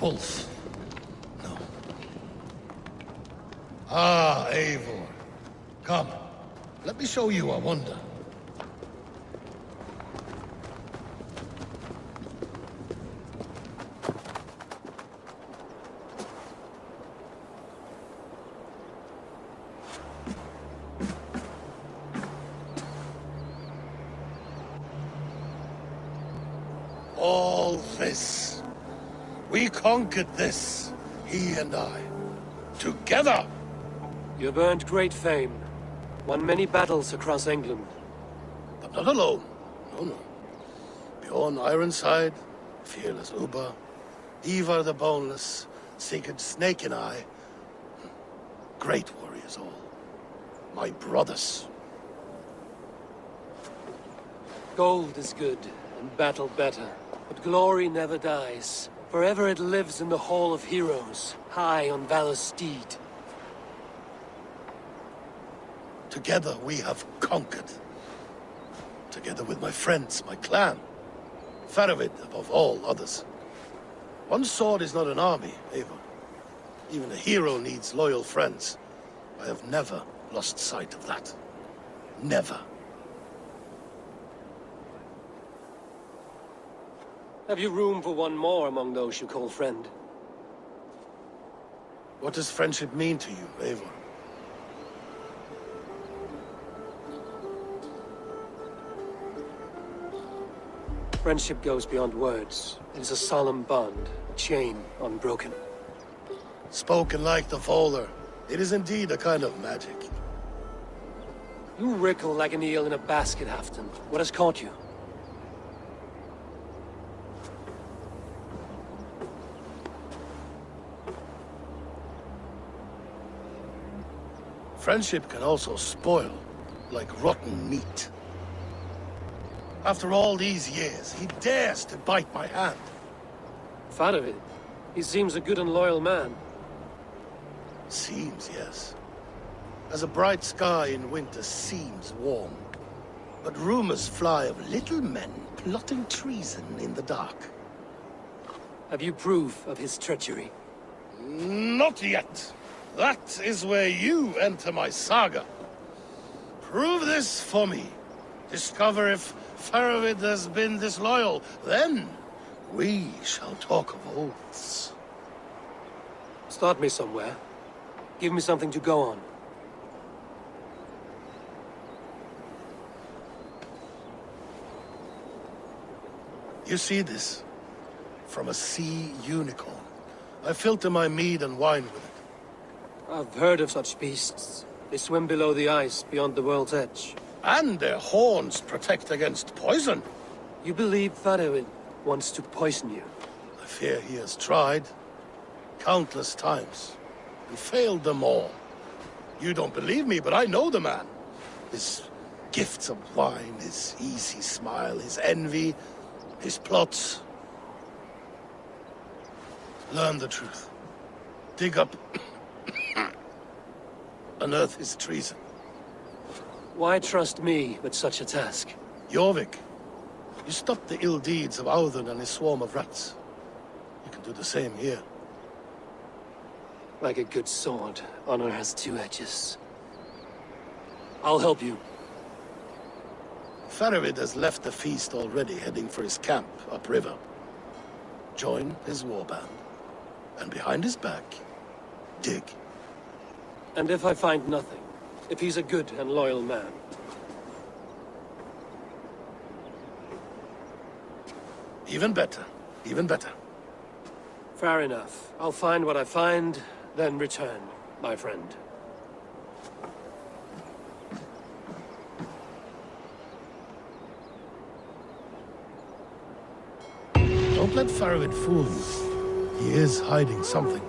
Wolf. No. Ah, Eivor. Come. Let me show you a wonder. All this. We conquered this, he and I. Together! You've earned great fame. Won many battles across England. But not alone. No, no. Bjorn Ironside, fearless Uber, Ivar the Boneless, Sigurd Snake and I. Great warriors all. My brothers. Gold is good, and battle better. But glory never dies. Forever it lives in the Hall of Heroes, high on Valor's steed. Together we have conquered. Together with my friends, my clan. Faravid above all others. One sword is not an army, Eivor. Even a hero needs loyal friends. I have never lost sight of that. Never. Have you room for one more among those you call friend? What does friendship mean to you, Eivor? Friendship goes beyond words. It is a solemn bond, a chain unbroken. Spoken like the Fowler. It is indeed a kind of magic. You wriggle like an eel in a basket, Halfdan. What has caught you? Friendship can also spoil, like rotten meat. After all these years, he dares to bite my hand. Farovid, he seems a good and loyal man. Seems, yes. As a bright sky in winter seems warm. But rumors fly of little men plotting treason in the dark. Have you proof of his treachery? Not yet. That is where you enter my saga. Prove this for me. Discover if Faravid has been disloyal. Then we shall talk of oaths. Start me somewhere. Give me something to go on. You see this? From a sea unicorn. I filter my mead and wine with it. I've heard of such beasts. They swim below the ice, beyond the world's edge. And their horns protect against poison. You believe Faravid wants to poison you? I fear he has tried. Countless times. And failed them all. You don't believe me, but I know the man. His gifts of wine, his easy smile, his envy, his plots. Learn the truth. Dig up... unearth his treason. Why trust me with such a task? Jorvik, you stopped the ill deeds of Audun and his swarm of rats. You can do the same here. Like a good sword, honor has two edges. I'll help you. Faravid has left the feast already, heading for his camp upriver. Join his warband. And behind his back, dig. And if I find nothing? If he's a good and loyal man? Even better. Even better. Fair enough. I'll find what I find, then return, my friend. Don't let Faravid fool you. He is hiding something.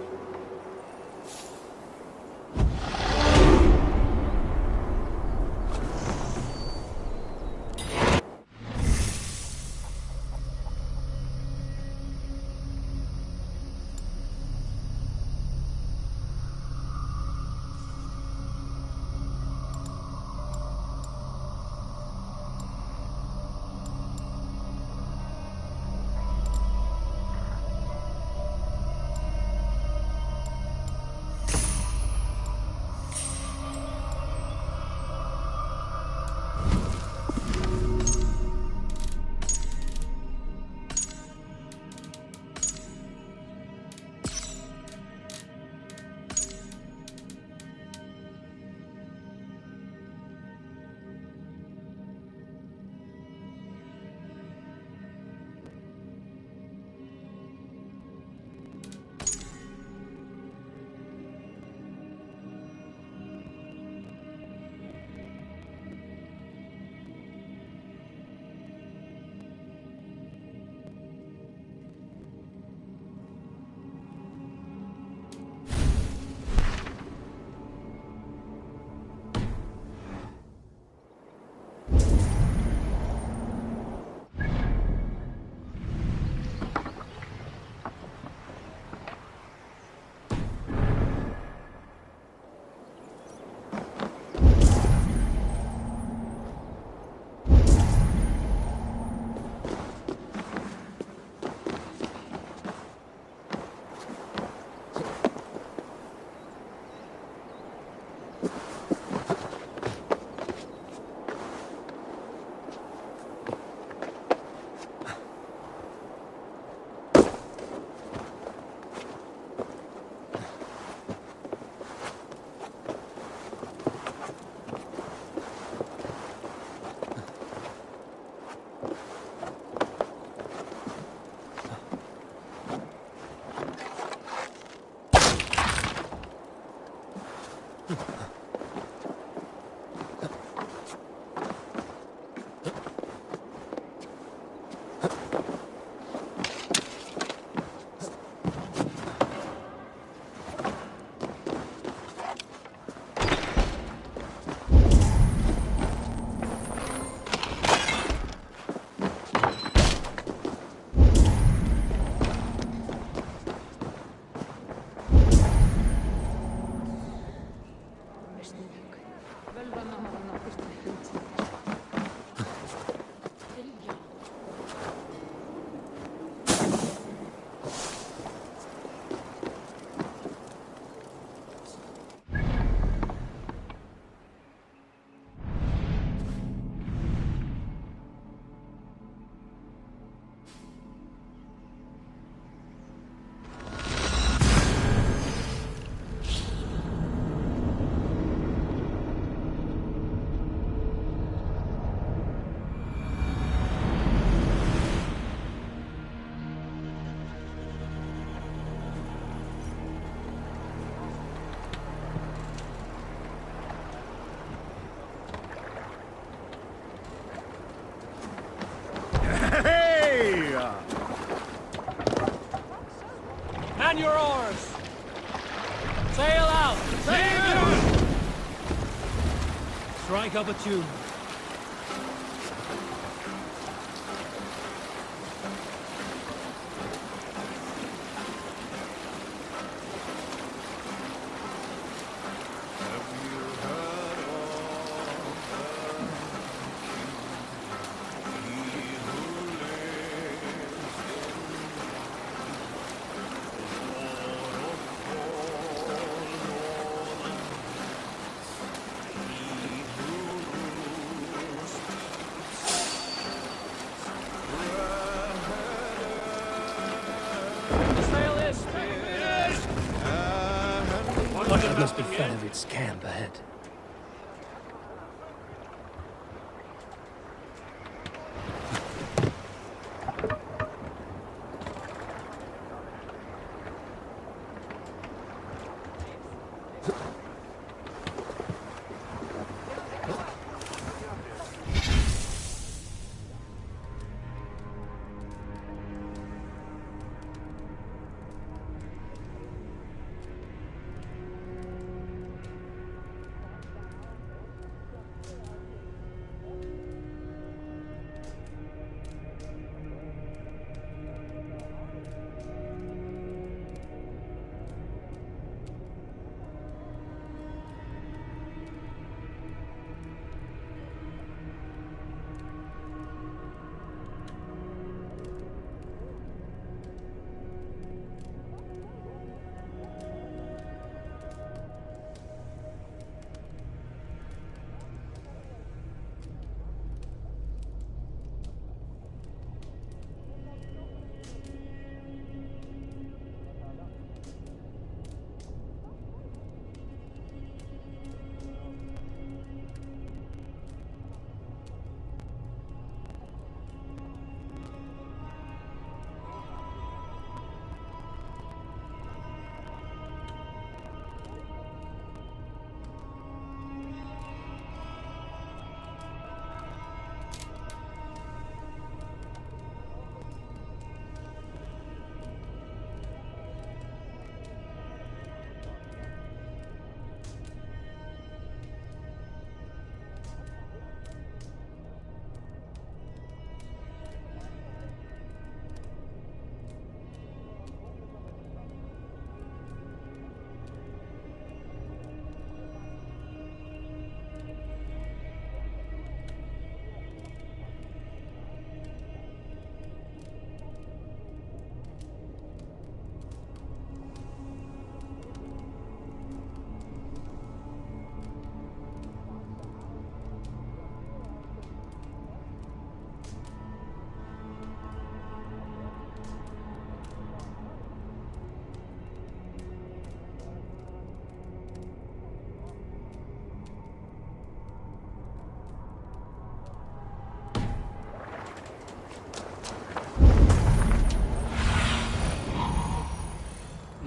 Strike up a tune. That must be Fanavid's camp ahead.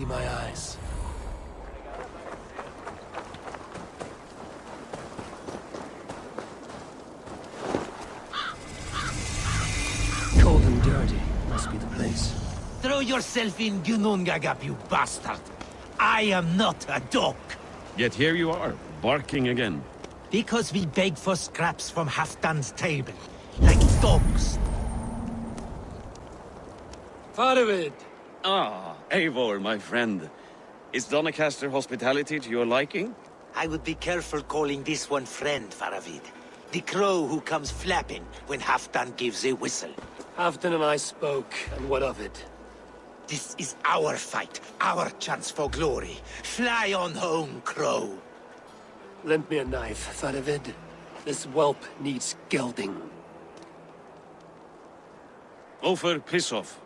My eyes. Cold and dirty must be the place. Throw yourself in Gunungagap, you bastard! I am not a dog! Yet here you are, barking again. Because we beg for scraps from Halfdan's table, like dogs. Faravid! Ah, Eivor, my friend. Is Doncaster hospitality to your liking? I would be careful calling this one friend, Faravid. The crow who comes flapping when Halfdan gives a whistle. Halfdan and I spoke, and what of it? This is our fight, our chance for glory. Fly on home, crow. Lend me a knife, Faravid. This whelp needs gelding. Ofer, piss off.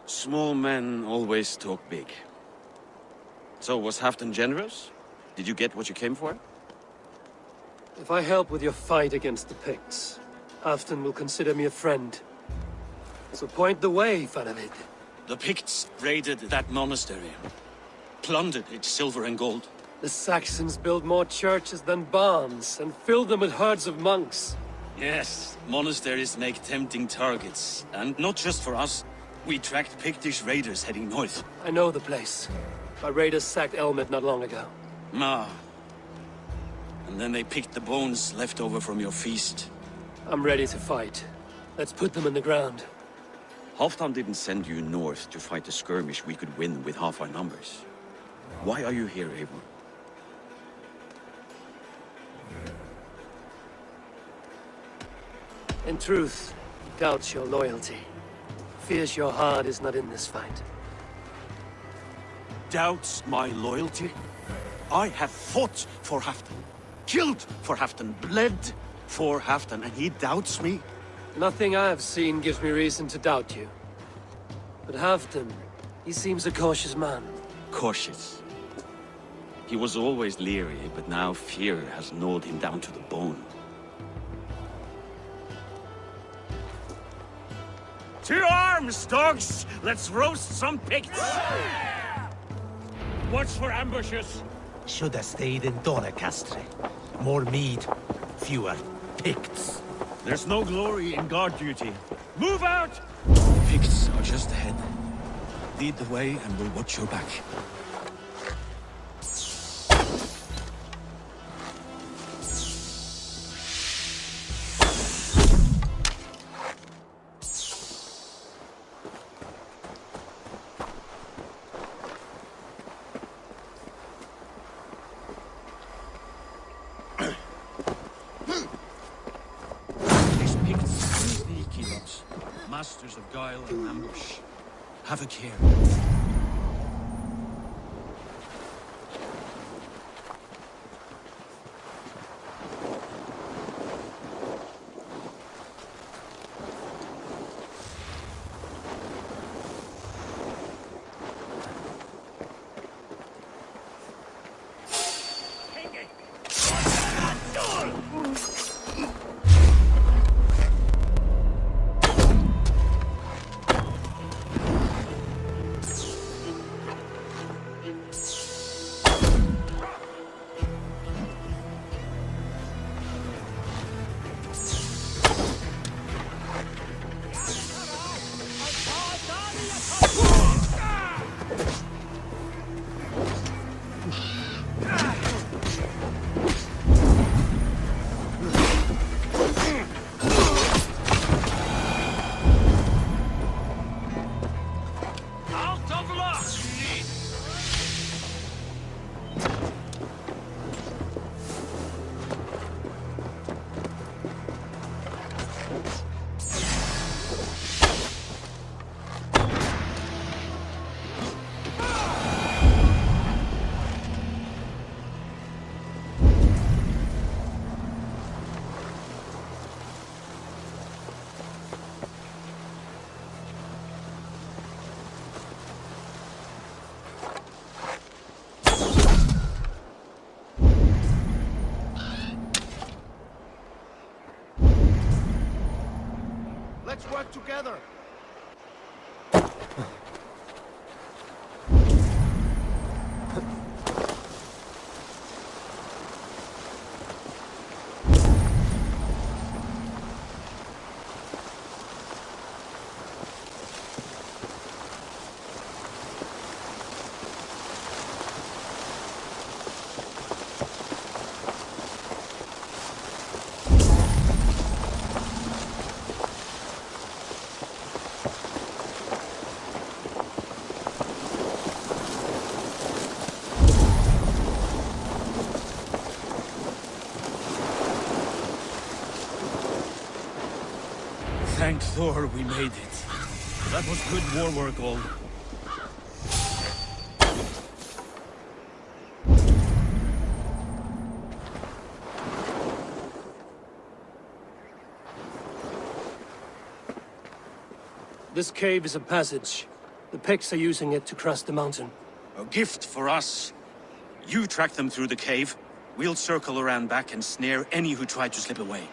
Small men always talk big. So, was Halfdan generous? Did you get what you came for? If I help with your fight against the Picts, Halfdan will consider me a friend. So point the way, Faravid. The Picts raided that monastery. Plundered its silver and gold. The Saxons built more churches than barns, and filled them with herds of monks. Yes, monasteries make tempting targets. And not just for us. We tracked Pictish raiders heading north. I know the place. Our raiders sacked Elmet not long ago. Ah. And then they picked the bones left over from your feast. I'm ready to fight. Let's put them in the ground. Halfdan didn't send you north to fight a skirmish we could win with half our numbers. Why are you here, Eivor? In truth, he doubts your loyalty. Fears your heart is not in this fight. Doubts my loyalty? I have fought for Halfdan, killed for Halfdan, bled for Halfdan, and he doubts me? Nothing I have seen gives me reason to doubt you. But Halfdan, he seems a cautious man. Cautious. He was always leery, but now fear has gnawed him down to the bone. To arms, dogs! Let's roast some Picts! Watch for ambushes! Should have stayed in Doncaster. More mead, fewer Picts. There's no glory in guard duty. Move out! Picts are just ahead. Lead the way and we'll watch your back. Masters of guile and ambush. Have a care. Let's work together. Thank Thor we made it. That was good war work, all. This cave is a passage. The Picts are using it to cross the mountain. A gift for us. You track them through the cave. We'll circle around back and snare any who try to slip away.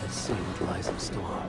Let's see what lies in store.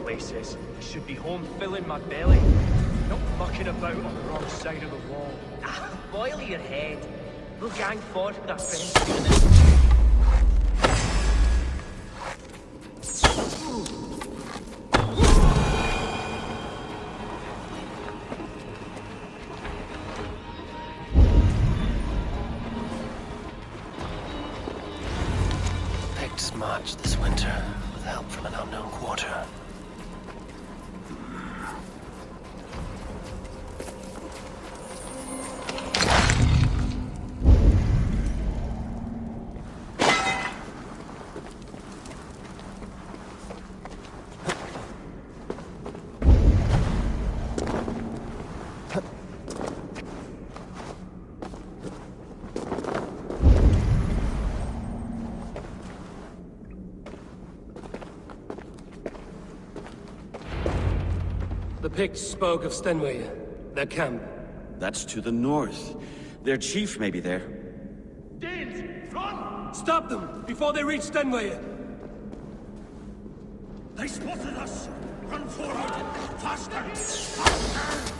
Places. I should be home filling my belly, not mucking about on the wrong side of the wall. Boil your head. We'll gang forth with our friends doing it. Picked smudge this winter, with help from an unknown quarter. The Picts spoke of Stenway, their camp. That's to the north. Their chief may be there. Danes, run! Stop them, before they reach Stenway! They spotted us! Run forward! Faster! Faster!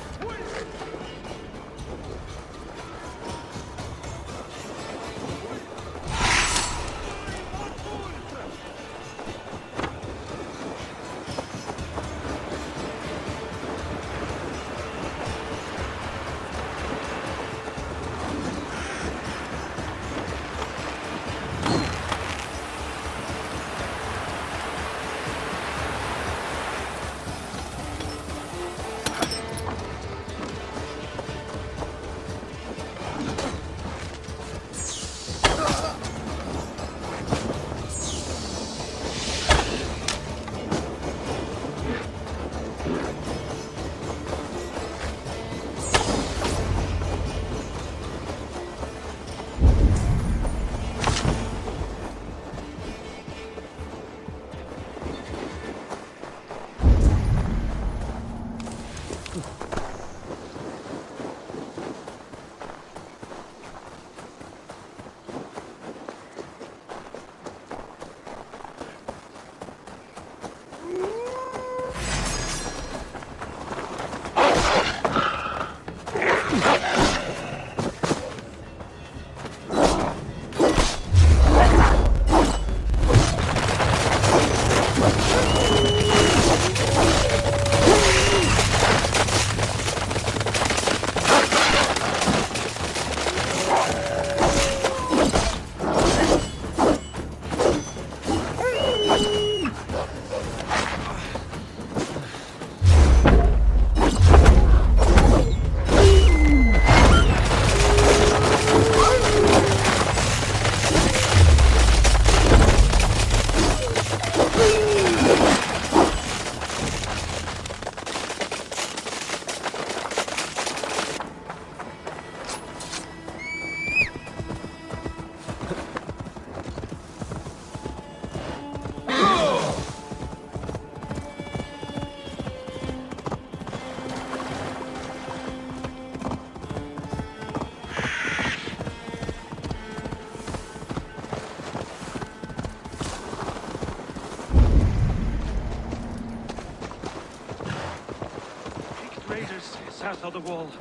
South of the wall.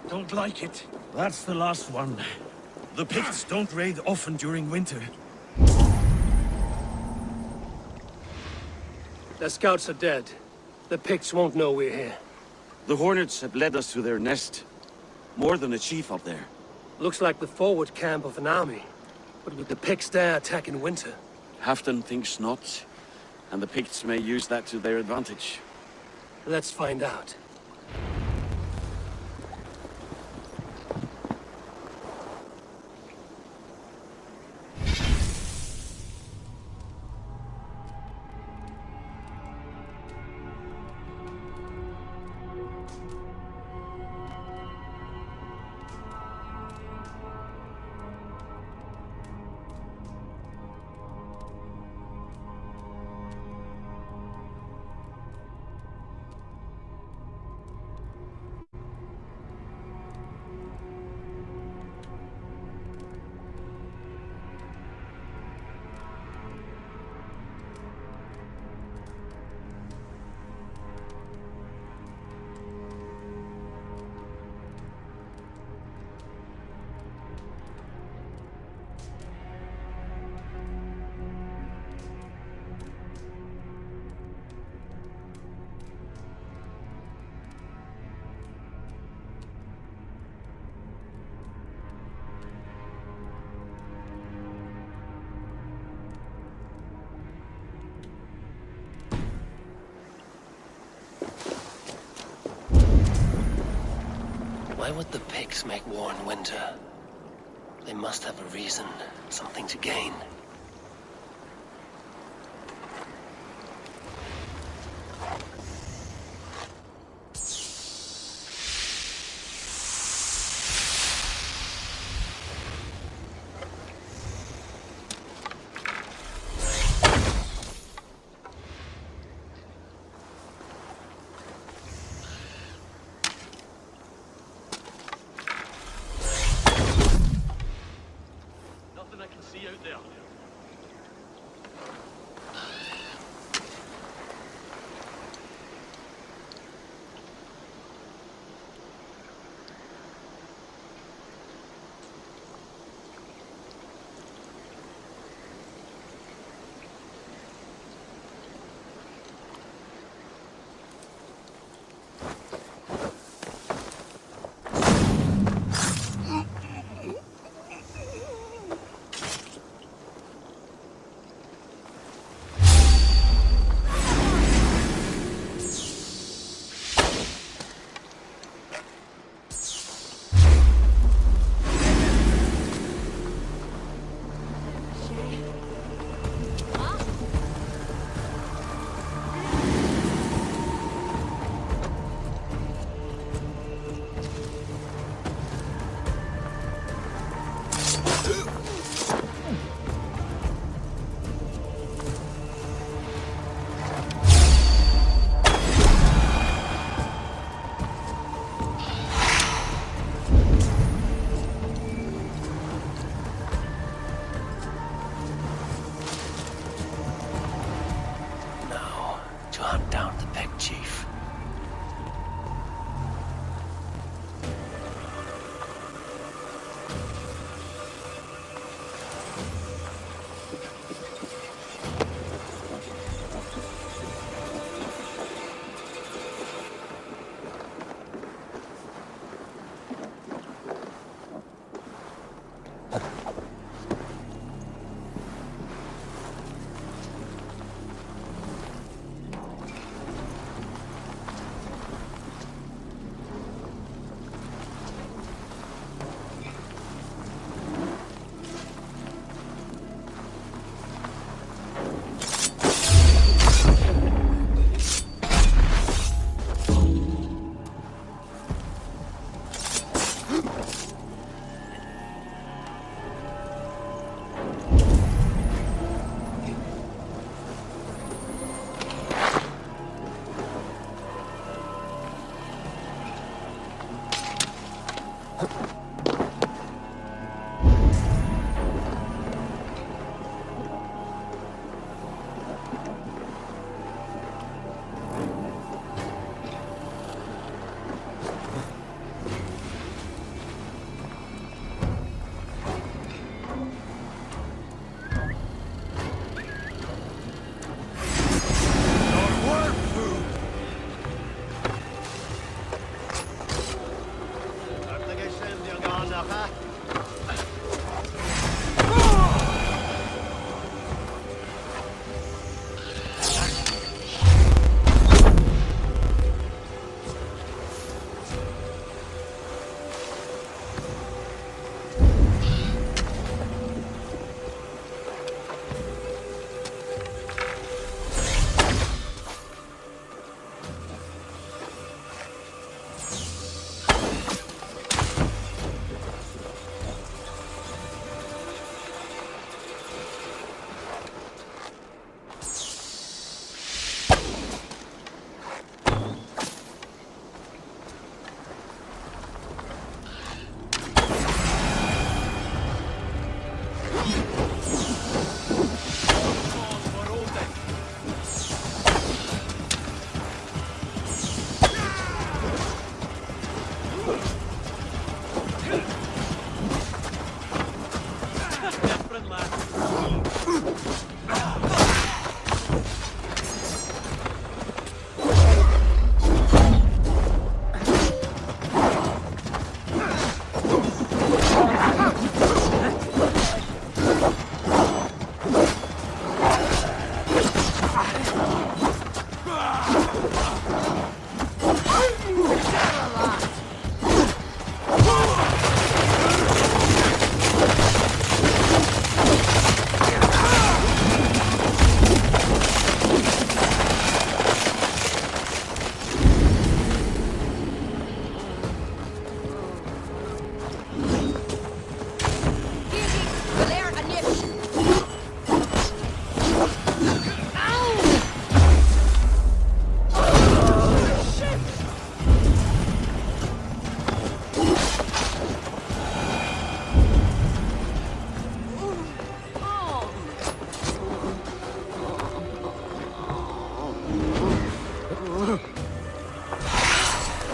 Don't like it. That's the last one. The Picts don't raid often during winter. Their scouts are dead. The Picts won't know we're here. The Hornets have led us to their nest. More than a chief up there. Looks like the forward camp of an army. But would the Picts dare attack in winter? Halfdan thinks not. And the Picts may use that to their advantage. Let's find out. Why would the Picts make war in winter? They must have a reason, something to gain.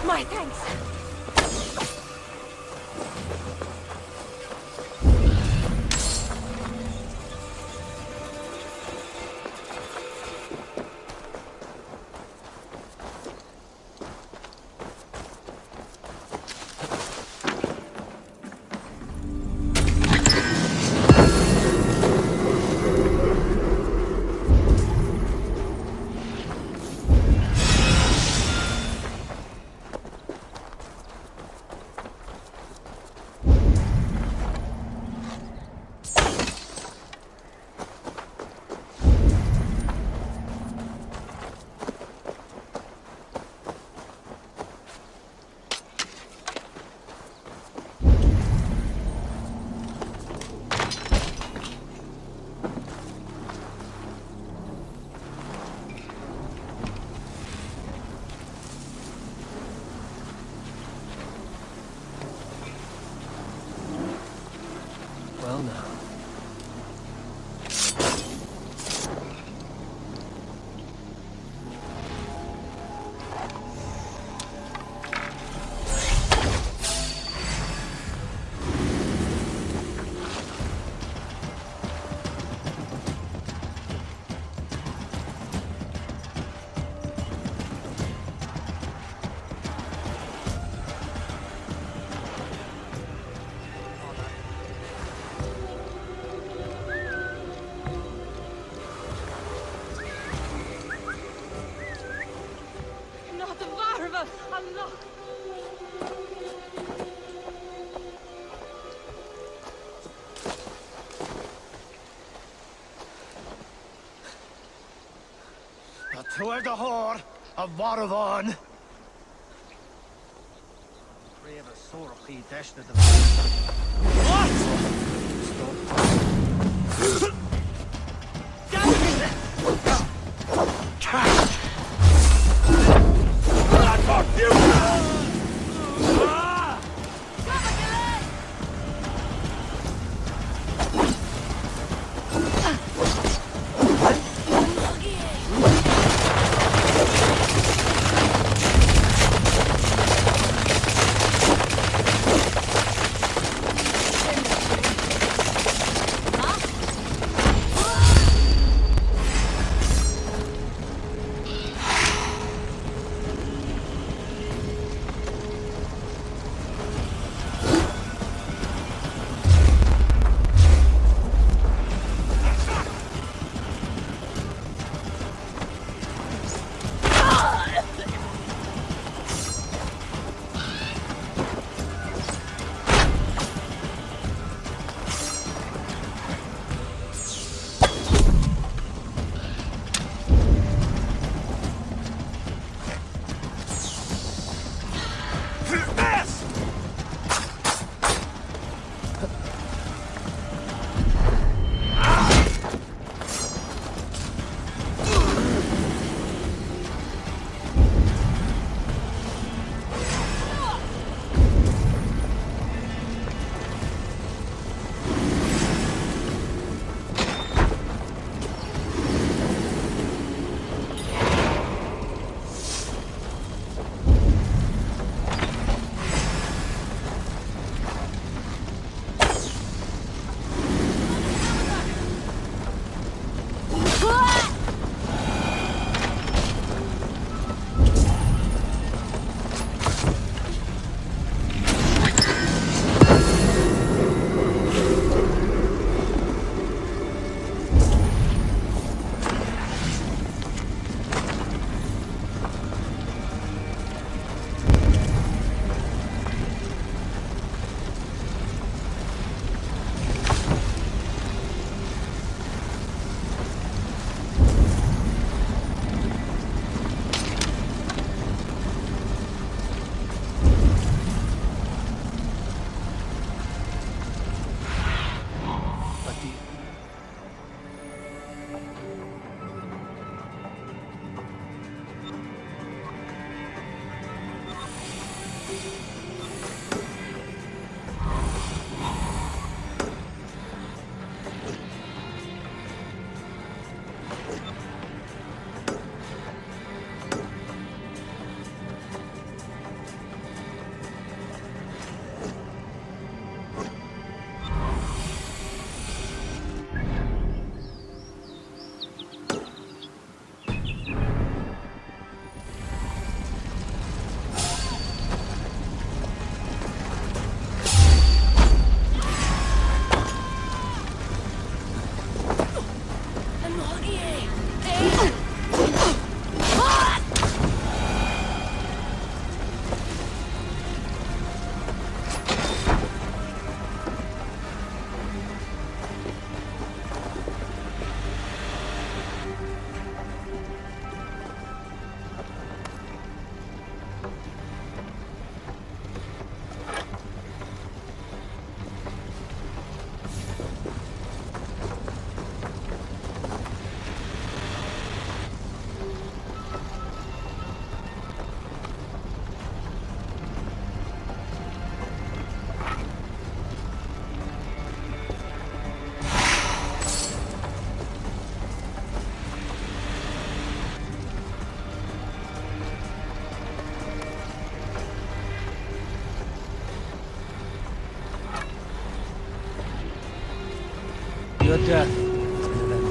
My thanks. Well now. Not the varva! Allah! A tuair de hor, a Varavon. Brave a sorchi deshna the the death of an event.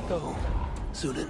Go, Zulin.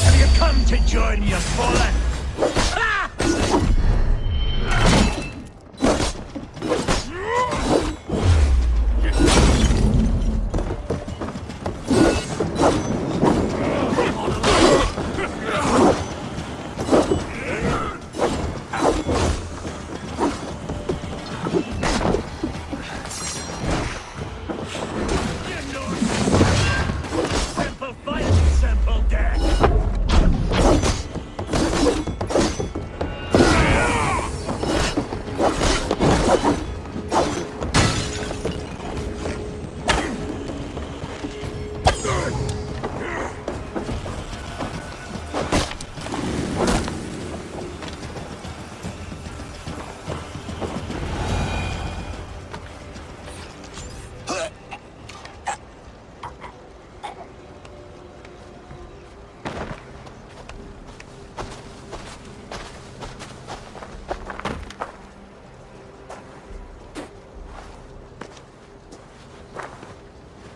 Have you come to join your fallen? Simple fight, simple death.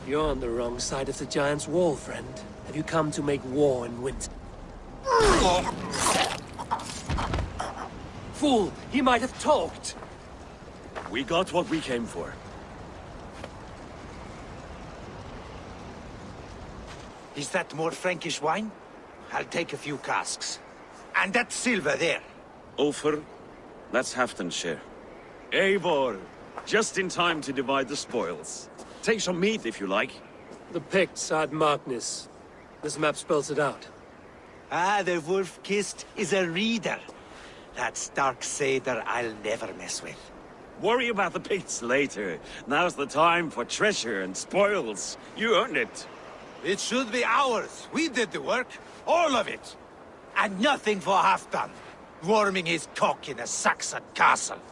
You're on the wrong side of the Giant's wall, friend. Have you come to make war in winter? Fool! He might have talked! We got what we came for. Is that more Frankish wine? I'll take a few casks. And that silver there. Ulfr, that's Halfdan's share. Eivor, just in time to divide the spoils. Take some meat if you like. The Picts had Magnus. This map spells it out. Ah, the wolf-kissed is a reader. That stark satyr I'll never mess with. Worry about the Picts later. Now's the time for treasure and spoils. You earned it. It should be ours. We did the work. All of it. And nothing for Halfdan, warming his cock in a Saxon castle.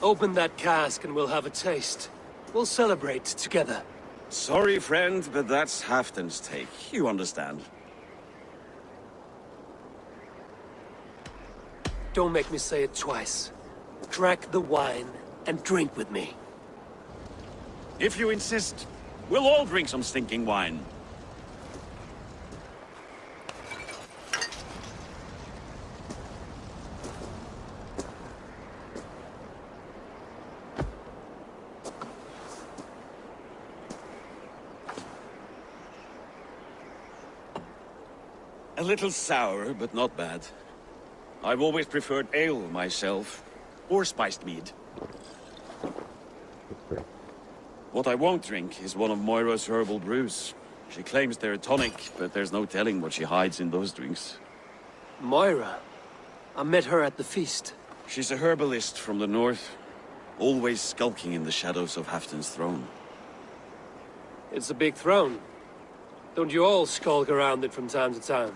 Open that cask and we'll have a taste. We'll celebrate together. Sorry, friend, but that's Halfdan's take. You understand. Don't make me say it twice. Crack the wine and drink with me. If you insist, we'll all drink some stinking wine. A little sour, but not bad. I've always preferred ale myself, or spiced mead. What I won't drink is one of Moira's herbal brews. She claims they're a tonic, but there's no telling what she hides in those drinks. Moira? I met her at the feast. She's a herbalist from the north, always skulking in the shadows of Halfdan's throne. It's a big throne. Don't you all skulk around it from time to time?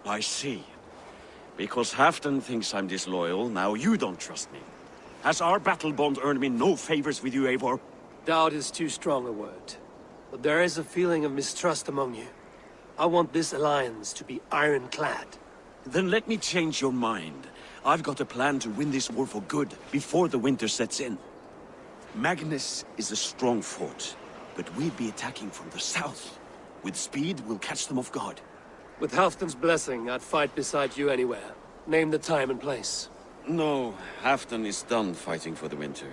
I see. Because Halfdan thinks I'm disloyal, now you don't trust me. Has our battle bond earned me no favors with you, Eivor? Doubt is too strong a word. But there is a feeling of mistrust among you. I want this alliance to be ironclad. Then let me change your mind. I've got a plan to win this war for good, before the winter sets in. Magnus is a strong fort, but we'll be attacking from the south. With speed, we'll catch them off guard. With Halfdan's blessing, I'd fight beside you anywhere. Name the time and place. No, Halfdan is done fighting for the winter.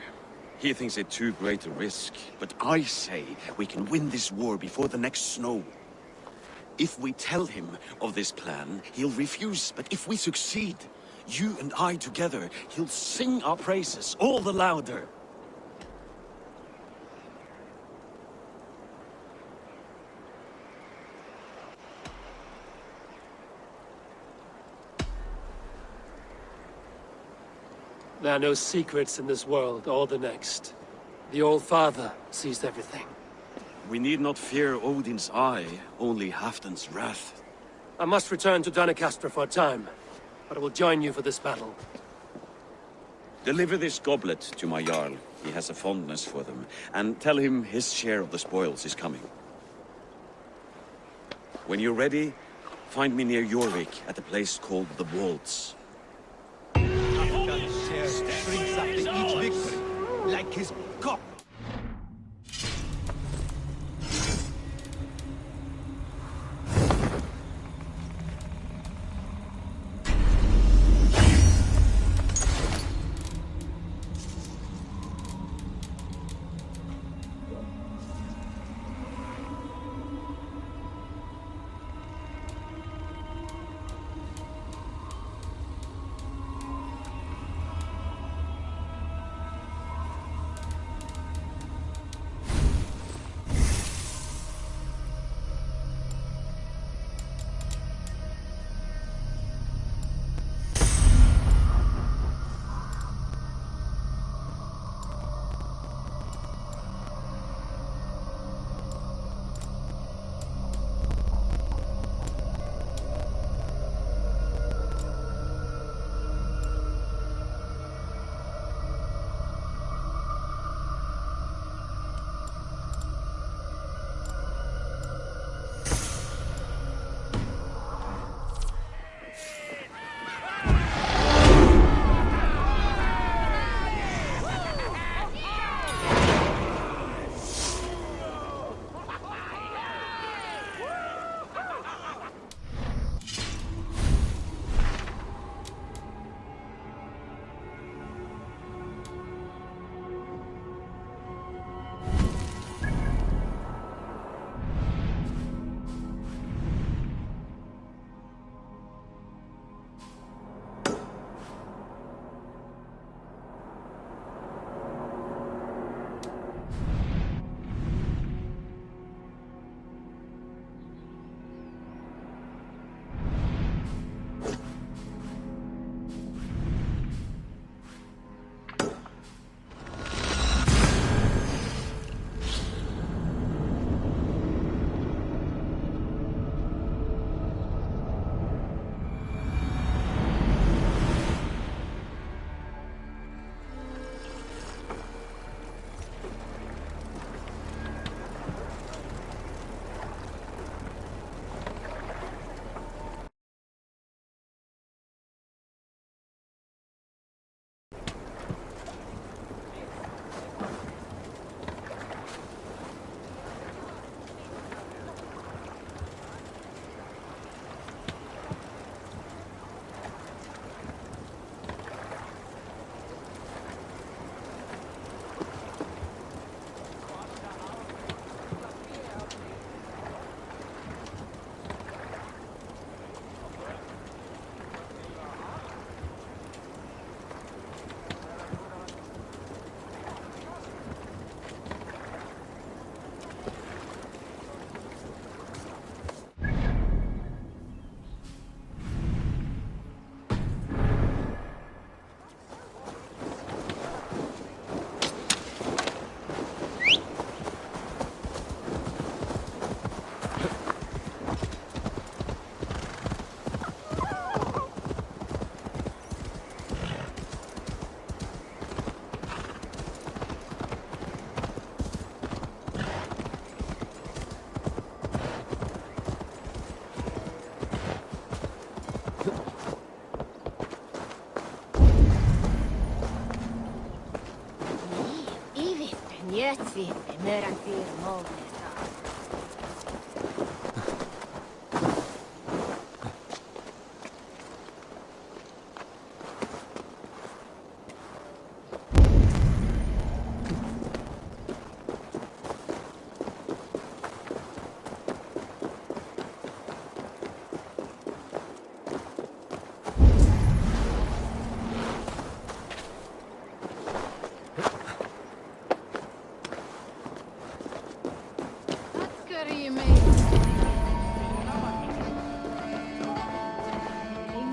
He thinks it too great a risk, but I say we can win this war before the next snow. If we tell him of this plan, he'll refuse, but if we succeed, you and I together, he'll sing our praises all the louder. There are no secrets in this world or the next. The Old Father sees everything. We need not fear Odin's eye, only Halfdan's wrath. I must return to Doncaster for a time, but I will join you for this battle. Deliver this goblet to my Jarl. He has a fondness for them. And tell him his share of the spoils is coming. When you're ready, find me near Jorvik at a place called the Waltz. Halfdan shares brings after each victory, like his cock.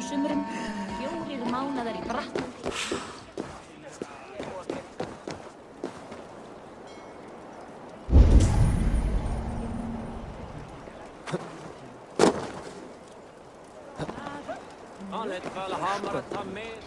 Sumrum, 4 mánaðar í Brattlandi. Han lät Valhalla ta med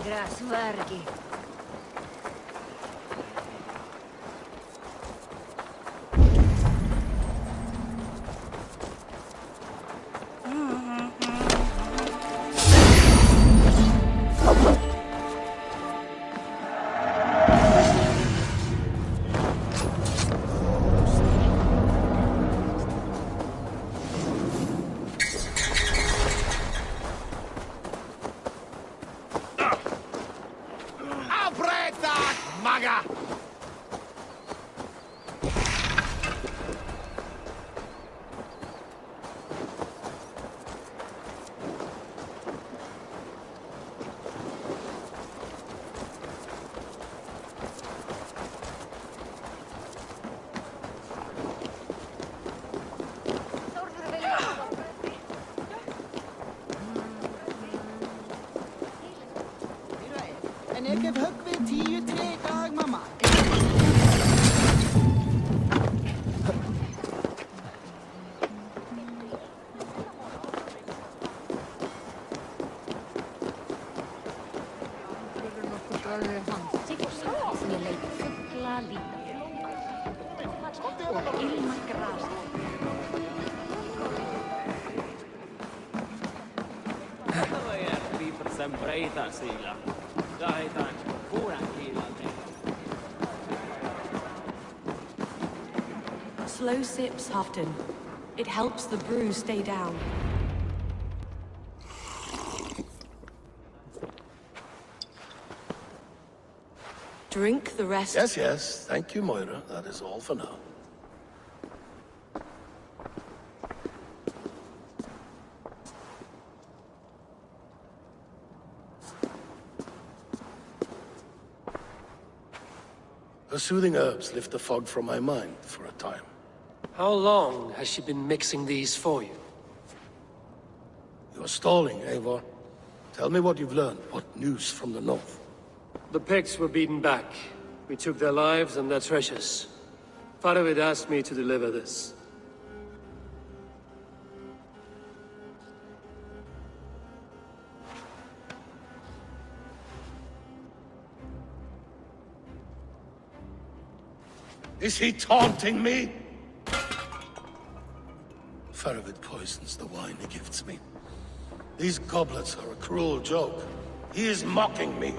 Grasvargi. En ég gef högg við 10 tré í dag, mamma. Slow sips, Houghton. It helps the brew stay down. Drink the rest. Yes, yes. Thank you, Moira. That is all for now. Her soothing herbs lift the fog from my mind for a time. How long has she been mixing these for you? You're stalling, Eivor. Tell me what you've learned. What news from the north? The Picts were beaten back. We took their lives and their treasures. Faravid asked me to deliver this. Is he taunting me? Faravid poisons the wine he gifts me. These goblets are a cruel joke. He is mocking me.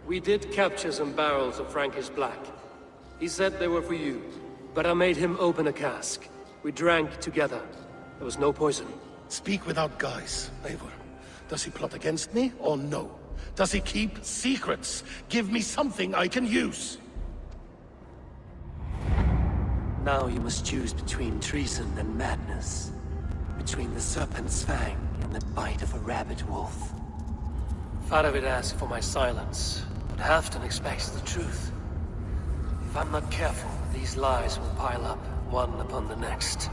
We did capture some barrels of Frankish Black. He said they were for you, but I made him open a cask. We drank together. There was no poison. Speak without guise, Eivor. Does he plot against me or no? Does he keep secrets? Give me something I can use. Now you must choose between treason and madness. Between the serpent's fang and the bite of a rabid wolf. Faravid asked for my silence, but Halfton expects the truth. If I'm not careful, these lies will pile up, one upon the next.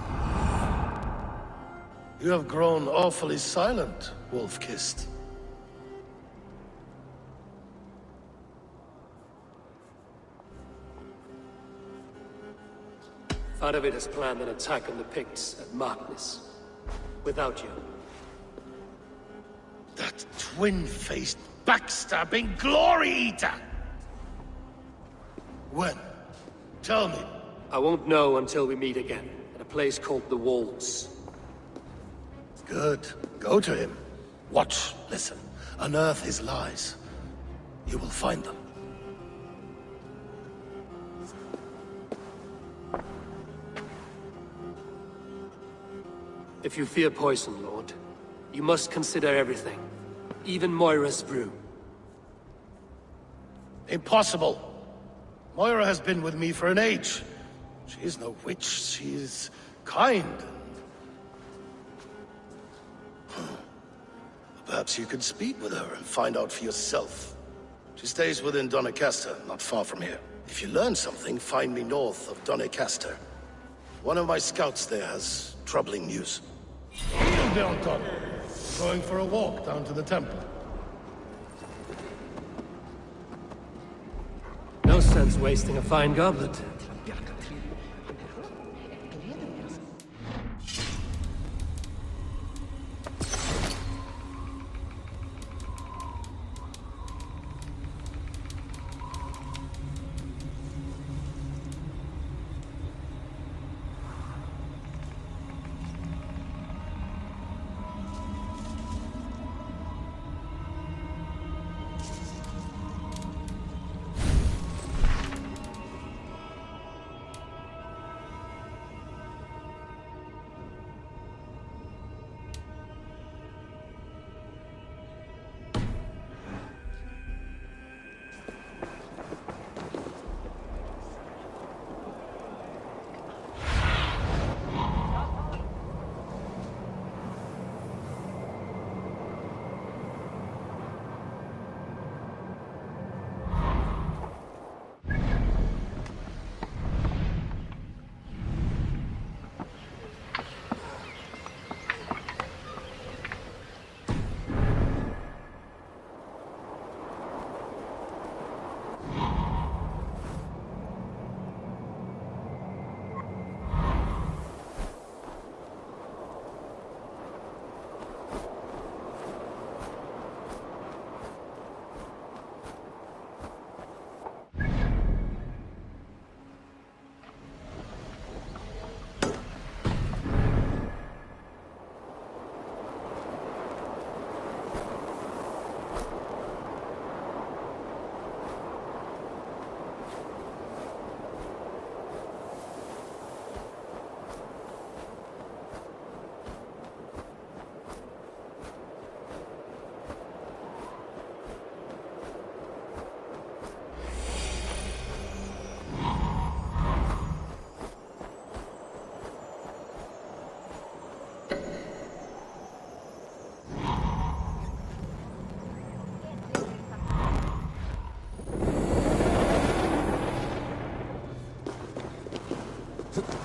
You have grown awfully silent, wolf-kissed. Faravid has planned an attack on the Picts at Markness. Without you. twin-faced, backstabbing glory eater! When? Tell me. I won't know until we meet again, at a place called the Walls. Good. Go to him. Watch, listen. Unearth his lies. You will find them. If you fear poison, Lord, you must consider everything. Even Moira's brew. Impossible. Moira has been with me for an age. She is no witch. She is kind. Perhaps you could speak with her and find out for yourself. She stays within Doncaster, not far from here. If you learn something, find me north of Doncaster. One of my scouts there has troubling news. He'll be on top. Going for a walk down to the temple. No sense wasting a fine goblet.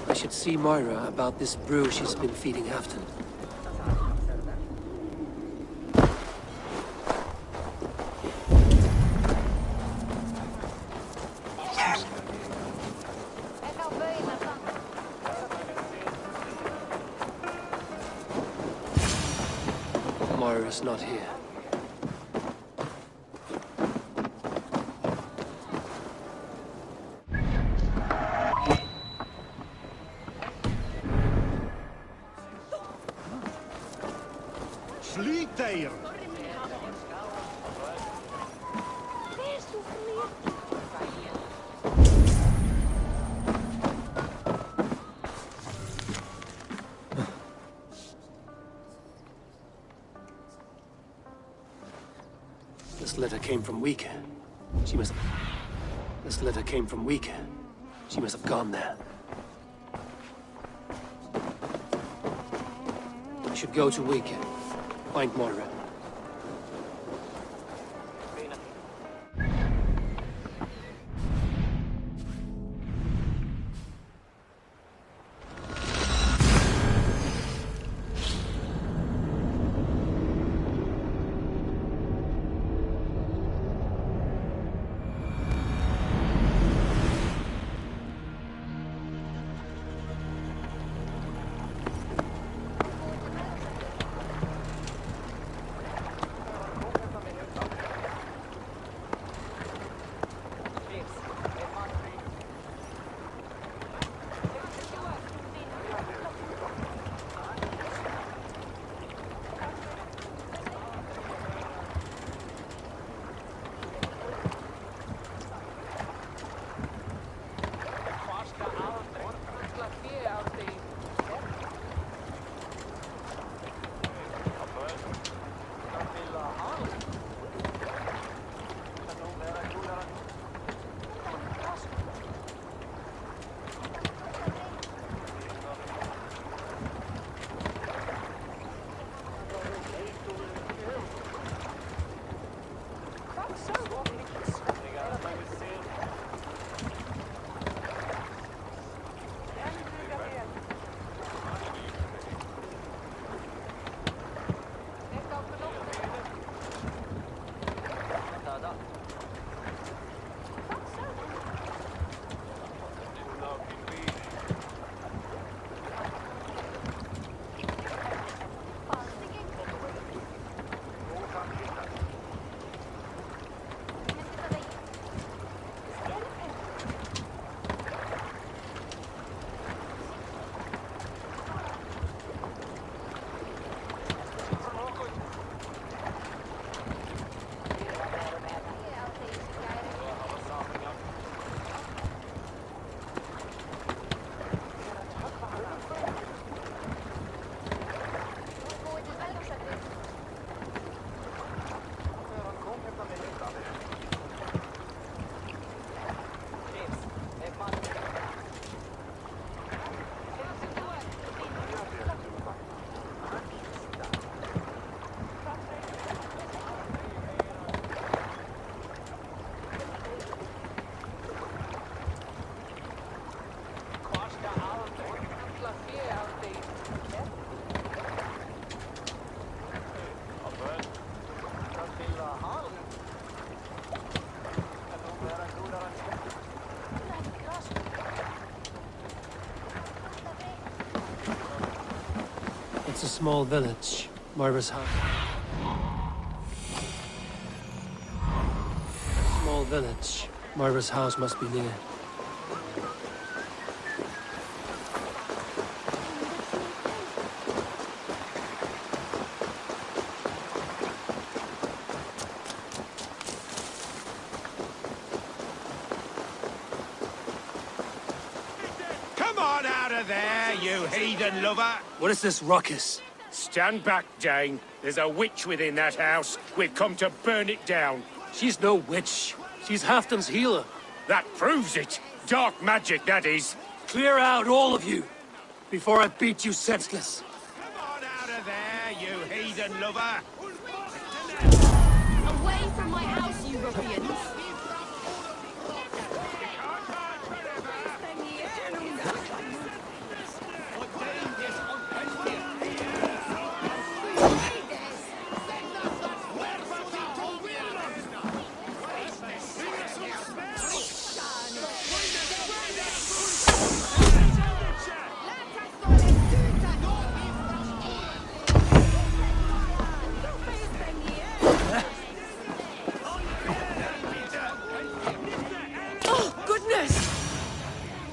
I should see Moira about this brew she's been feeding Afton. Moira's not here. Sliter! This letter came from Weaker. She must have... This letter came from Weaker. She must have gone there. I should go to Weaker. Find Moira. It's a small village. Moira's house. Small village. Moira's house must be near. Come on out of there, you heathen lover! What is this ruckus? Stand back, Dane. There's a witch within that house. We've come to burn it down. She's no witch. She's Halfdan's healer. That proves it. Dark magic, that is. Clear out, all of you, before I beat you senseless. Come on out of there, you heathen lover! Away from my house, you ruffians!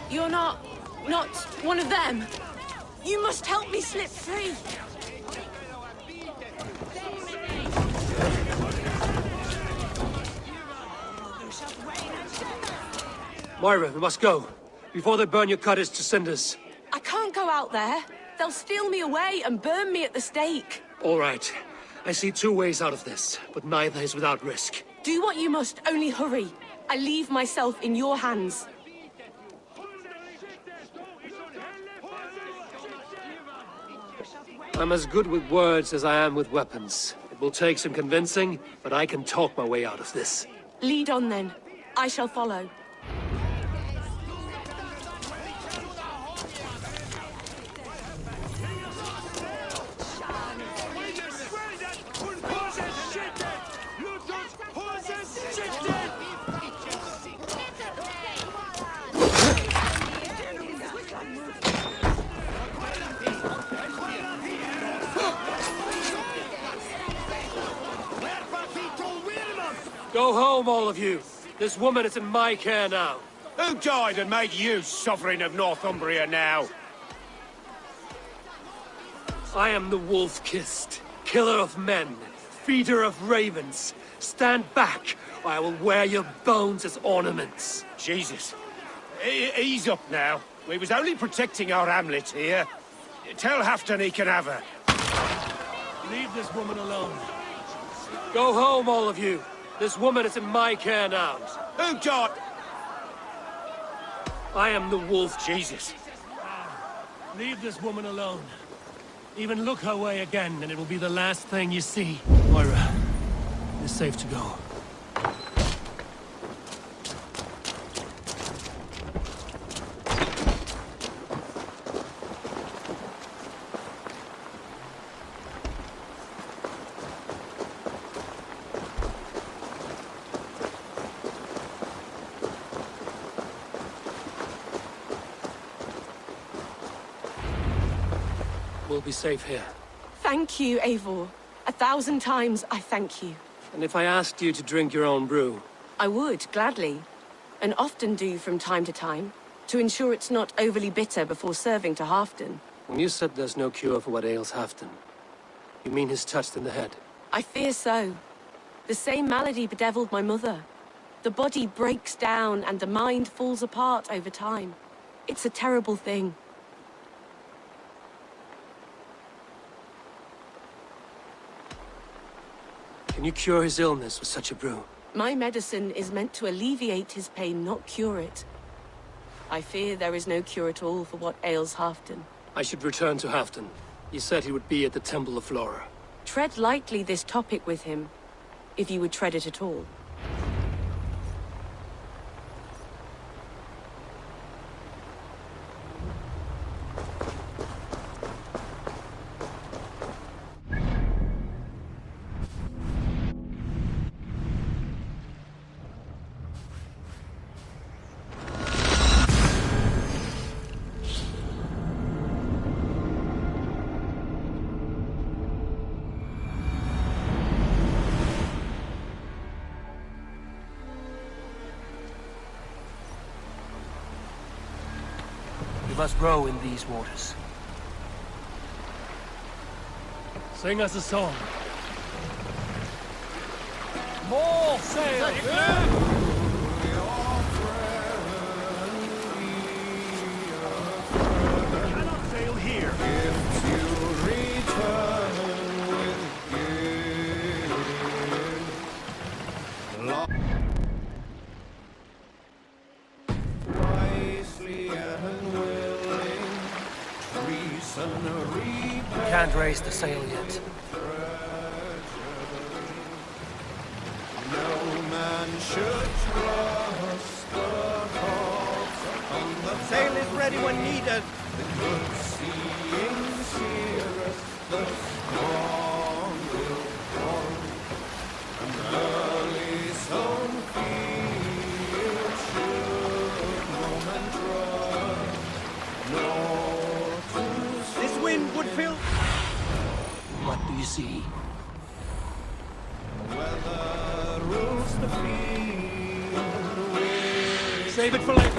You're not one of them. You must help me slip free. Moira, we must go, before they burn your cottage to cinders. I can't go out there. They'll steal me away and burn me at the stake. All right. I see two ways out of this, but neither is without risk. Do what you must, only hurry. I leave myself in your hands. I'm as good with words as I am with weapons. It will take some convincing, but I can talk my way out of this. Lead on then. I shall follow. Go home, all of you. This woman is in my care now. Who died and made you sovereign of Northumbria now? I am the wolf-kissed, killer of men, feeder of ravens. Stand back, or I will wear your bones as ornaments. Jesus. Ease up now. We was only protecting our hamlet here. Tell Halfdan he can have her. Leave this woman alone. Go home, all of you. This woman is in my care now. Who died? I am the wolf. Jesus. Leave this woman alone. Even look her way again, and it will be the last thing you see. Moira, it's safe to go. We'll be safe here. Thank you, Eivor. 1,000 times I thank you. And if I asked you to drink your own brew? I would, gladly. And often do from time to time, to ensure it's not overly bitter before serving to Halfdan. When you said there's no cure for what ails Halfdan, you mean he's touched in the head? I fear so. The same malady bedeviled my mother. The body breaks down and the mind falls apart over time. It's a terrible thing. Can you cure his illness with such a brew? My medicine is meant to alleviate his pain, not cure it. I fear there is no cure at all for what ails Halfdan. I should return to Halfdan. He said he would be at the Temple of Flora. Tread lightly this topic with him, if you would tread it at all. must row in these waters. Sing us a song. More sail! Cannot sail here. Can't raise the sail yet. Sail is ready when needed. This wind would fill. What do you see? Save it for later.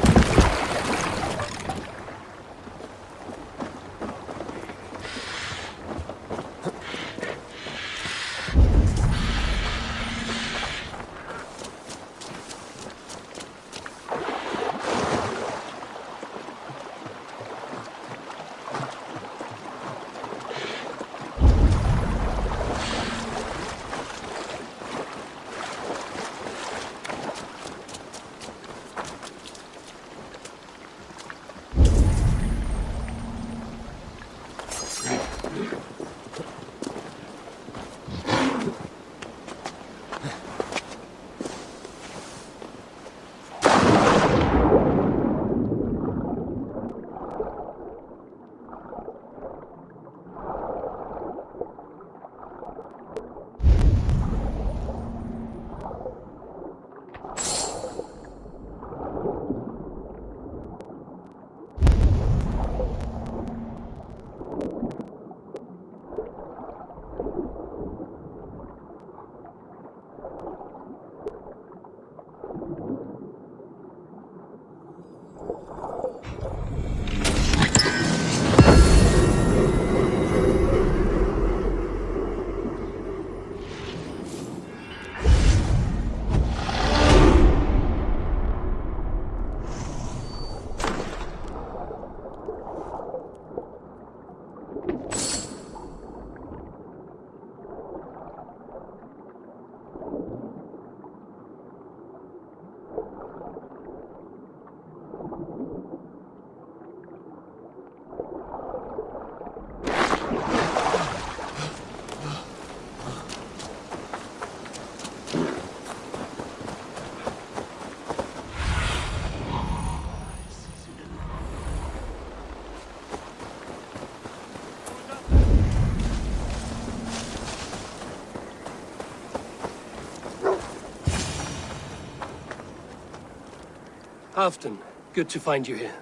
Halfton, good to find you here.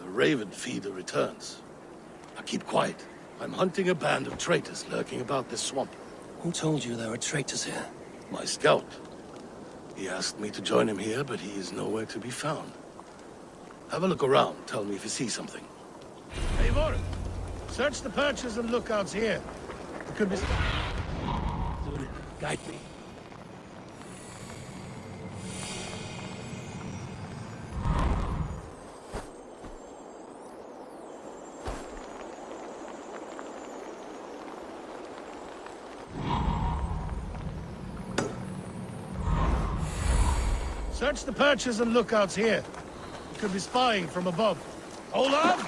The Raven feeder returns. Now keep quiet. I'm hunting a band of traitors lurking about this swamp. Who told you there were traitors here? My scout. He asked me to join him here, but he is nowhere to be found. Have a look around. Tell me if you see something. Hey, Warren. Search the perches and lookouts here. It could be... Guide me. Search the perches and lookouts here. It could be spying from above. Hold on!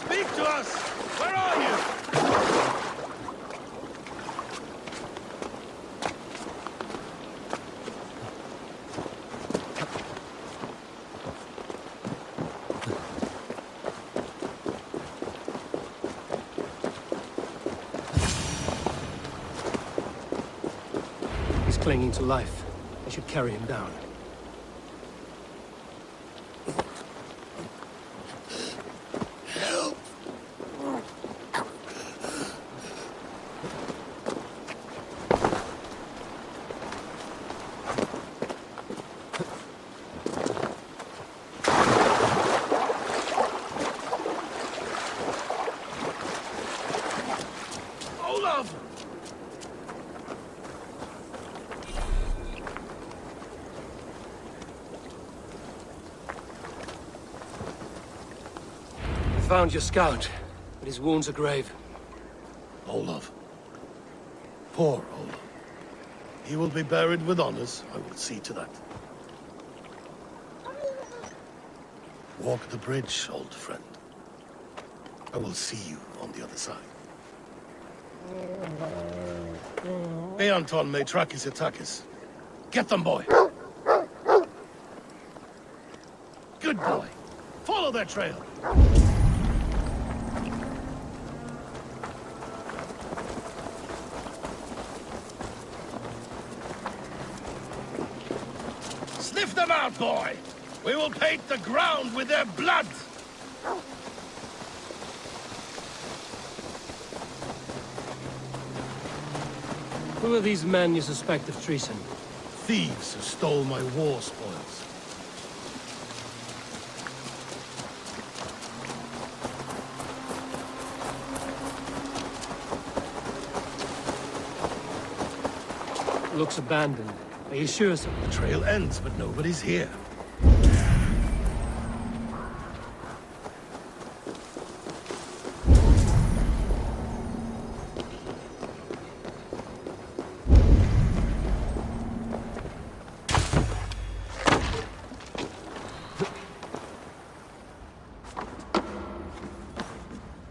Speak to us! Where are you? He's clinging to life. I should carry him down. found your scout, but his wounds are grave. Olaf. Poor Olaf. He will be buried with honors. I will see to that. Walk the bridge, old friend. I will see you on the other side. Anton Matrakis Atakis. Get them, boy! Good boy. Follow their trail. Sniff them out, boy! We will paint the ground with their blood! Who are these men you suspect of treason? Thieves who stole my war spoils. Looks abandoned. Are you sure, sir? The trail ends, but nobody's here.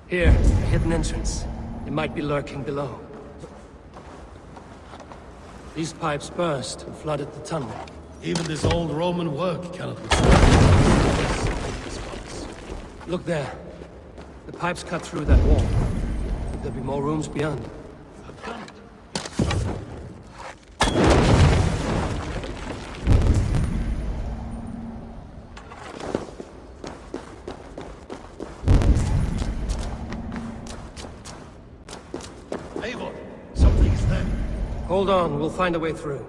Here, a hidden entrance. They might be lurking below. These pipes burst and flooded the tunnel. Even this old Roman work cannot be. Look there. The pipes cut through that wall. There'll be more rooms beyond. Eivor, something's there. Hold on, we'll find a way through.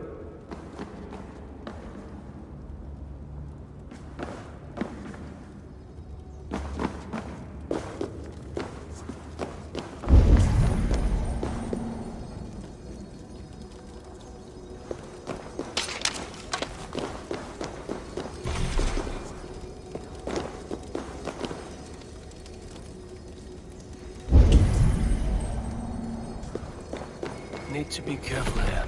Need to be careful here.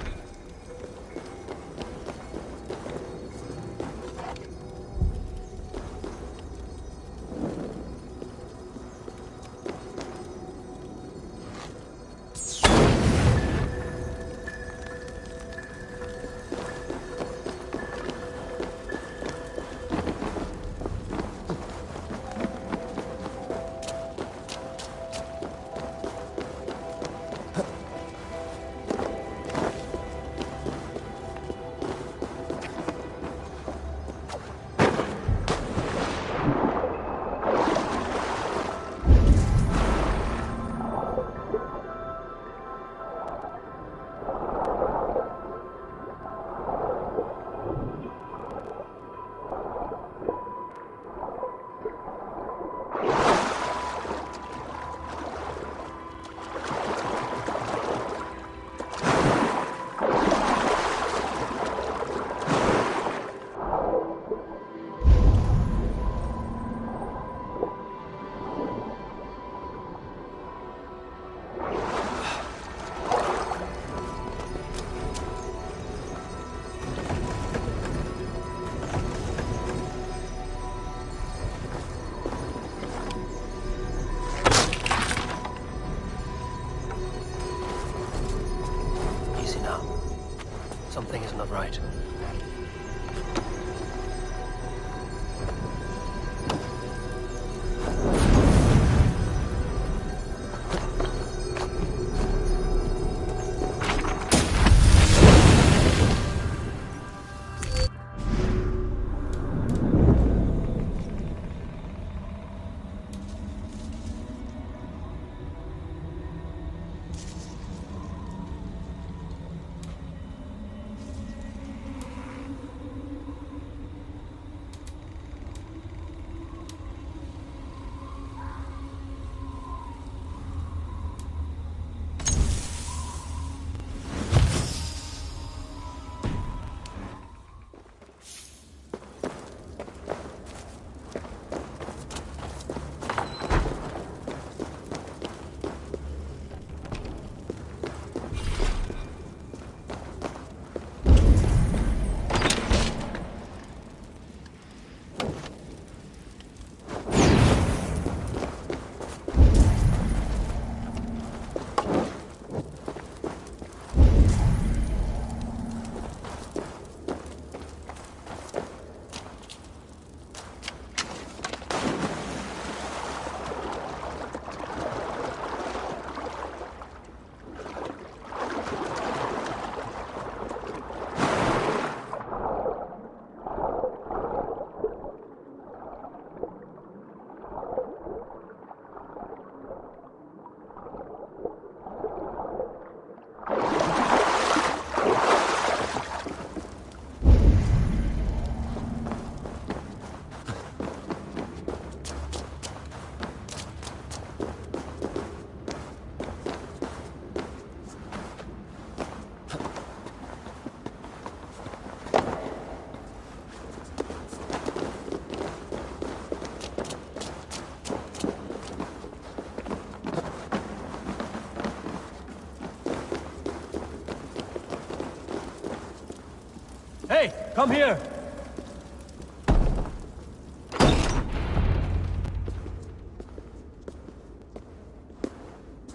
Come here!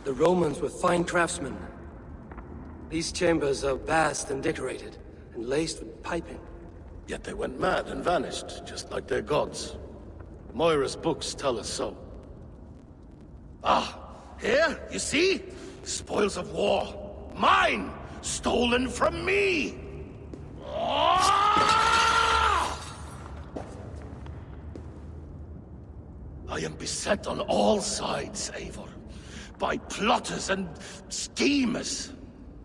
The Romans were fine craftsmen. These chambers are vast and decorated, and laced with piping. Yet they went mad and vanished, just like their gods. Moira's books tell us so. Ah, here, you see? Spoils of war. Mine! Stolen from me! Ah! I am beset on all sides, Eivor. By plotters and schemers.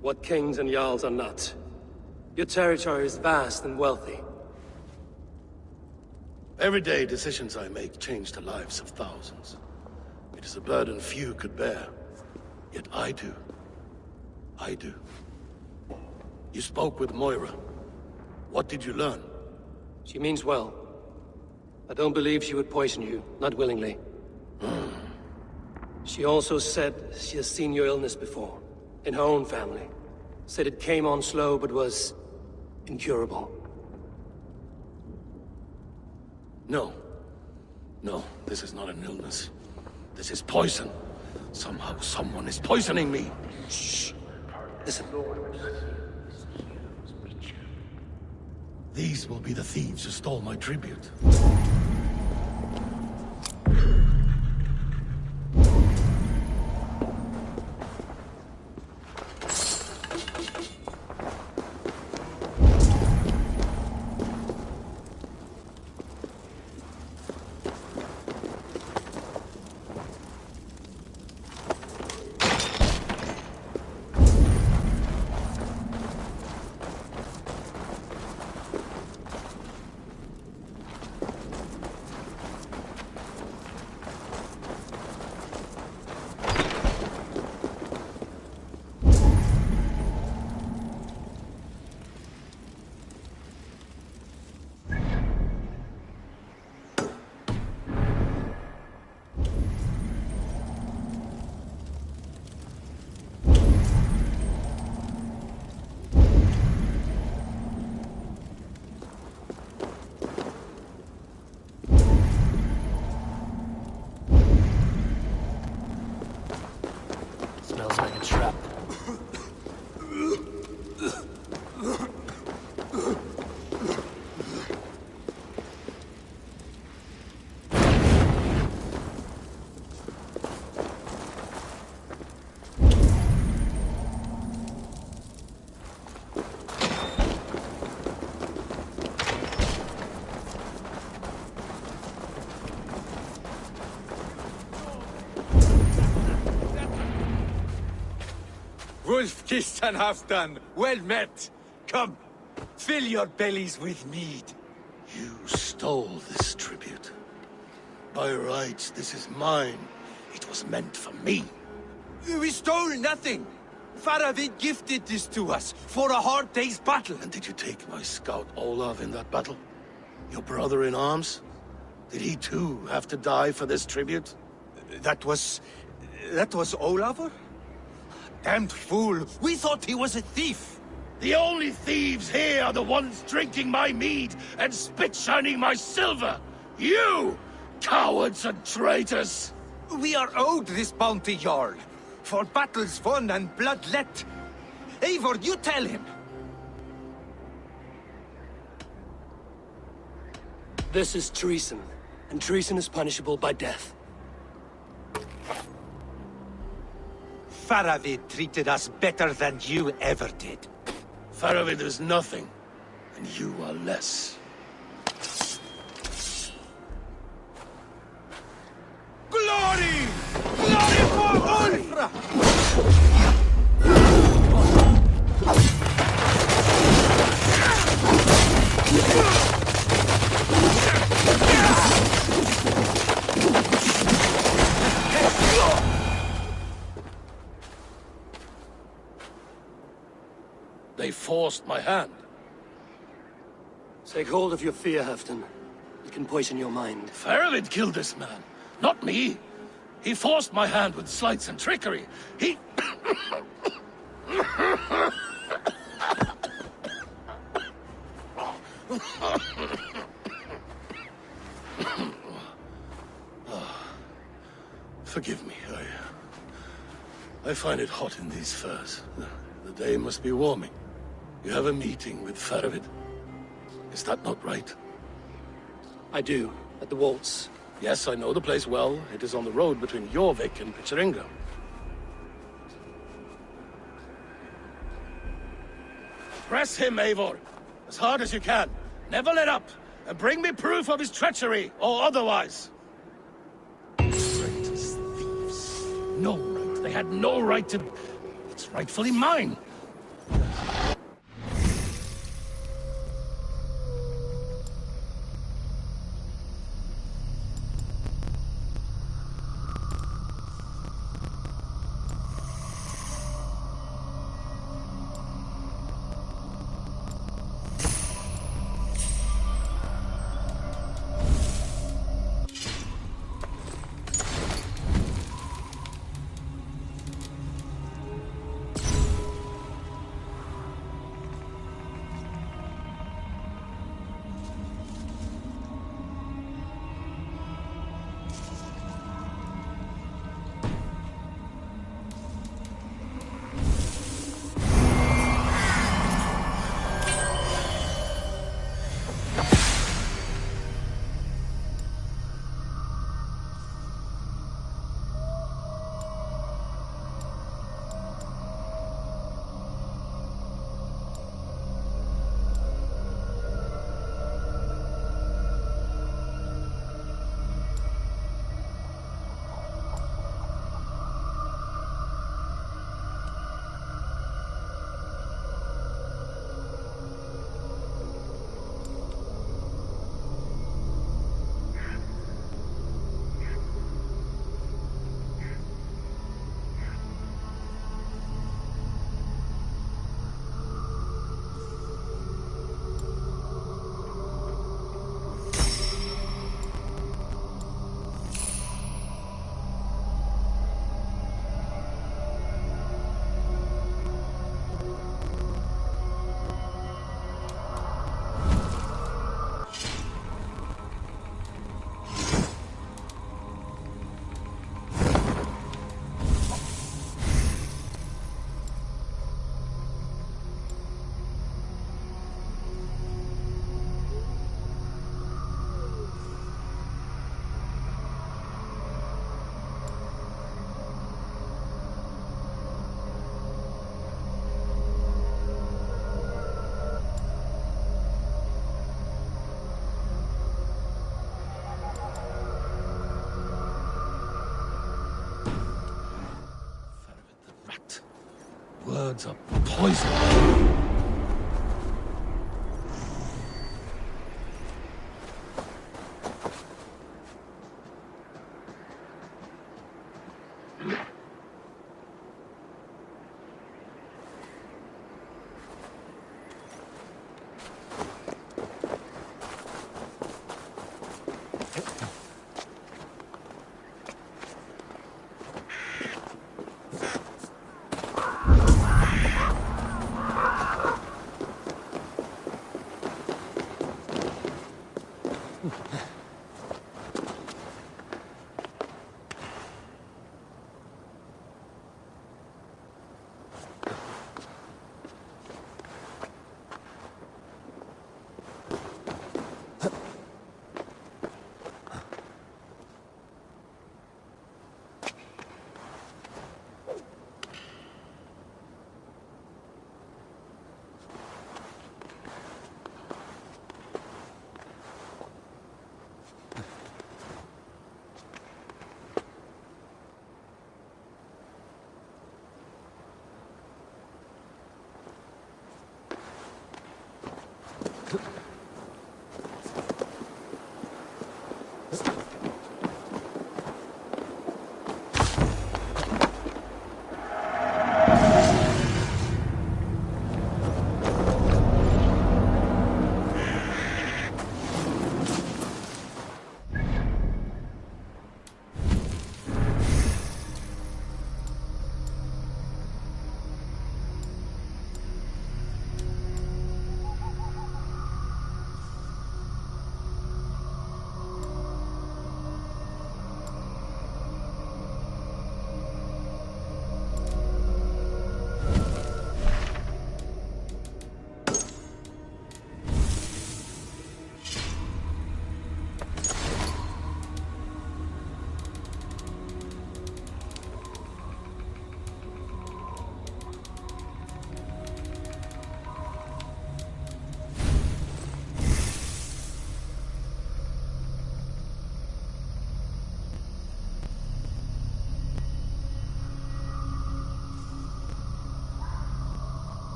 What kings and jarls are not. Your territory is vast and wealthy. Everyday decisions I make change the lives of thousands. It is a burden few could bear. Yet I do. I do. You spoke with Moira. What did you learn? She means well. I don't believe she would poison you, not willingly. She also said she has seen your illness before, in her own family. Said it came on slow, but was incurable. No. No, this is not an illness. This is poison. Somehow someone is poisoning me. Shh. Listen. These will be the thieves who stole my tribute. Smells like a trap. Wolf-kissed and half-done. Well met. Come, fill your bellies with mead. You stole this tribute. By rights, this is mine. It was meant for me. We stole nothing. Faravid gifted this to us for a hard day's battle. And did you take my scout Olav in that battle? Your brother in arms? Did he too have to die for this tribute? That was Olafur? Damned fool! We thought he was a thief! The only thieves here are the ones drinking my mead and spit-shining my silver! You! Cowards and traitors! We are owed this bounty, Jarl. For battles won and blood let. Eivor, you tell him! This is treason, and treason is punishable by death. Faravid treated us better than you ever did. Faravid is nothing, and you are less. Glory! Glory for Ulfra! They forced my hand. Take hold of your fear, Halfdan. It can poison your mind. Faravid killed this man, not me. He forced my hand with sleights and trickery. He... Forgive me, I find it hot in these furs. The day must be warming. You have a meeting with Faravid. Is that not right? I do, at the Waltz. Yes, I know the place well. It is on the road between Jorvik and Picheringa. Press him, Eivor, as hard as you can. Never let up, and bring me proof of his treachery, or otherwise. Traitors, thieves. No right. They had no right to... It's rightfully mine. Words are poison.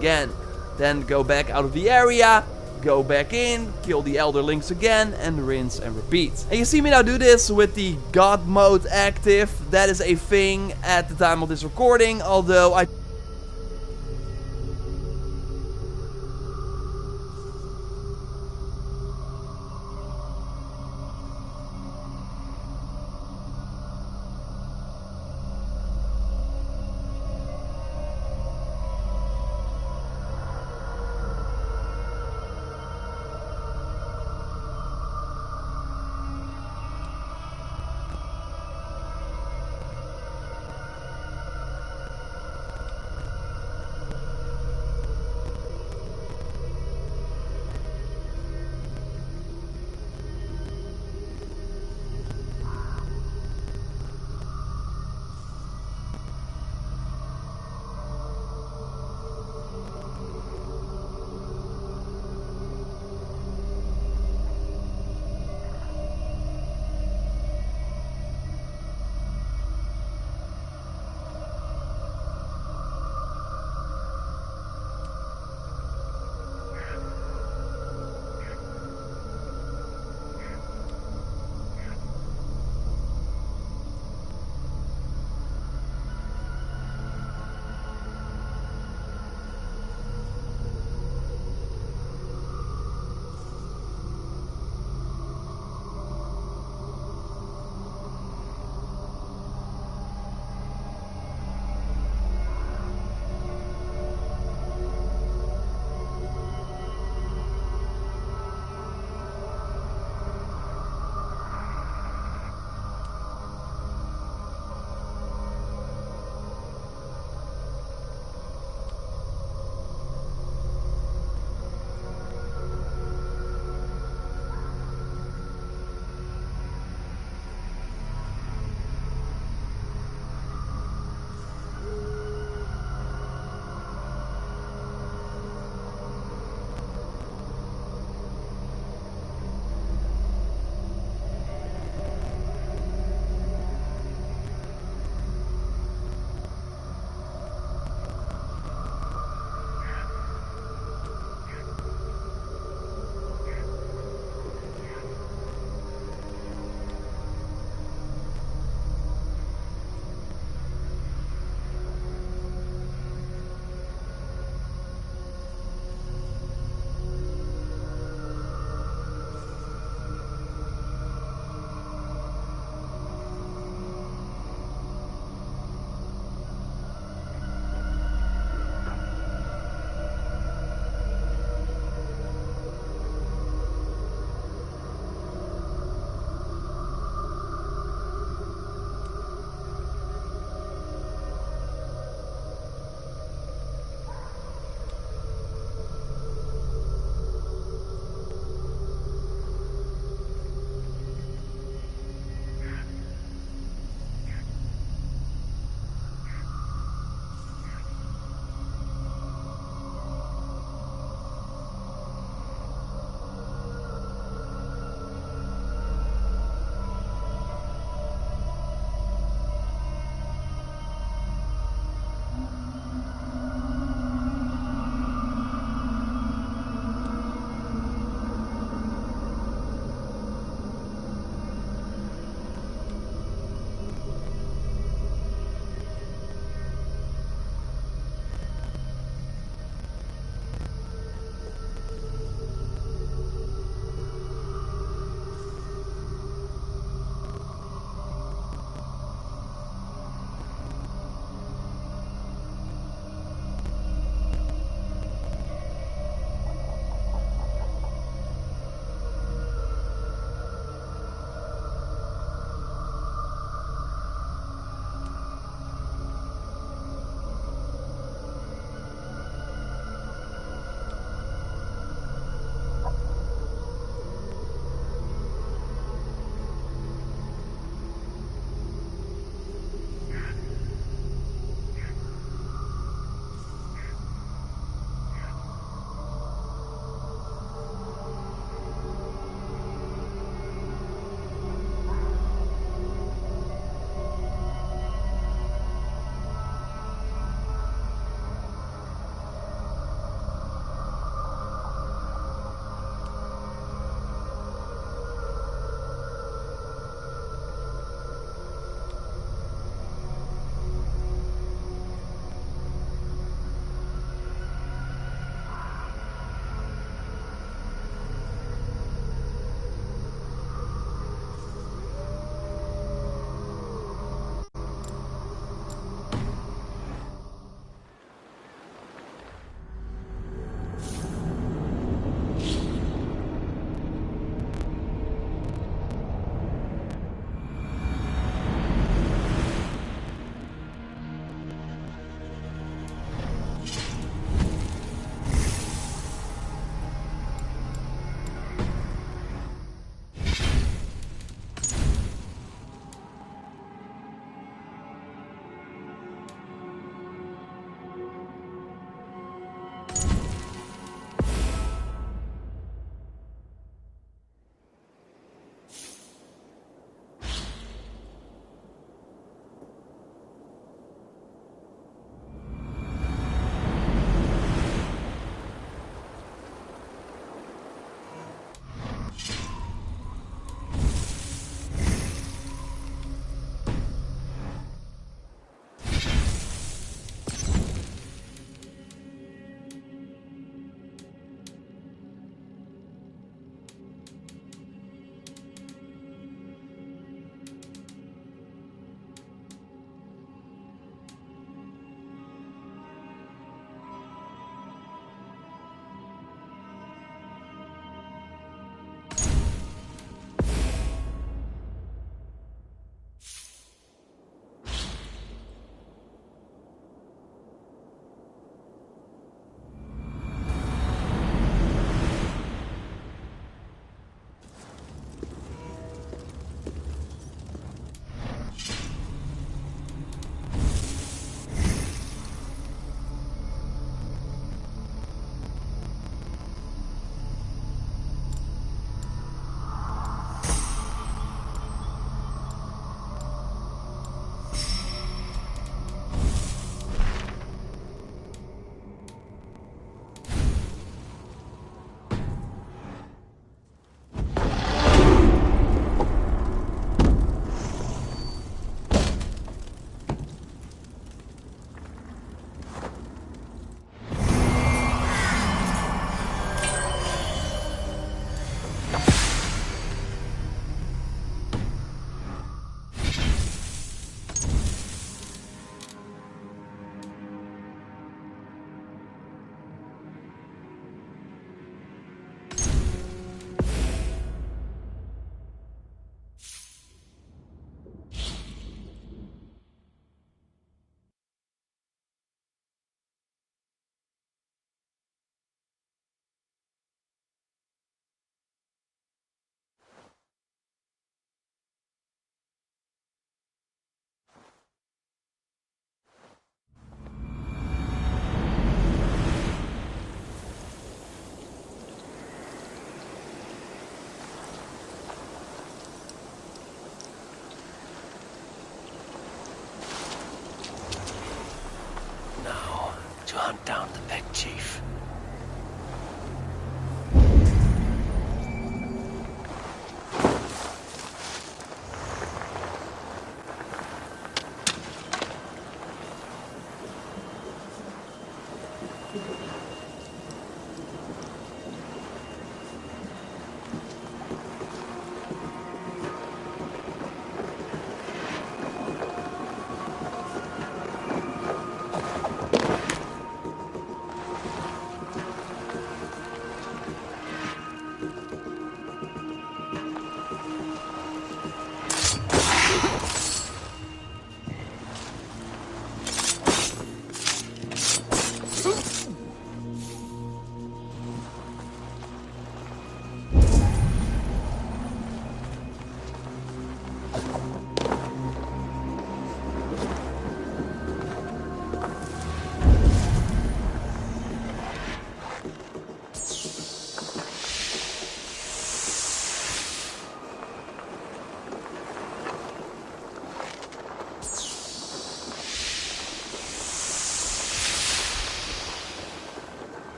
again. Then go back out of the area, go back in, kill the Elder Lings again, and rinse and repeat. And you see me now do this with the God mode active. That is a thing at the time of this recording, although I...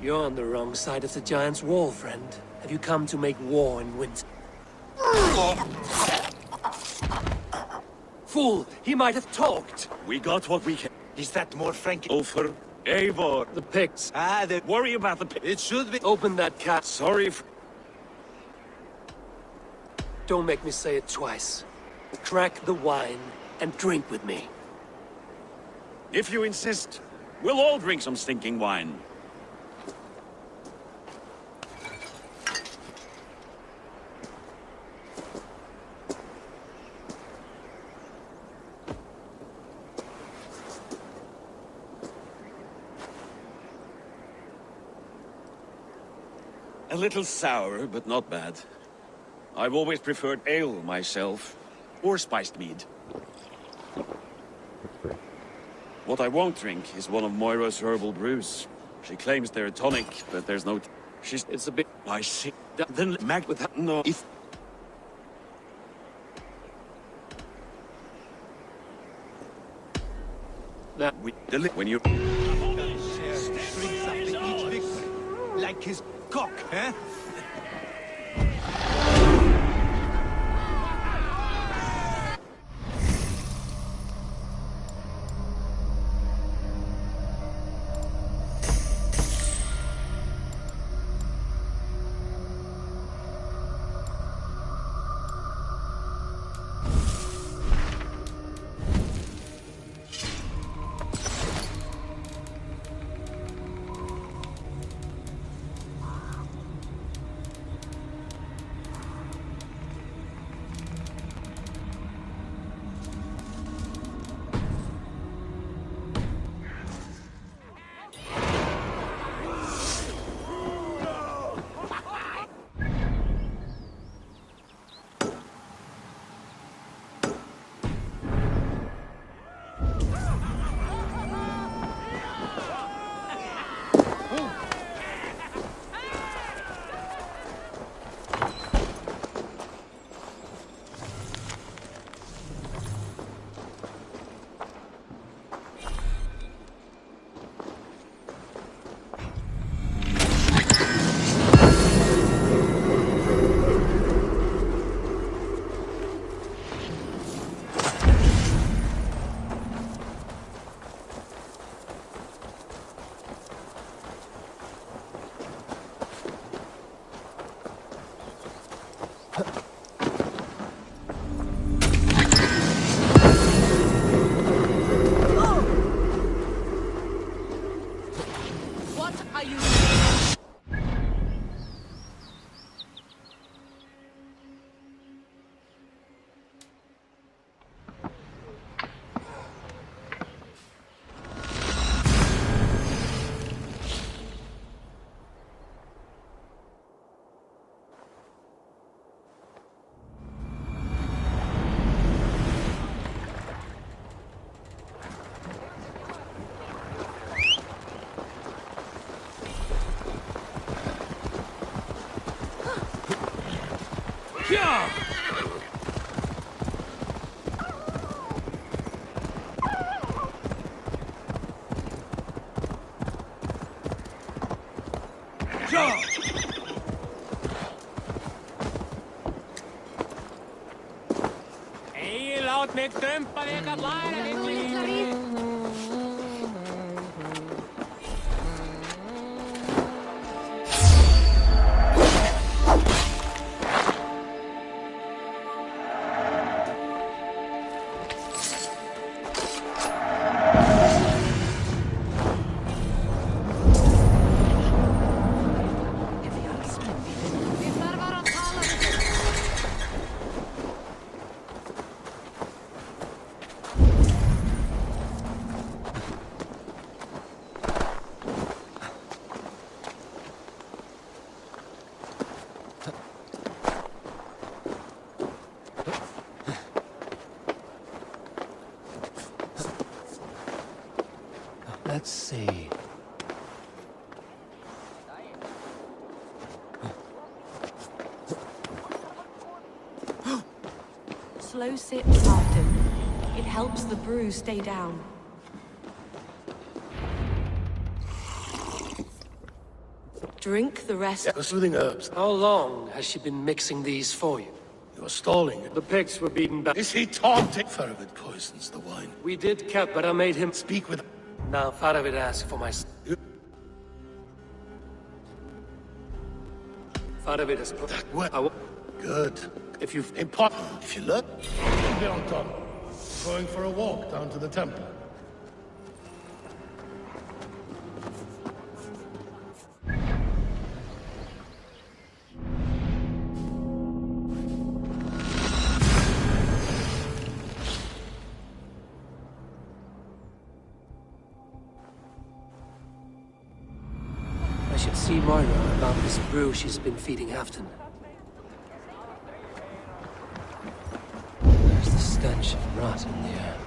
You're on the wrong side of the giant's wall, friend. Have you come to make war in winter? Fool! He might have talked! We got what we can. Is that more Frank? Over. Eivor. The pigs. Worry about the It should be. Open that cat. Sorry. Don't make me say it twice. Crack the wine and drink with me. If you insist, we'll all drink some stinking wine. A little sour, but not bad. I've always preferred ale myself, or spiced mead. What I won't drink is one of Moira's herbal brews. She claims they're a tonic, but there's no... It's a bit... I see. Then mag with that... No, if... That we... When you... Like his cock, eh? Meg dumpa þig að læra við Let's see. Slow sips often. It helps the brew stay down. Drink the rest. Soothing herbs. How long has she been mixing these for you? You're stalling. The pigs were beaten back. Is he taunting? Faravid poisons the wine. We did cap, but I made him speak with... Now Faravid asked for my... Faravid has put... That way. Good. If you look... Be on top. Going for a walk down to the temple. I should see Moira about this brew she's been feeding Hafton. There's the stench of rot in the air.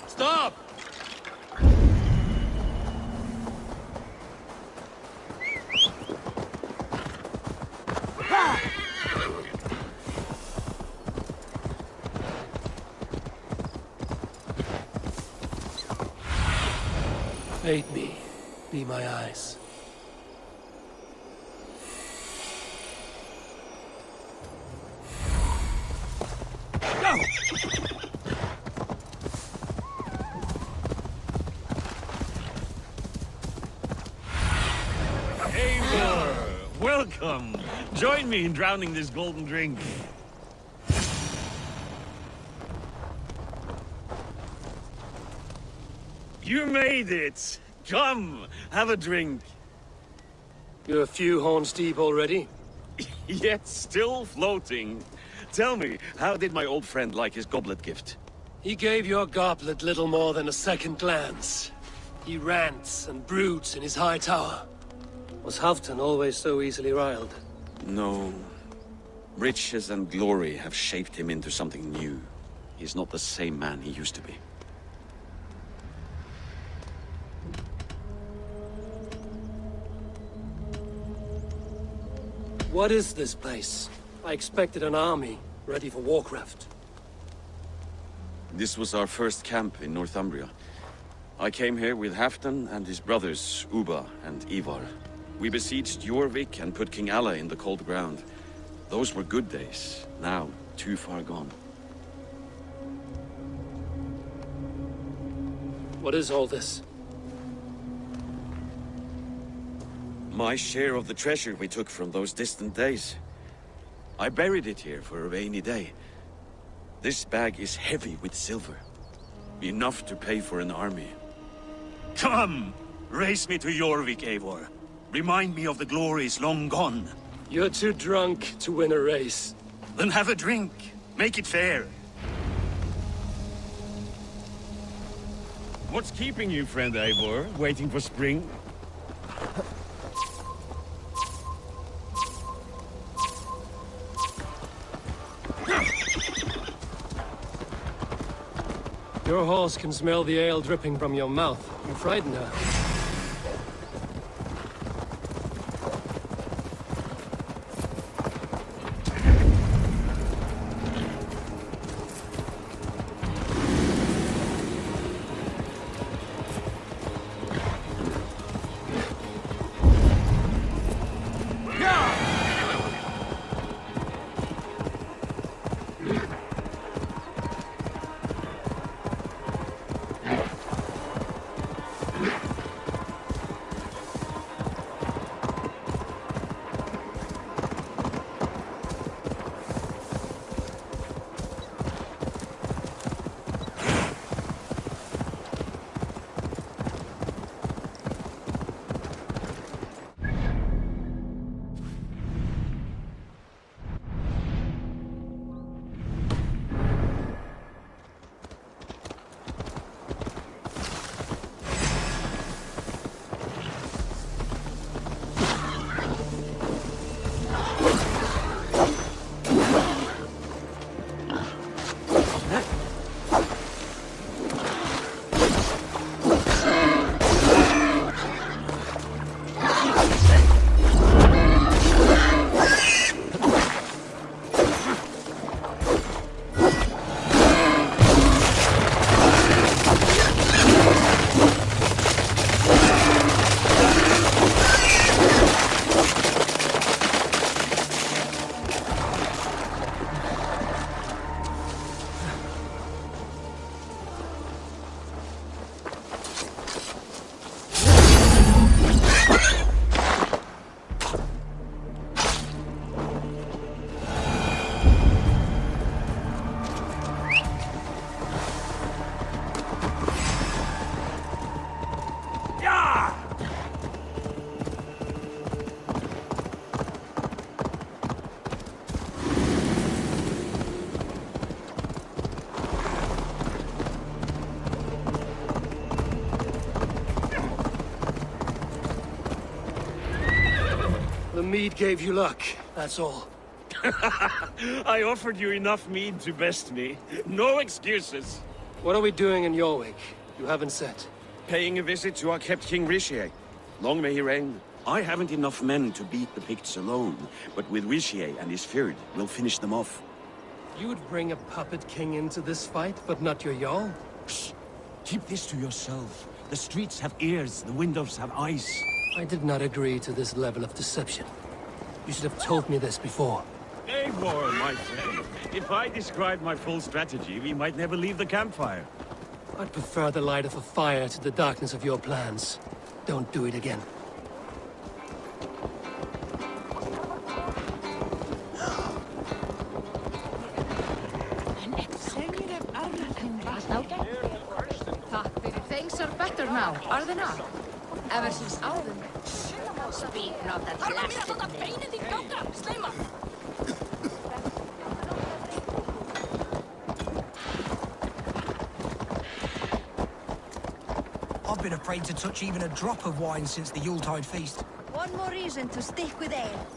Stop! Aid me. Be my eyes. Eivor, welcome. Join me in drowning this golden drink. You made it! Come, have a drink. You're a few horns deep already? Yet still floating. Tell me, how did my old friend like his goblet gift? He gave your goblet little more than a second glance. He rants and broods in his high tower. Was Hafton always so easily riled? No. Riches and glory have shaped him into something new. He's not the same man he used to be. What is this place? I expected an army, ready for Warcraft. This was our first camp in Northumbria. I came here with Hafton and his brothers, Uba and Ivar. We besieged Jorvik and put King Alla in the cold ground. Those were good days, now too far gone. What is all this? My share of the treasure we took from those distant days. I buried it here for a rainy day. This bag is heavy with silver. Enough to pay for an army. Come! Race me to Jorvik, Eivor. Remind me of the glories long gone. You're too drunk to win a race. Then have a drink. Make it fair. What's keeping you, friend Eivor? Waiting for spring? Your horse can smell the ale dripping from your mouth. You frighten her. mead gave you luck, that's all. I offered you enough mead to best me. No excuses. What are we doing in Jorvik? You haven't said. Paying a visit to our kept King Richier. Long may he reign. I haven't enough men to beat the Picts alone, but with Richier and his Fyrd, we'll finish them off. You would bring a puppet king into this fight, but not your Jarl? Shh. Keep this to yourself. The streets have ears, the windows have eyes. I did not agree to this level of deception. You should have told me this before. Eivor, my friend. If I described my full strategy, we might never leave the campfire. I'd prefer the light of a fire to the darkness of your plans. Don't do it again. Things are better now, are they not? Ever since Alvin. Speak not that blasted name. I've been afraid to touch even a drop of wine since the Yuletide feast. One more reason to stick with ale.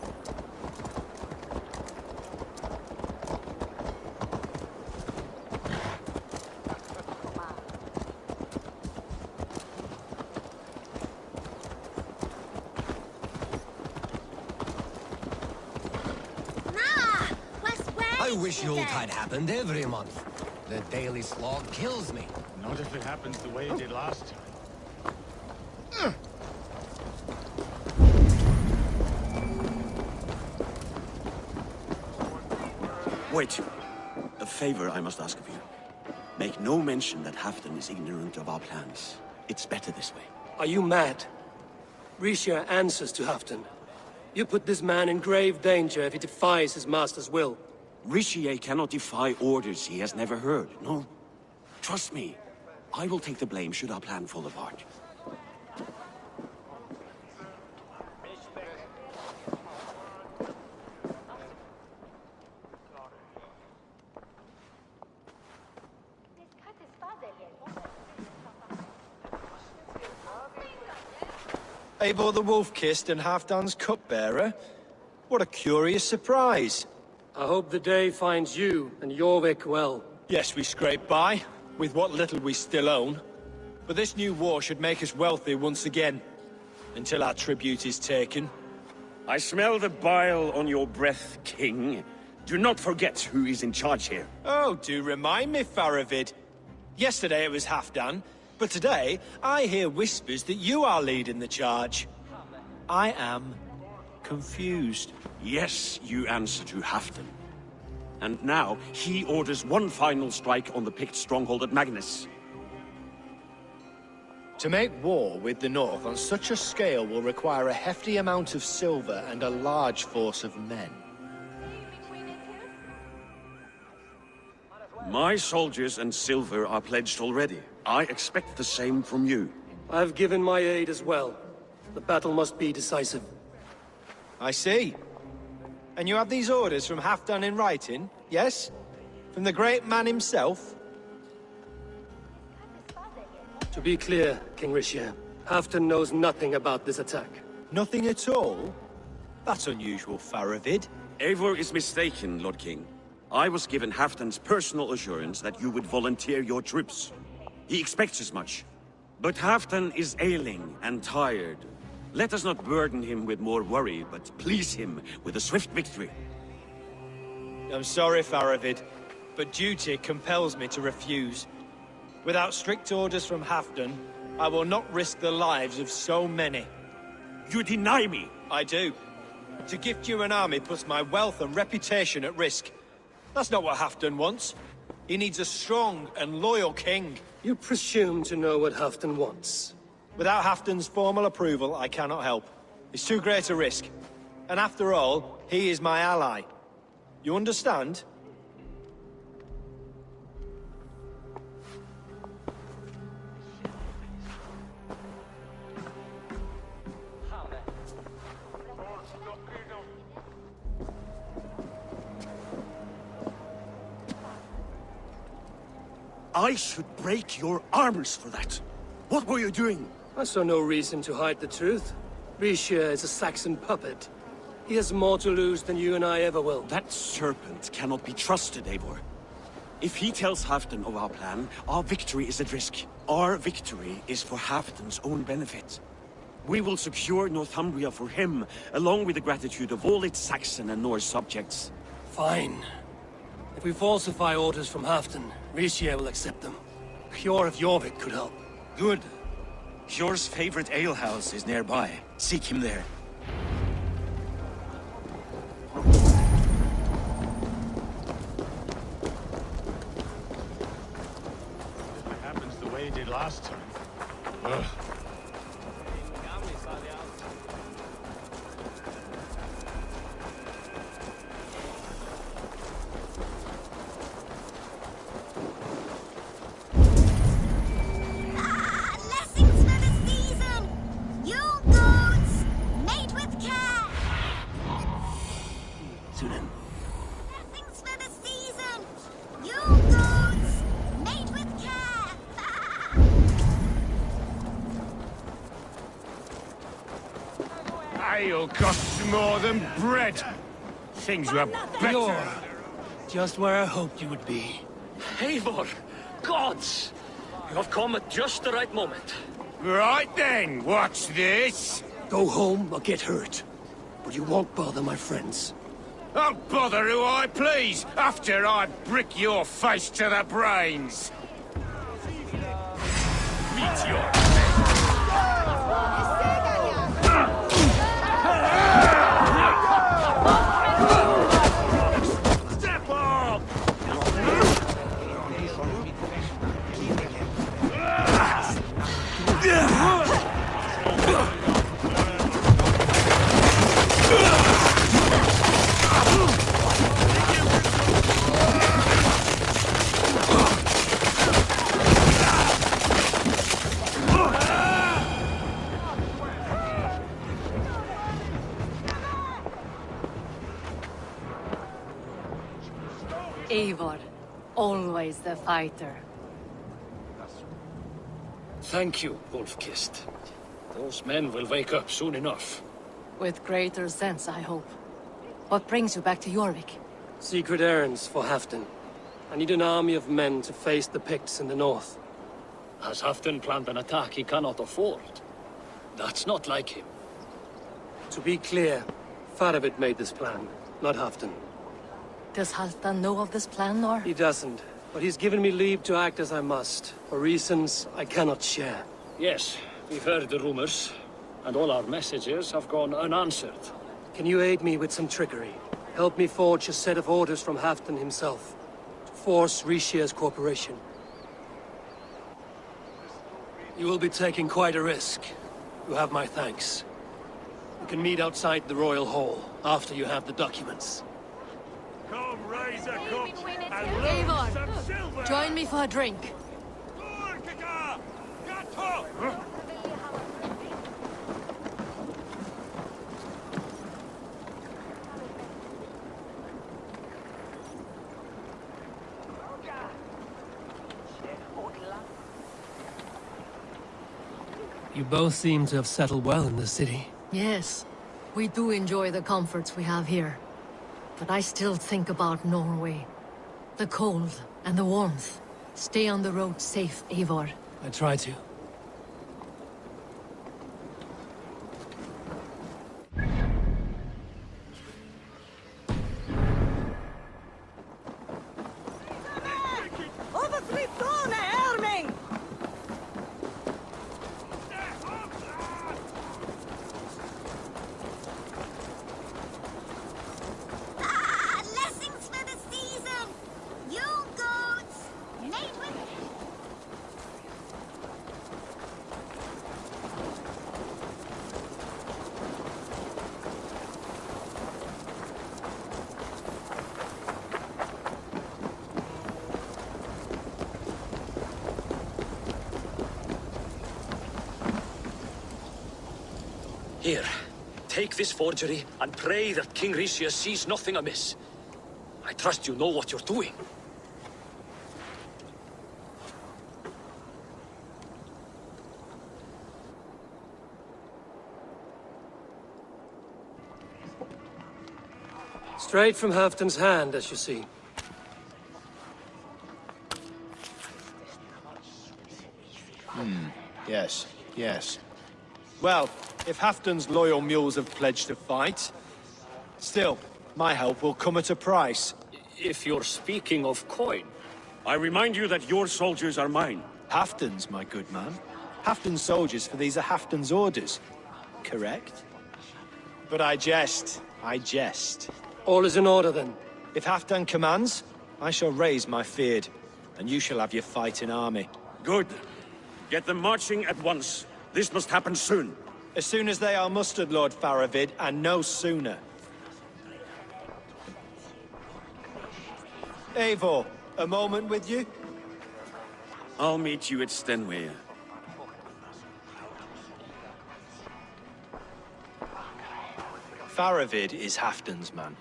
I wish Yuletide happened every month. The daily slog kills me. Not if it happens the way it did last time. Wait. A favor I must ask of you. Make no mention that Halfdan is ignorant of our plans. It's better this way. Are you mad? Richier answers to Halfdan. You put this man in grave danger if he defies his master's will. Richier cannot defy orders he has never heard. No. Trust me. I will take the blame should our plan fall apart. Eivor the Wolf-Kissed and Halfdan's cupbearer? What a curious surprise. I hope the day finds you and Jorvik well. Yes, we scrape by, with what little we still own. But this new war should make us wealthy once again. Until our tribute is taken. I smell the bile on your breath, King. Do not forget who is in charge here. Oh, do remind me, Faravid. Yesterday it was Halfdan, but today I hear whispers that you are leading the charge. I am confused. Yes, you answer to Halfdan. And now, he orders one final strike on the Pict stronghold at Magnus. To make war with the North on such a scale will require a hefty amount of silver and a large force of men. My soldiers and silver are pledged already. I expect the same from you. I've given my aid as well. The battle must be decisive. I see. And you have these orders from Halfdan in writing, yes? From the great man himself? To be clear, King Richier, Halfdan knows nothing about this attack. Nothing at all? That's unusual, Faravid. Eivor is mistaken, Lord King. I was given Halfdan's personal assurance that you would volunteer your troops. He expects as much. But Halfdan is ailing and tired. Let us not burden him with more worry, but please him with a swift victory. I'm sorry, Faravid, but duty compels me to refuse. Without strict orders from Halfdan, I will not risk the lives of so many. You deny me? I do. To gift you an army puts my wealth and reputation at risk. That's not what Halfdan wants. He needs a strong and loyal king. You presume to know what Halfdan wants. Without Halfdan's formal approval, I cannot help. It's too great a risk. And after all, he is my ally. You understand? I should break your arms for that. What were you doing? I saw no reason to hide the truth. Richier is a Saxon puppet. He has more to lose than you and I ever will. That serpent cannot be trusted, Eivor. If he tells Halfdan of our plan, our victory is at risk. Our victory is for Halfdan's own benefit. We will secure Northumbria for him, along with the gratitude of all its Saxon and Norse subjects. Fine. If we falsify orders from Halfdan, Rishia will accept them. Hjor of Jorvik could help. Good. Hjor's favorite alehouse is nearby. Seek him there. It happens the way it did last time. Ugh. Sunan. Blessings for the season! You goats! Made with care! Ale costs more than bread. Things were better. You're just where I hoped you would be. Eivor! Gods! You have come at just the right moment. Right then, what's this? Go home or get hurt. But you won't bother my friends. I'll bother who I please, after I brick your face to the brains. Meteor. Step up! Eivor, always the fighter. Thank you, Wolf-Kissed. Those men will wake up soon enough. With greater sense, I hope. What brings you back to Jorvik? Secret errands for Halfdan. I need an army of men to face the Picts in the north. Has Halfdan planned an attack he cannot afford? That's not like him. To be clear, Faravid made this plan, not Halfdan. Does Halfdan know of this plan, or? He doesn't, but he's given me leave to act as I must, for reasons I cannot share. Yes, we've heard the rumors, and all our messages have gone unanswered. Can you aid me with some trickery? Help me forge a set of orders from Halfdan himself, to force Rishia's cooperation. You will be taking quite a risk. You have my thanks. We can meet outside the Royal Hall, after you have the documents. Come raise a cup and Eivor, some silver! join me for a drink. You both seem to have settled well in the city. Yes, we do enjoy the comforts we have here. But I still think about Norway. The cold and the warmth. Stay on the road safe, Eivor. I try to. Blessings for the season! You goats! Made with... Here, take this forgery and pray that King Rishia sees nothing amiss. I trust you know what you're doing. Straight from Halfton's hand, as you see. Yes, yes. Well, if Halfton's loyal mules have pledged to fight, still, my help will come at a price. If you're speaking of coin. I remind you that your soldiers are mine. Halfton's, my good man. Halfton's soldiers, for these are Halfton's orders. Correct? But I jest. I jest. All is in order, then. If Halfdan commands, I shall raise my feared, and you shall have your fighting army. Good. Get them marching at once. This must happen soon. As soon as they are mustered, Lord Faravid, and no sooner. Eivor, a moment with you? I'll meet you at Stenway. Faravid is Halfdan's man.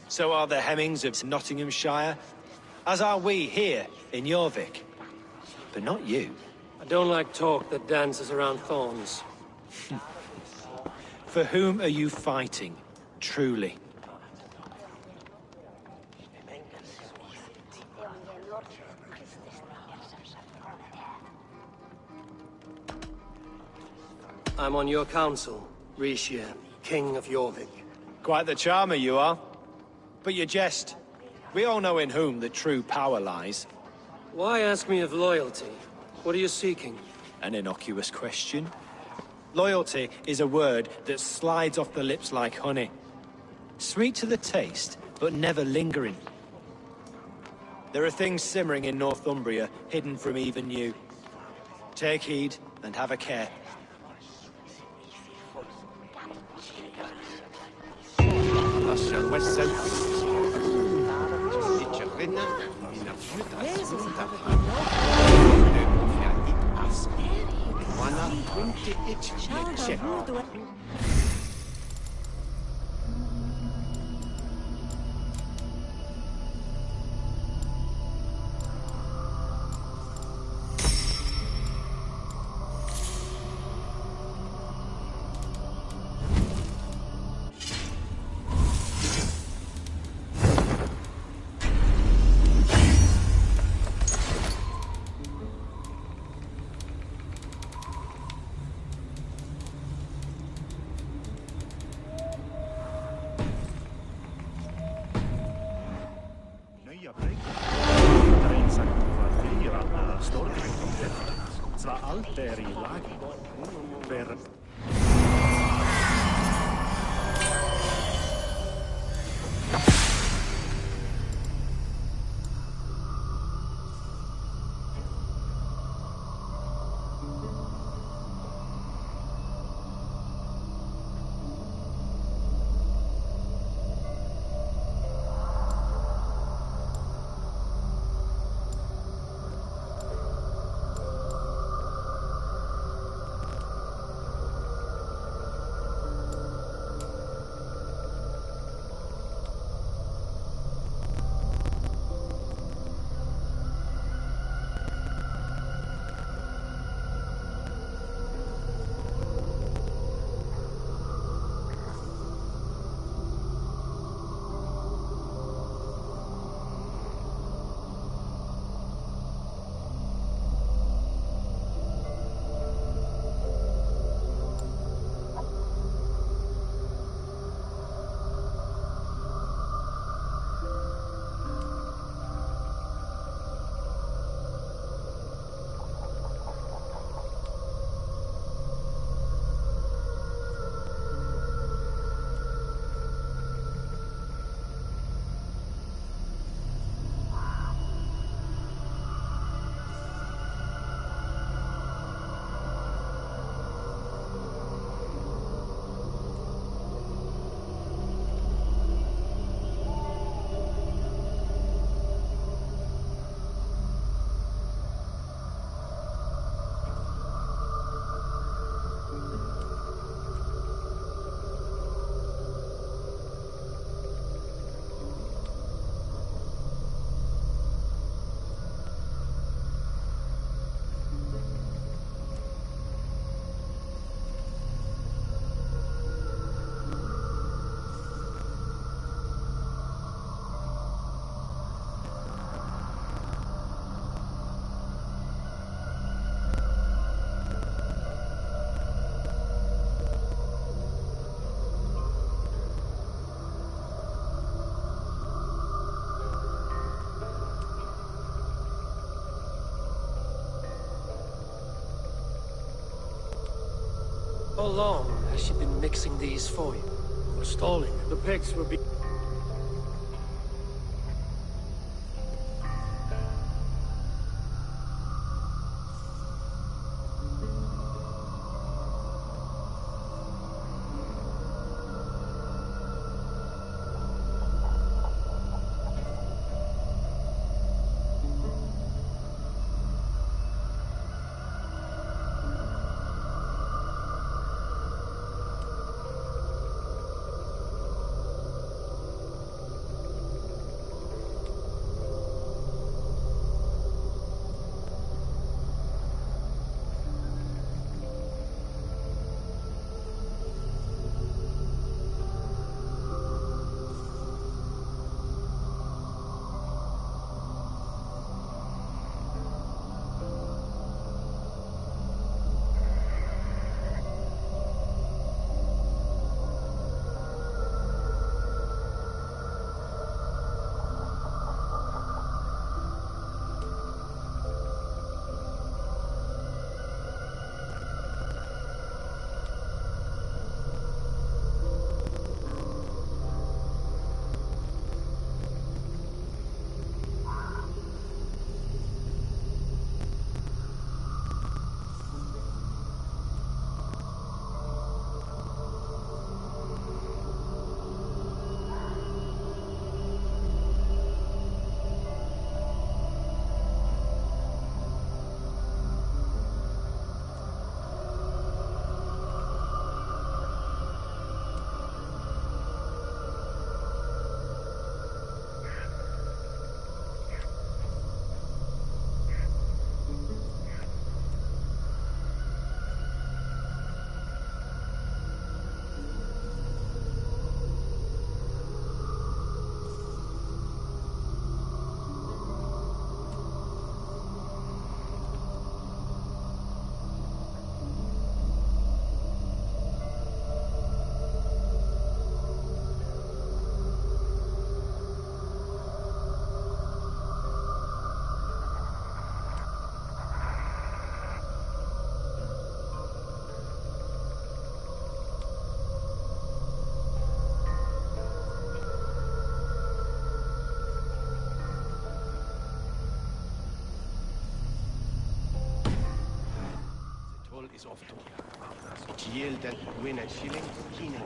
So are the Hemmings of Nottinghamshire, as are we here in Jorvik. But not you. I don't like talk that dances around thorns. For whom are you fighting, truly? I'm on your council, Rishir, King of Jorvik. Quite the charmer you are. But you jest. We all know in whom the true power lies. Why ask me of loyalty? What are you seeking? An innocuous question. Loyalty is a word that slides off the lips like honey. Sweet to the taste, but never lingering. There are things simmering in Northumbria, hidden from even you. Take heed, and have a care. How long has she been mixing these for you? We're stalling. The pigs will be... is off to yield and win a shilling. Keening.